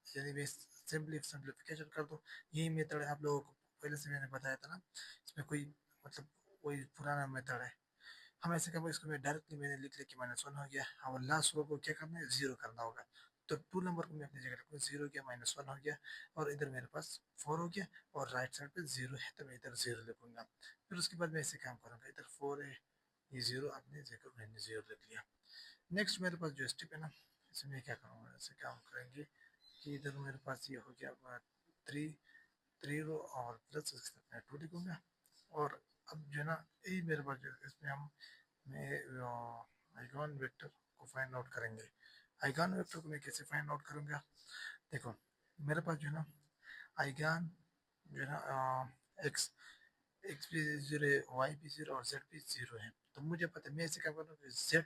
B: यानी मैं सिंप्लीफिकेशन कर दूँ। यही मेथड है, आप लोगों को पहले से मैंने बताया था ना, इसमें कोई मतलब कोई पुराना मेथड है। हम ऐसे करेंगे, इसको मैं डायरेक्टली मैंने लिख लिया कि -1 हो गया, और लास्ट रो को क्या करना है, जीरो करना होगा। तो टू नंबर को मैं अपनी जगह रखूँ, जीरो गया, -1 हो गया, और इधर मेरे पास 4 हो गया, और राइट साइड पे जीरो है तो मैं इधर जीरो लिखूंगा। फिर उसके बाद मैं ऐसे काम करूंगा, इधर 4 है, ये जीरो अपनी जगह मैंने जीरो लिख लिया। नेक्स्ट मेरे पास जो स्टेप है ना, इसमें क्या करूँगा, ऐसे काम करेंगे कि इधर मेरे पास ये हो गया 3 3 रो, और प्लस मैं 2 लिखूंगा। और अब जो है ना, यही मेरे पास जो है, इसमें हम मैं आइगन वेक्टर को फाइंड आउट करेंगे। आइगन वेक्टर को मैं कैसे फाइंड आउट करूंगा, देखो मेरे पास जो है ना आइगन जो है ना एक्स एक्स भी जीरो है, वाई भी जीरो, और जेड भी जीरो है। तो मुझे पता है मैं ऐसे क्या करूँगा, जेड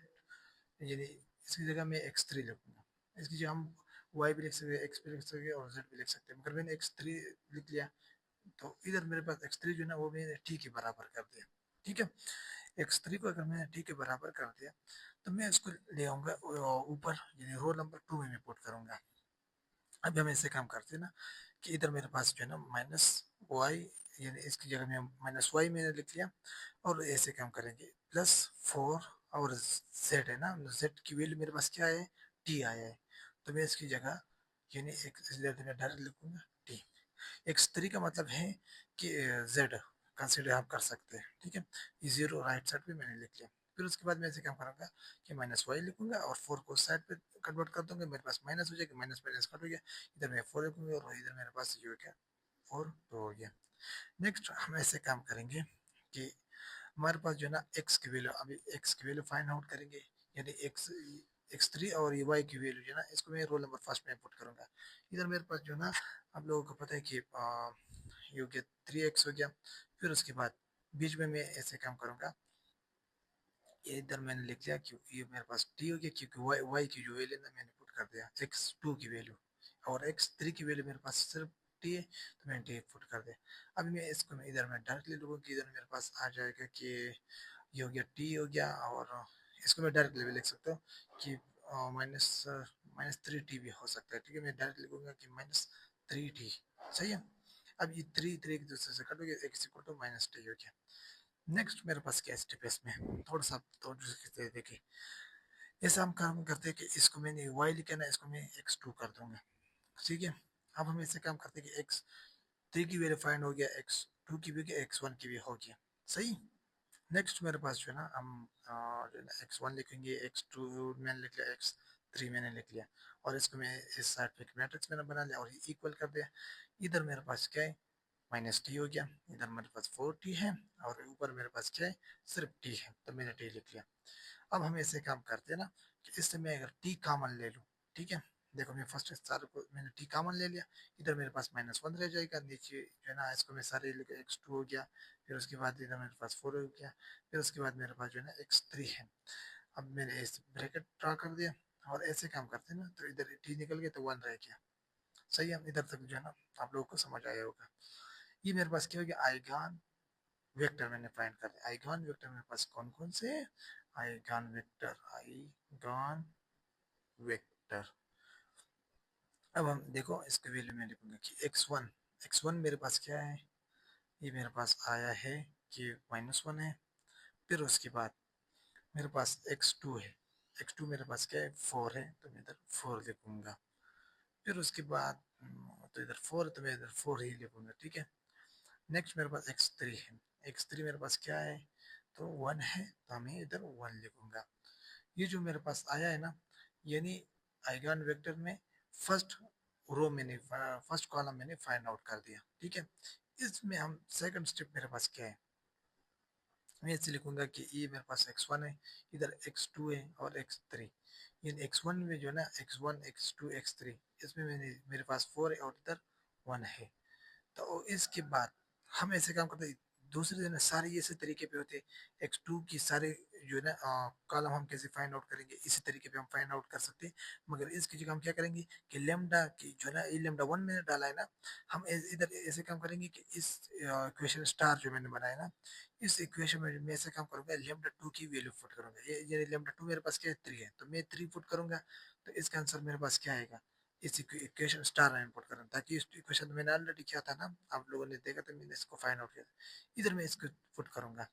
B: यानी इसकी जगह मैं x3 लिखूंगा। इसकी जगह हम y भी लिख सकते हैं, x भी लिख सकते हैं, और z भी लिख सकते हैं, मगर मैंने x3 लिख लिया। तो इधर मेरे पास x3 जो है ना, वो मैंने t के बराबर कर दिया। ठीक है, x3 को अगर मैंने t के बराबर कर दिया, तो मैं इसको ले आऊंगा ऊपर, यानी रोल नंबर 2 में मैं पुट करूंगा। अब हम ऐसे काम करते हैं ना कि इधर मेरे पास जो है ना -y, यानी इसकी जगह में -y मैंने लिख लिया, और ऐसे काम करेंगे +4, और z है ना, z की वैल्यू मेरे पास क्या है, t आया है। तो मैं इसकी जगह यानी एक मैं डायरेक्ट लिखूंगा t। x3 का मतलब है कि z कंसिडर आप कर सकते हैं। ठीक है, ये जीरो राइट साइड पे मैंने लिख लिया। फिर उसके बाद मैं ऐसे काम करूंगा कि -y लिखूंगा, और 4 को साइड पे कन्वर्ट कर दूंगा, मेरे पास माइनस हो जाएगा, माइनस माइनस कट हो गया, इधर मैं 4 लिखूंगा, और इधर मेरे पास ये हो गया 4 तो हो गया। नेक्स्ट हम ऐसे काम करेंगे कि हमारे पास जो है ना x की वैल्यू, अभी x की वैल्यू फाइंड आउट करेंगे, यानी x3 और ये y की वैल्यू जो है ना, इसको मैं रोल नंबर फर्स्ट में पुट करूंगा। इधर मेरे पास जो है ना, आप लोगों को पता है कि ये हो गया 3x हो गया। फिर उसके बाद बीच में मैं ऐसे काम करूंगा, ये इधर मैंने लिख लिया कि ये मेरे पास t हो गया, क्योंकि y की जो वैल्यू ना मैंने पुट कर दिया x2 की वैल्यू, और x3 की वैल्यू मेरे पास सिर्फ t है, तो मैंने t पुट कर दिया। अभी मैं इसको मैं इधर मैं डायरेक्टली लूँगा कि इधर मेरे पास आ जाएगा कि ये हो गया t हो गया, और इसको मैं डायरेक्टली भी लिख सकता हूँ कि माइनस माइनस 3t भी हो सकता है। ठीक है, मैं डायरेक्ट लिखूंगा कि -3t। सही है, अब ये 3 एक दूसरे से कट हो गया, x इक्वल टू -t हो गया। नेक्स्ट मेरे पास क्या स्टेप है, इसमें थोड़ा सा तो देखिए, ऐसा हम काम करते हैं कि इसको मैंने y लिखा ना, इसको मैं x2 कर दूंगा। ठीक है, अब हम ऐसे काम करते हैं कि x3 की वैल्यू फाइंड हो गया, x2 की भी हो गया, x1 की भी हो गया। सही, नेक्स्ट मेरे पास जो है ना, हम जो है ना x1 लिखेंगे, x2 मैंने लिख लिया, x3 मैंने लिख लिया, और इसको मैं इस साइड पे मैट्रिक्स मैंने बना लिया, और ये इक्वल कर दिया। इधर मेरे पास क्या है, -t हो गया, इधर मेरे पास 4t है, और ऊपर मेरे पास क्या है, सिर्फ t है, तो मैंने t लिख लिया। अब हम ऐसे काम करते हैं ना कि इससे मैं अगर t कॉमन ले लूँ, ठीक है, देखो मैं फर्स्ट सारे को मैंने t कॉमन ले लिया, इधर मेरे पास -1 रह जाएगा, नीचे जो है ना इसको मैं सारे लेके x2 हो गया, फिर उसके बाद इधर मेरे पास 4 हो गया, फिर उसके बाद मेरे पास जो है ना x3 है। अब मैंने इस ब्रैकेट ड्रा कर दिया, और ऐसे काम करते हैं ना, तो इधर t निकल गया तो 1 रह गया। सही है, इधर तक जो है ना आप लोगों को समझ आया होगा। ये मेरे पास क्या हो गया, आइगन वेक्टर मैंने फाइंड कर लिया। आइगन वेक्टर मेरे पास कौन कौन से है, आइगन वेक्टर। अब हम देखो इसके वैल्यू में लिखूंगा कि x1 मेरे पास क्या है, ये मेरे पास आया है कि -1 है। फिर उसके बाद मेरे पास x2 है, x2 मेरे पास क्या है, 4 है, तो मैं इधर 4 लिखूंगा। फिर उसके बाद तो इधर 4 है, तो मैं इधर 4 ही लिखूंगा। ठीक है, नेक्स्ट मेरे पास x3 है, x3 मेरे पास क्या है, तो 1 है, तो मैं इधर 1 लिखूंगा। ये जो मेरे पास आया है ना, यानी आइगन वेक्टर में फर्स्ट रो मैंने फर्स्ट कॉलम मैंने फाइंड आउट कर दिया। ठीक है, इसमें हम सेकंड स्टेप मेरे पास क्या है, मैं इसे लिखूंगा कि ये मेरे पास x1 है, इधर x2 है, और x3। ये x1 में जो है ना x1 x2 x3, इसमें मैंने मेरे पास 4 है, और इधर 1 है। तो इसके बाद हम ऐसे काम करते हैं, दूसरे दिन सारे ये इसी तरीके पे होते हैं, x2 की सारे जो है ना कॉलम हम कैसे फाइंड आउट करेंगे, इसी तरीके पे हम फाइंड आउट कर सकते हैं। मगर इसकी जगह हम क्या करेंगे कि लेमडा की जो है ना, ये लेमडा 1 मैंने डाला है ना, हम इधर ऐसे काम करेंगे कि इस इक्वेशन स्टार जो मैंने बनाया ना, इस इक्वेशन में मैं ऐसे काम करूंगा, लेमडा 2 की वैल्यू पुट करूंगा। ये लेमडा 2 मेरे पास क्या है, 3 है, तो मैं 3 पुट करूंगा, तो इसका आंसर मेरे पास क्या आएगा, इस इक्वेशन स्टार इनपुट करें, ताकि इस इक्वेशन मैंने ऑलरेडी किया था ना, आप लोगों ने देखा था, मैंने इसको फाइंड आउट किया। इधर मैं इसको पुट करूंगा,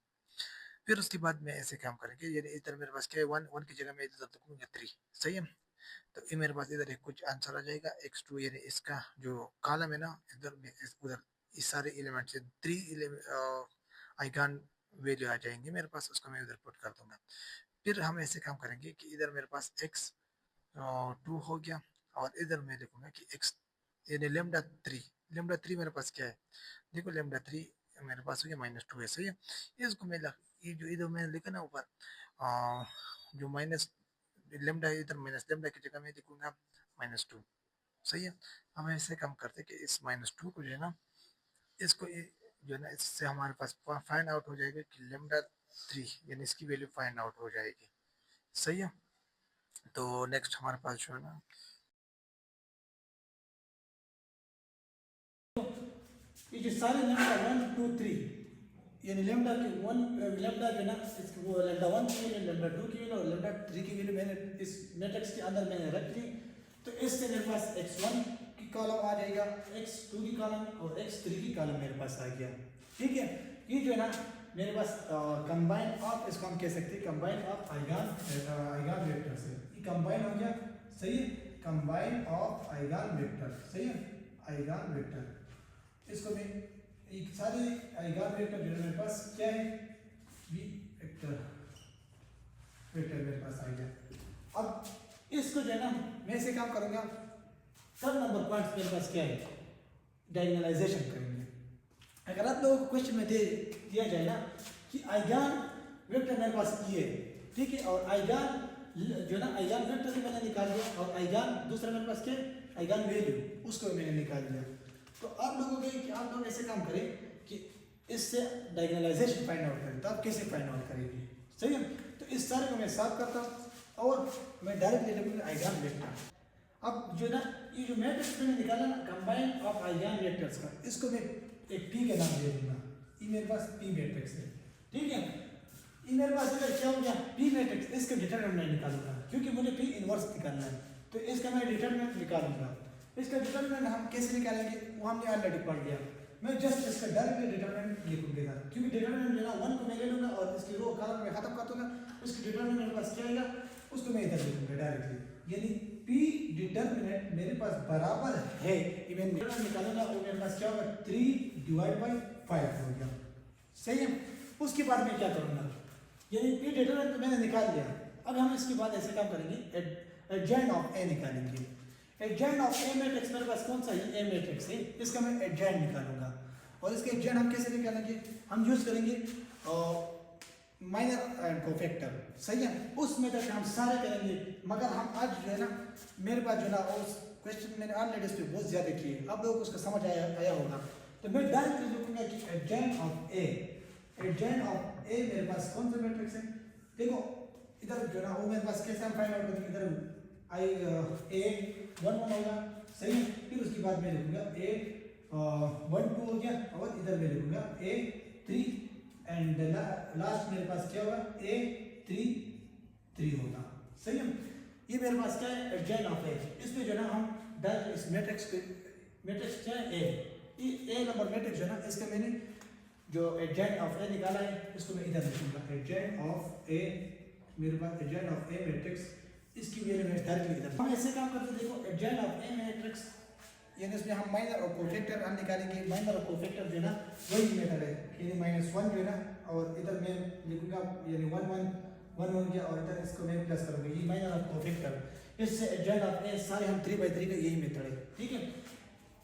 B: फिर उसके बाद मैं ऐसे काम करेंगे, यानी इधर मेरे पास क्या है, वन वन की जगह मैं इधर लिखूंगा 3, सही है। तो ये मेरे पास इधर एक कुछ आंसर आ जाएगा x2, यानी इसका जो कॉलम है ना, इधर में उधर इस सारे एलिमेंट से 3 आइगन वैल्यू आ जाएंगे मेरे पास, उसको मैं उधर पुट कर दूंगा। फिर हम ऐसे काम करेंगे कि इधर मेरे पास x2 हो गया, और इधर मैं लिखूंगा कि x यानी लेमडा 3, लेमडा 3 मेरे पास क्या है, देखो लेमडा 3 मेरे पास हो गया -2 है, सही है। इसको मैं ये जो इधर मैंने लिखा ना ऊपर, जो माइनस लेमडा है, इधर माइनस लेमडा की जगह मैं लिखूंगा -2, सही है। हम ऐसे काम करते कि इस -2 को जो है ना, इसको जो है ना, इससे हमारे पास फाइंड आउट हो जाएगा कि लेमडा 3 यानी इसकी वैल्यू फाइंड आउट हो जाएगी, सही है। तो नेक्स्ट हमारे पास जो है ना,
A: ये जो सारे लेमडा 1 2 3 यानी लेमडा के वन लेमडा जो ना इसकी वो लेमडा 1 की वैल्यू, लेमडा 2 की वैल्यू और लेमडा 3 की वैल्यू मैंने इस मैट्रिक्स के अंदर मैंने रख ली। तो इससे मेरे पास x1 की कॉलम आ जाएगा, x2 की कॉलम और x3 की कॉलम मेरे पास आ गया, ठीक है। ये जो है ना मेरे पास कंबाइन ऑफ, इसको हम कह सकते हैं कंबाइन ऑफ आइगन वेक्टर से, ये कंबाइन हो गया, सही है। कंबाइन ऑफ आइगन वेक्टर, सही है, आइगन वेक्टर। इसको मैं एक सारे आइगन वेक्टर जो है मेरे पास क्या है, वी वेक्टर मेरे पास आ गया। अब इसको जो है ना मैं ऐसे काम करूंगा, सब नंबर पॉइंट्स मेरे पास क्या है, डायगोनलाइजेशन करेंगे। अगर आप लोगों को क्वेश्चन में दिया जाए ना कि आइगन वेक्टर मेरे पास ये है, ठीक है, और आइगन जो ना आइगन वेक्टर भी मैंने निकाल दिया, और आइगन दूसरा मेरे पास क्या है, आइगन वैल्यू, उसको मैंने निकाल दिया। तो आप लोगों के कि आप लोग ऐसे काम करें कि इससे डायगोनलाइजेशन फाइंड आउट करें। तो आप कैसे फाइंड आउट करेंगे, सही है। तो इस सारे को मैं साफ करता हूँ और मैं डायरेक्ट ले लूँगा आइगन वेक्टर। अब जो ना ये जो मैट्रिक्स मैंने निकाला ना कंबाइन ऑफ आइगन वेक्टर्स का, इसको मैं एक पी के नाम दे दूंगा। ये मेरे पास पी मैट्रिक्स है, ठीक है। ये मेरे पास अगर क्या हो गया पी मैट्रिक्स, इसका डिटरमिनेंट मैं निकालूंगा क्योंकि मुझे पी इनवर्स निकालना है। तो इसका मैं डिटरमिनेंट निकालूंगा। इसका डिटरमिनेंट हम कैसे निकालेंगे वो हमने ऑलरेडी पढ़ लिया। मैं जस्ट इसका डायरेक्टली डिटरमिनेंट लिखूंगा क्योंकि डिटरमिनेंट जो ना 1 को मैं ले लूंगा और इसकी रो कॉलम में खत्म कर दूंगा, उसकी डिटरमिनेंट मेरे पास क्या आएगा उसको मैं इधर लिखूंगा डायरेक्टली। यानी पी डिटरमिनेंट मेरे पास बराबर है, इवन डिटरमिनेंट निकालूंगा और मेरे पास क्या होगा 3/5 हो गया, सही है। उसके बाद मैं क्या करूंगा, यानी पी डिटरमिनेंट मैंने निकाल लिया। अब हम इसके बाद ऐसे काम करेंगे, एडजॉइंट ऑफ ए निकालेंगे। एडजॉइंट ऑफ ए मैट्रिक्स मेरे पास कौन सा है, ए मैट्रिक्स है, इसका मैं एडजॉइंट निकालूंगा। और इसके एडजॉइंट हम कैसे निकालेंगे, हम यूज करेंगे माइनर एंड कोफैक्टर, सही है। उस मेथड हम सारे करेंगे, मगर हम आज जो है ना मेरे पास जो ना उस क्वेश्चन मैंने ऑलरेडी इस पर बहुत ज़्यादा किए, आप लोगों को उसका समझ आया होगा। तो मैं डायरेक्टली लिखूंगा कि adjoint of A, adjoint of A मेरे पास कौन सा मैट्रिक्स है, देखो इधर जो ना वो मेरे पास कैसे हम फाइंड आउट करेंगे, इधर आई ए 1 1 होगा, सही है। फिर उसके बाद मैं लिखूंगा ए 1 2 हो गया, और इधर मैं लिखूंगा ए 3 एंड लास्ट मेरे पास क्या होगा ए 3 3 होगा, सही है। ये मेरे पास क्या है एडजॉइंट ऑफ ए। इसमें जो ना हम डायरेक्ट इस मैट्रिक्स के मैट्रिक्स क्या है ए नंबर मैट्रिक्स जो ना इसका मैंने जो एडजॉइंट ऑफ ए निकाला है इसको मैं इधर लिखूंगा एडजॉइंट ऑफ ए, मेरे पास एडजॉइंट ऑफ ए मैट्रिक्स, इसकी वैल्यू मैं डायरेक्टली इधर। हम ऐसे काम करते देखो एडजॉइंट ऑफ ए मैट्रिक्स, यानी इसमें हम माइनर और कोफैक्टर हम निकालेंगे। माइनर और कोफैक्टर जो है ना वही मेथड है, यानी -1 जो है ना, और इधर मैं लिखूंगा यानी 1 1 1 1 गया, और इधर इसको मैं प्लस करूंगा, ये माइनर और कोफैक्टर। इससे एडजॉइंट ऑफ ए सारे हम 3/3 का यही मेथड है, ठीक है।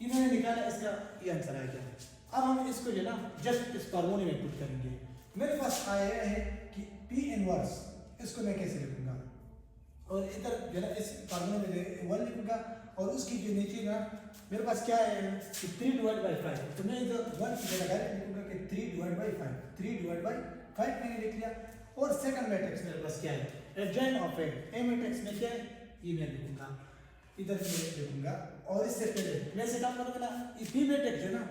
A: ये मैंने निकाला, इसका ये आंसर आ गया। अब हम इसको जो है ना जस्ट इस फार्मूले में पुट करेंगे। मेरे पास आया है कि पी इनवर्स, इसको मैं कैसे लिखूंगा, और इधर जो है ना इस फार्मूले में 1 लिखूंगा, और उसकी जो नीचे ना मेरे पास क्या है कि 3/5, तो मैं इधर 1 की जगह डायरेक्ट लिखूंगा कि 3/5 3/5 मैंने लिख लिया। और सेकंड मैट्रिक्स मेरे पास क्या है एडजॉइंट ऑफ ए मैट्रिक्स में क्या है ये मैं लिखूंगा, इधर मैं लिखूंगा। और इससे पहले मैं ऐसे काम करूंगा ना, ये पी मैट्रिक्स जो ना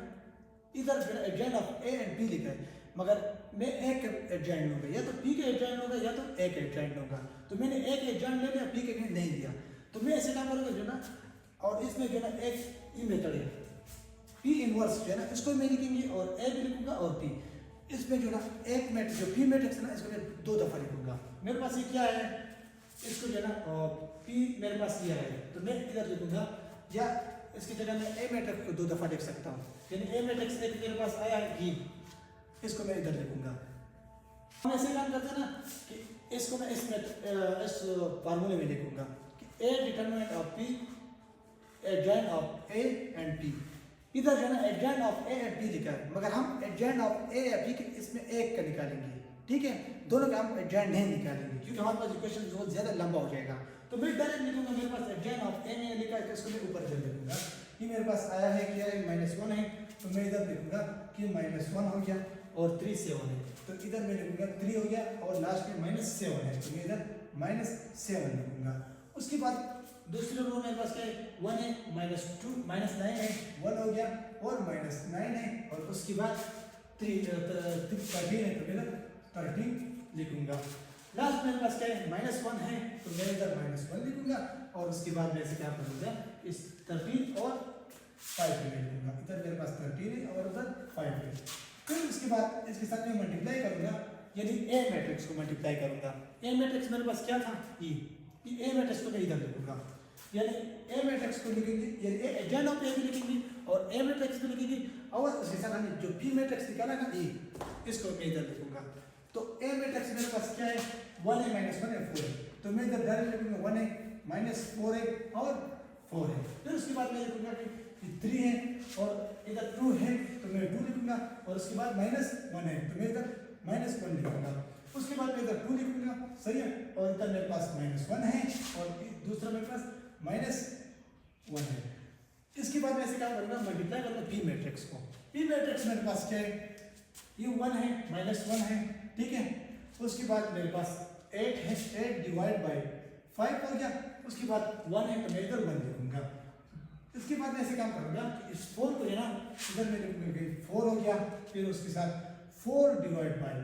A: इधर जो adjoint of A and P लिखा है, मगर मैं एक एडजॉइंट लूंगा, या तो पी के एडजॉइंट होगा या तो ए के एडजॉइंट होगा। तो मैंने ए के एडजॉइंट ले लिया, पी के नहीं दिया। तो मैं ऐसे काम करूंगा जो ना
B: और इसमें जो है ना एक ई मेथड है पी इनवर्स जो है ना इसको मैं लिखेंगे और ए भी लिखूंगा और पी। इसमें जो ना एक मैट्रिक्स जो पी मैट्रिक्स है ना इसको मैं 2 दफ़ा लिखूंगा। मेरे पास ये क्या है, इसको जो है ना पी मेरे पास ये है तो मैं इधर लिखूंगा, या इसकी जगह मैं ए मैट्रिक्स को 2 दफ़ा लिख सकता हूँ। यानी ए मैट्रिक्स एक मेरे पास आया है ई, इसको मैं इधर लिखूंगा। हम ऐसे काम करते हैं ना कि इसको मैं इस फार्मूले में लिखूंगा कि A determinant of P adjoint of A and P. इधर जो है ना adjoint of A and P लिखा है, मगर हम एडजॉइंट ऑफ ए या पी के इसमें एक का निकालेंगे, ठीक है, दोनों का हम एडजॉइंट नहीं निकालेंगे क्योंकि हमारे पास इक्वेशन बहुत ज़्यादा लंबा हो जाएगा। तो मैं डायरेक्ट लिखूंगा, मेरे पास एडजॉइंट ऑफ ए में लिखा है तो इसको मैं ऊपर चल लिखूंगा कि मेरे पास आया है क्या है -1 है, तो मैं इधर लिखूंगा कि -1 हो गया और 3 7 है, तो इधर मैं लिखूंगा 3 हो गया और लास्ट में -7 है, तो मैं इधर -7 लिखूंगा। उसके बाद दूसरी रो मेरे पास क्या है 1 है, -9 है, 1 हो गया और -9 है, और उसके बाद 13 है तो मैं 13 लिखूंगा। लास्ट मेरे पास क्या है -1 है तो मैं इधर -1 लिखूंगा और उसके बाद मैं इसे क्या करूंगा इस 13 और 5 में लिखूंगा। इधर मेरे पास 13 है और उधर 5 है। फिर उसके बाद इसके साथ में मल्टीप्लाई करूंगा, यानी ए मैट्रिक्स को मल्टीप्लाई करूंगा। ए मैट्रिक्स मेरे पास क्या था ई, ए मैट्रिक्स को मैं इधर लिखूंगा, यानी ए मैट्रिक्स को लिखेंगे, यानी एडजॉइंट ऑफ ए भी लिखेंगे और ए मैट्रिक्स भी लिखेंगे, और उसके साथ हमने जो पी मैट्रिक्स निकाला ना ई, इसको मैं इधर लिखूंगा। तो ए मैट्रिक्स मेरे पास क्या है 1 है, -1 है, 4 है, तो मैं इधर डायरेक्ट लिखूंगा 1 है, -4 है और 4 है। फिर उसके बाद मैं लिखूंगा कि 3 है और इधर 2 है तो मैं 2 लिखूंगा, और उसके बाद -1 है तो मैं इधर -1 लिखूंगा। उसके बाद मैं इधर 2 लिखूंगा, सही है, और इधर मेरे पास -1 है और दूसरा मेरे पास -1 है। इसके बाद मैं ऐसे क्या करूंगा मल्टीप्लाई करूंगा पी मैट्रिक्स को। पी मैट्रिक्स मेरे पास क्या है, ये 1 है, -1 है, ठीक है। उसके बाद मेरे पास 8 है, 8 डिवाइड बाय 5 हो गया। उसके बाद 1 है तो मैं इधर 1 लिखूंगा। इसके बाद मैं ऐसे काम करूंगा कि इस 4 को है ना इधर मैं लिखूंगा कि 4 हो गया, फिर उसके साथ 4 डिवाइड बाय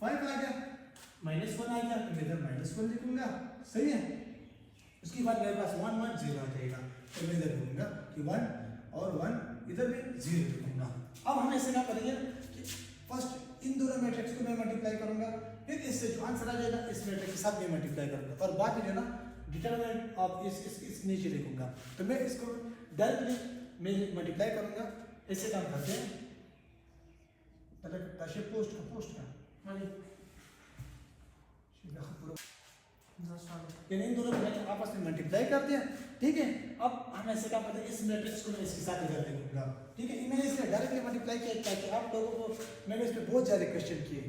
B: 5 आ गया, -1 आ गया तो मैं इधर -1 लिखूंगा, सही है। उसके बाद मेरे पास 1 1 0 आ जाएगा तो मैं इधर लिखूंगा कि 1 और 1 इधर मैं 0 लिखूंगा। अब हम ऐसे क्या करेंगे कि फर्स्ट इन दोनों मैट्रिक्स को मैं मल्टीप्लाई करूंगा, फिर इससे जो आंसर आ जाएगा इस मैट्रिक्स के साथ मैं मल्टीप्लाई करूंगा, और बाद में जो ना डिटरमिनेंट ऑफ इस नीचे लिखूंगा। तो मैं इसको डायरेक्टली मैं मल्टीप्लाई करूंगा। ऐसे काम करते हैं, पहले पोस्ट का यानी इन दोनों को आपस में मल्टीप्लाई करते हैं, ठीक है। अब हम ऐसे क्या करते हैं इस मैट्रिक्स को मैं इसके साथ इधर लिखूंगा, ठीक है। मैंने इसलिए डायरेक्टली मल्टीप्लाई किया ताकि आप लोगों को मैंने इस पर बहुत ज़्यादा क्वेश्चन किए,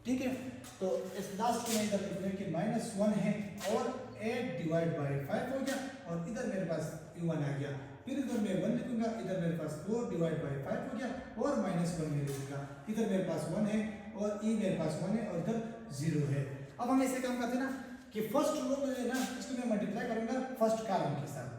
B: ठीक है। तो इस लास्ट को मैं इधर लिखूंगा कि -1 है और 8 डिवाइड बाय 5 हो गया, और इधर मेरे पास 1 आ गया। फिर इधर मैं 1 लिखूंगा, इधर मेरे पास 4 डिवाइड बाय 5 हो गया और -1 में लिखूंगा। इधर मेरे पास 1 है और ई मेरे पास 1 है और इधर 0 है। अब हम ऐसे काम करते हैं ना कि फर्स्ट रो में है ना इसको मैं मल्टीप्लाई करूंगा फर्स्ट कॉलम के साथ,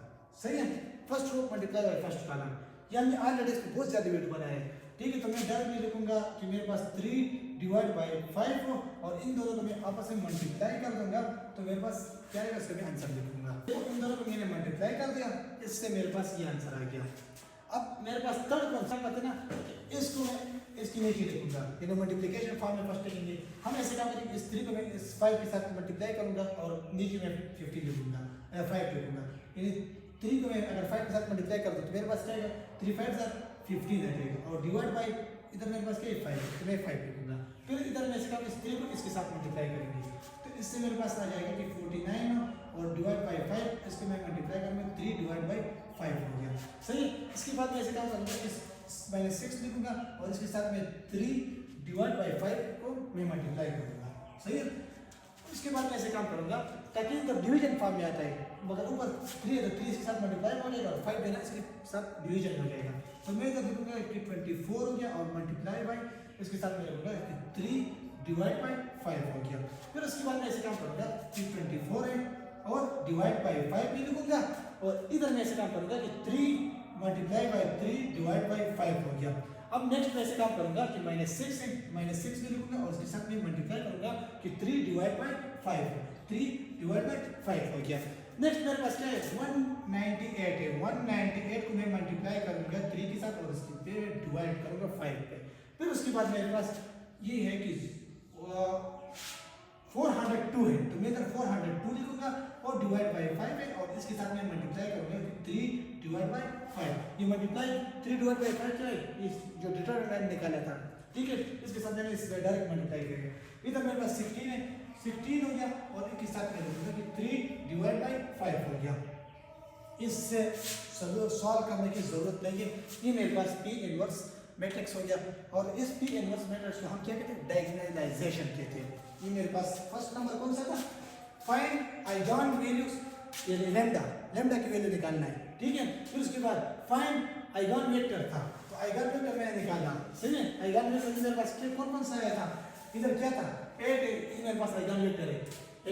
B: सही है। First row multiply by first column, ये हमने ऑलरेडी इसको बहुत ज़्यादा वेट बनाया है, ठीक है। तो मैं डायरेक्टली लिखूंगा कि मेरे पास 3 डिवाइड बाय 5 हो, और इन दोनों को मैं आपस में मल्टीप्लाई कर दूंगा तो मेरे पास क्या आएगा, इसका मैं आंसर लिखूंगा। तो इन दोनों को मैंने मल्टीप्लाई कर दिया, इससे मेरे पास ये आंसर आ गया। अब मेरे पास थर्ड कॉन्सेप्ट करते ना, इसको मैं इसकी नीचे लिखूंगा, यानी मल्टीप्लिकेशन फॉर्म में फर्स्ट लिखेंगे। हम ऐसे क्या करेंगे, इस 3 को मैं इस 5 के साथ मल्टीप्लाई करूंगा और नीचे में 50 लिखूंगा, 5 लिखूंगा। यानी 3 को मैं अगर 5 के साथ मल्टीप्लाई कर दूं तो मेरे पास क्या आएगा 3 5 15 आ जाएगा, और डिवाइड बाय इधर मेरे पास क्या है 5 तो मैं 5 लिखूंगा। फिर इधर मैं इसका इस 3 को इसके साथ मल्टीप्लाई करेंगे तो इससे मेरे पास आ जाएगा कि 49 और डिवाइड बाय 5, इसको मैं मल्टीप्लाई करूंगा 3 डिवाइड बाय 5 हो गया, सही। इसके बाद मैं ऐसे क्या करूंगा इस -6 लिखूंगा और इसके साथ में 3 डिवाइड बाय 5 को मैं मल्टीप्लाई करूंगा, सही है। इसके बाद मैं ऐसे काम करूंगा ताकि इधर डिवीजन फॉर्म में आता है, मगर ऊपर 3 है तो 3 इसके साथ मल्टीप्लाई हो जाएगा और 5 देना इसके साथ डिवीजन हो जाएगा। तो मैं इधर लिखूंगा कि 24 हो गया और मल्टीप्लाई बाय इसके साथ मैं लिखूंगा कि 3 डिवाइड बाय 5 हो गया। फिर उसके बाद मैं ऐसे काम करूंगा कि 24 है और डिवाइड बाय 5 भी लिखूंगा, और इधर मैं ऐसे काम करूंगा कि 3 मल्टीप्लाई बाय 3 डिवाइड बाय 5 हो गया। अब नेक्स्ट मैं ऐसे काम करूंगा कि -6 है, -6 भी लिखूंगा और उसके साथ में मल्टीप्लाई करूंगा कि 3 डिवाइड बाय 5 3 डिवाइड बाय 5 हो गया।
A: नेक्स्ट मेरे पास क्या है 198 है। 198 को मैं मल्टीप्लाई करूंगा 3 के साथ और इसके पे डिवाइड करूंगा 5 पे। फिर उसके बाद मेरे पास ये है कि 402 है, तो मैं इधर 402 लिखूंगा और डिवाइड बाय 5 है और इसके साथ मैं मल्टीप्लाई करूंगा 3 डिवाइड बाय 5। ये मल्टीप्लाई 3 डिवाइड बाय 5 क्या है, इस जो डिटरमिनेंट निकाला था, ठीक है, इसके साथ मैंने इस डायरेक्ट मल्टीप्लाई करेंगे। इधर मेरे पास 16 है, 16 हो गया और इसके साथ मैं लिखूंगा कि 3 डिवाइड बाय 5 हो गया। इससे सॉल्व करने की जरूरत नहीं है, ये मेरे पास P इनवर्स मैट्रिक्स हो गया। और इस P इनवर्स मैट्रिक्स को हम क्या कहते हैं, डायगोनलाइजेशन कहते हैं। ये मेरे पास फर्स्ट नंबर कौन सा था, फाइंड आइगन वैल्यूज, ये लेम्डा, लेम्डा की वैल्यू निकालना है, ठीक है। फिर उसके बाद फाइंड आइगन वेक्टर था, तो आइगन वेक्टर मैंने निकाला, सही है। आइगन वेक्टर मेरे पास कौन कौन सा आया था, इधर क्या था 8 है, ये मेरे पास आइगन वेक्टर है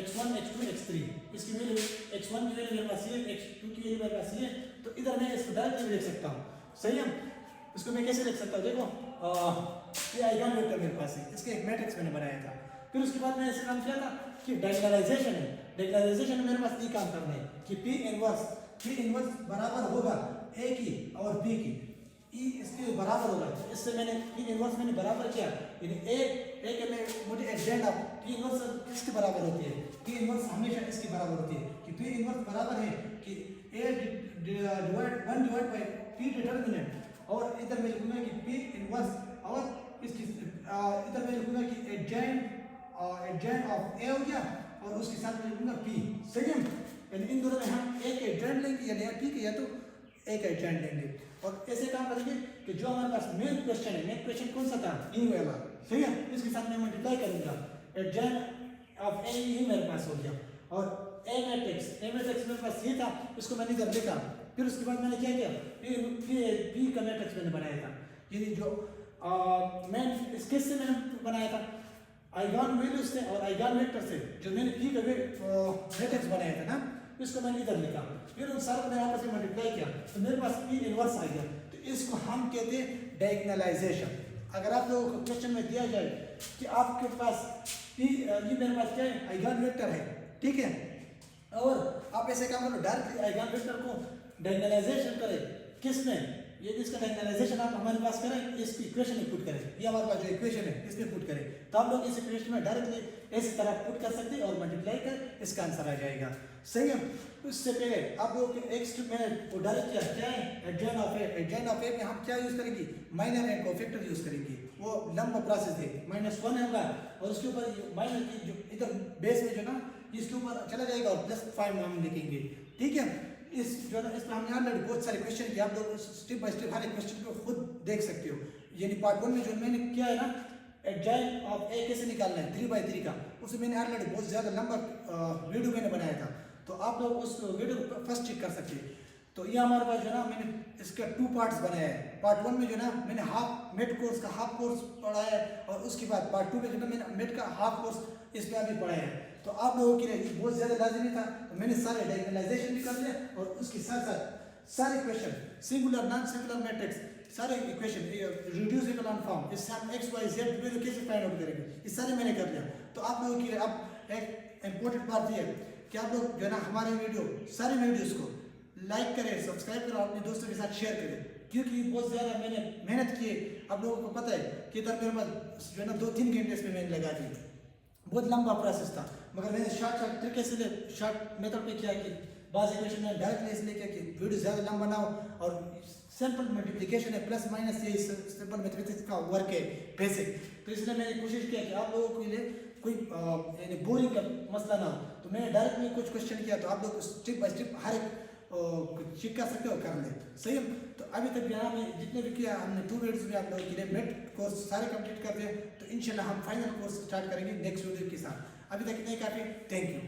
A: x1 x2 x3, इसकी वैल्यू x1 की वैल्यू मेरे पास ये, x2 की वैल्यू मेरे पास ये, तो इधर मैं इसको डायरेक्टली लिख सकता हूँ, सही है। इसको मैं कैसे लिख सकता हूँ, देखो ये आइगन वेक्टर मेरे पास है, इसके एक मैट्रिक्स मैंने बनाया था। फिर उसके बाद मैंने इसका काम किया था कि डायगोनलाइजेशन है, डायगोनलाइजेशन में मेरे पास ये काम करना है कि P इनवर्स बराबर होगा A की और B की, E इसके बराबर होगा। तो इससे मैंने P इनवर्स मैंने बराबर किया, यानी A के में मुझे एडजेंट ऑफ P इनवर्स किसके बराबर होती है, P इनवर्स हमेशा इसके बराबर होती है कि P इनवर्स बराबर है कि A divide 1 divide by P determinant, और इधर मैं लिखूंगा कि P इनवर्स और इसकी इधर मैं लिखूंगा कि एडजेंट ऑफ A हो गया और उसके साथ मैं लिखूंगा P, सही है। यानी इन दोनों में हम एक एडजेंट लेंगे या P के, या तो एक एडजेंट लेंगे और ऐसे काम करेंगे कि जो हमारे पास मेन क्वेश्चन है, मेन क्वेश्चन कौन सा था, ई वाला, सही है। इसके साथ मैं मल्टीप्लाई करूंगा, एडजेंट ऑफ A ही मेरे पास हो गया और A मैट्रिक्स मेरे पास ये था, इसको मैंने इधर लिखा। फिर उसके बाद मैंने क्या किया, P का मैट्रिक्स मैंने बनाया था, यानी जो मैं किससे मैंने बनाया था, आइगन वैल्यूज से और आइगन वेक्टर से, जो मैंने P का मैट्रिक्स बनाया था ना, इसको मैंने इधर लिखा। फिर उन सारे को मैंने आपस में मल्टीप्लाई किया तो मेरे पास P इनवर्स आ गया। तो इसको हम कहते हैं डायगोनलाइजेशन। अगर आप लोगों को क्वेश्चन में दिया जाए कि आपके पास P, ये मेरे पास क्या है, आइगन वेक्टर है, ठीक है, और आप ऐसे काम करो डायरेक्टली आइगन वेक्टर को डायगोनलाइजेशन करें, किसमें, ये इसका डायगोनलाइजेशन आप हमारे पास करें, इस इक्वेशन में पुट करें, ये हमारे पास जो इक्वेशन है इसमें पुट करें, तो आप लोग इस इक्वेशन में डायरेक्टली इस तरह पुट कर सकते हैं और मल्टीप्लाई कर इसका आंसर आ जाएगा, सही है। उससे पहले आप लोग एक स्टेप मैंने वो डायरेक्ट किया, क्या है, एडजेंट ऑफ ए में हम क्या यूज करेंगे, माइनर एंड कोफैक्टर यूज करेंगे, वो लंबा प्रोसेस है, -1 होगा और उसके ऊपर माइनर की जो इधर बेस में जो ना इसके ऊपर चला जाएगा और +5 हम लिखेंगे, ठीक है। इस जो है इसमें हमने ऑलरेडी बहुत सारे क्वेश्चन किए, आप लोग स्टेप बाय स्टेप हर एक क्वेश्चन को खुद देख सकते हो। यानी पार्ट 1 में जो मैंने किया है ना, एडजेंट ऑफ ए कैसे निकालना है 3/3 का, उसे मैंने ऑलरेडी बहुत ज़्यादा लंबा वीडियो मैंने बनाया था, तो आप लोग उस वीडियो को फर्स्ट चेक कर सकते हैं। तो ये हमारे पास जो ना मैंने इसका 2 पार्ट्स बनाया है। पार्ट 1 में जो ना मैंने मेट कोर्स का हाफ कोर्स पढ़ाया है और उसके बाद पार्ट 2 में जो ना मैंने मेट का हाफ कोर्स इसमें अभी पढ़ाया है। तो आप लोगों के लिए ये बहुत ज़्यादा लाजमी था, तो मैंने सारे डायगोनलाइजेशन भी कर लिया और उसके साथ साथ सारे question, singular non singular matrix, सारे इक्वेशन, रिड्यूसिबल ऑन फॉर्म, इससे हम x y z वैल्यू कैसे फाइंड आउट करेंगे, ये सारे मैंने कर लिया। तो आप लोगों के लिए अब एक इम्पोर्टेंट बात ये है कि आप लोग जो है ना हमारे सारे वीडियोज़ को लाइक करें, सब्सक्राइब करें और अपने दोस्तों के साथ शेयर करें, क्योंकि बहुत ज़्यादा मैंने मेहनत की है। आप लोगों को पता है कि इधर मेरे पास जो है ना 2-3 घंटे इसमें मैंने लगा दी, बहुत लंबा प्रोसेस था, मगर मैंने शॉर्ट तरीके से शॉर्ट मेथड पे किया कि बाज़ इक्वेशन में डायरेक्टली इसलिए किया कि वीडियो ज़्यादा लंबा ना हो और सिंपल मल्टीप्लिकेशन है, प्लस माइनस ये सिंपल मैथमेटिक्स का वर्क है बेसिक। तो इसलिए मैंने कोशिश किया कि आप लोगों के लिए कोई यानी बोरिंग का मसला ना हो, तो मैंने डायरेक्ट में कुछ क्वेश्चन किया, तो आप लोग स्टेप बाय स्टेप हर एक चेक कर सकते हो, कर ले, सही है। तो अभी तक यहाँ में जितने भी किया हमने 2 वीडियोस में आप लोगों के लिए मेट कोर्स सारे कंप्लीट कर दिए, तो इंशाल्लाह हम फाइनल कोर्स स्टार्ट करेंगे नेक्स्ट वीडियो के साथ। अभी तक इतना ही काफ़ी, थैंक यू।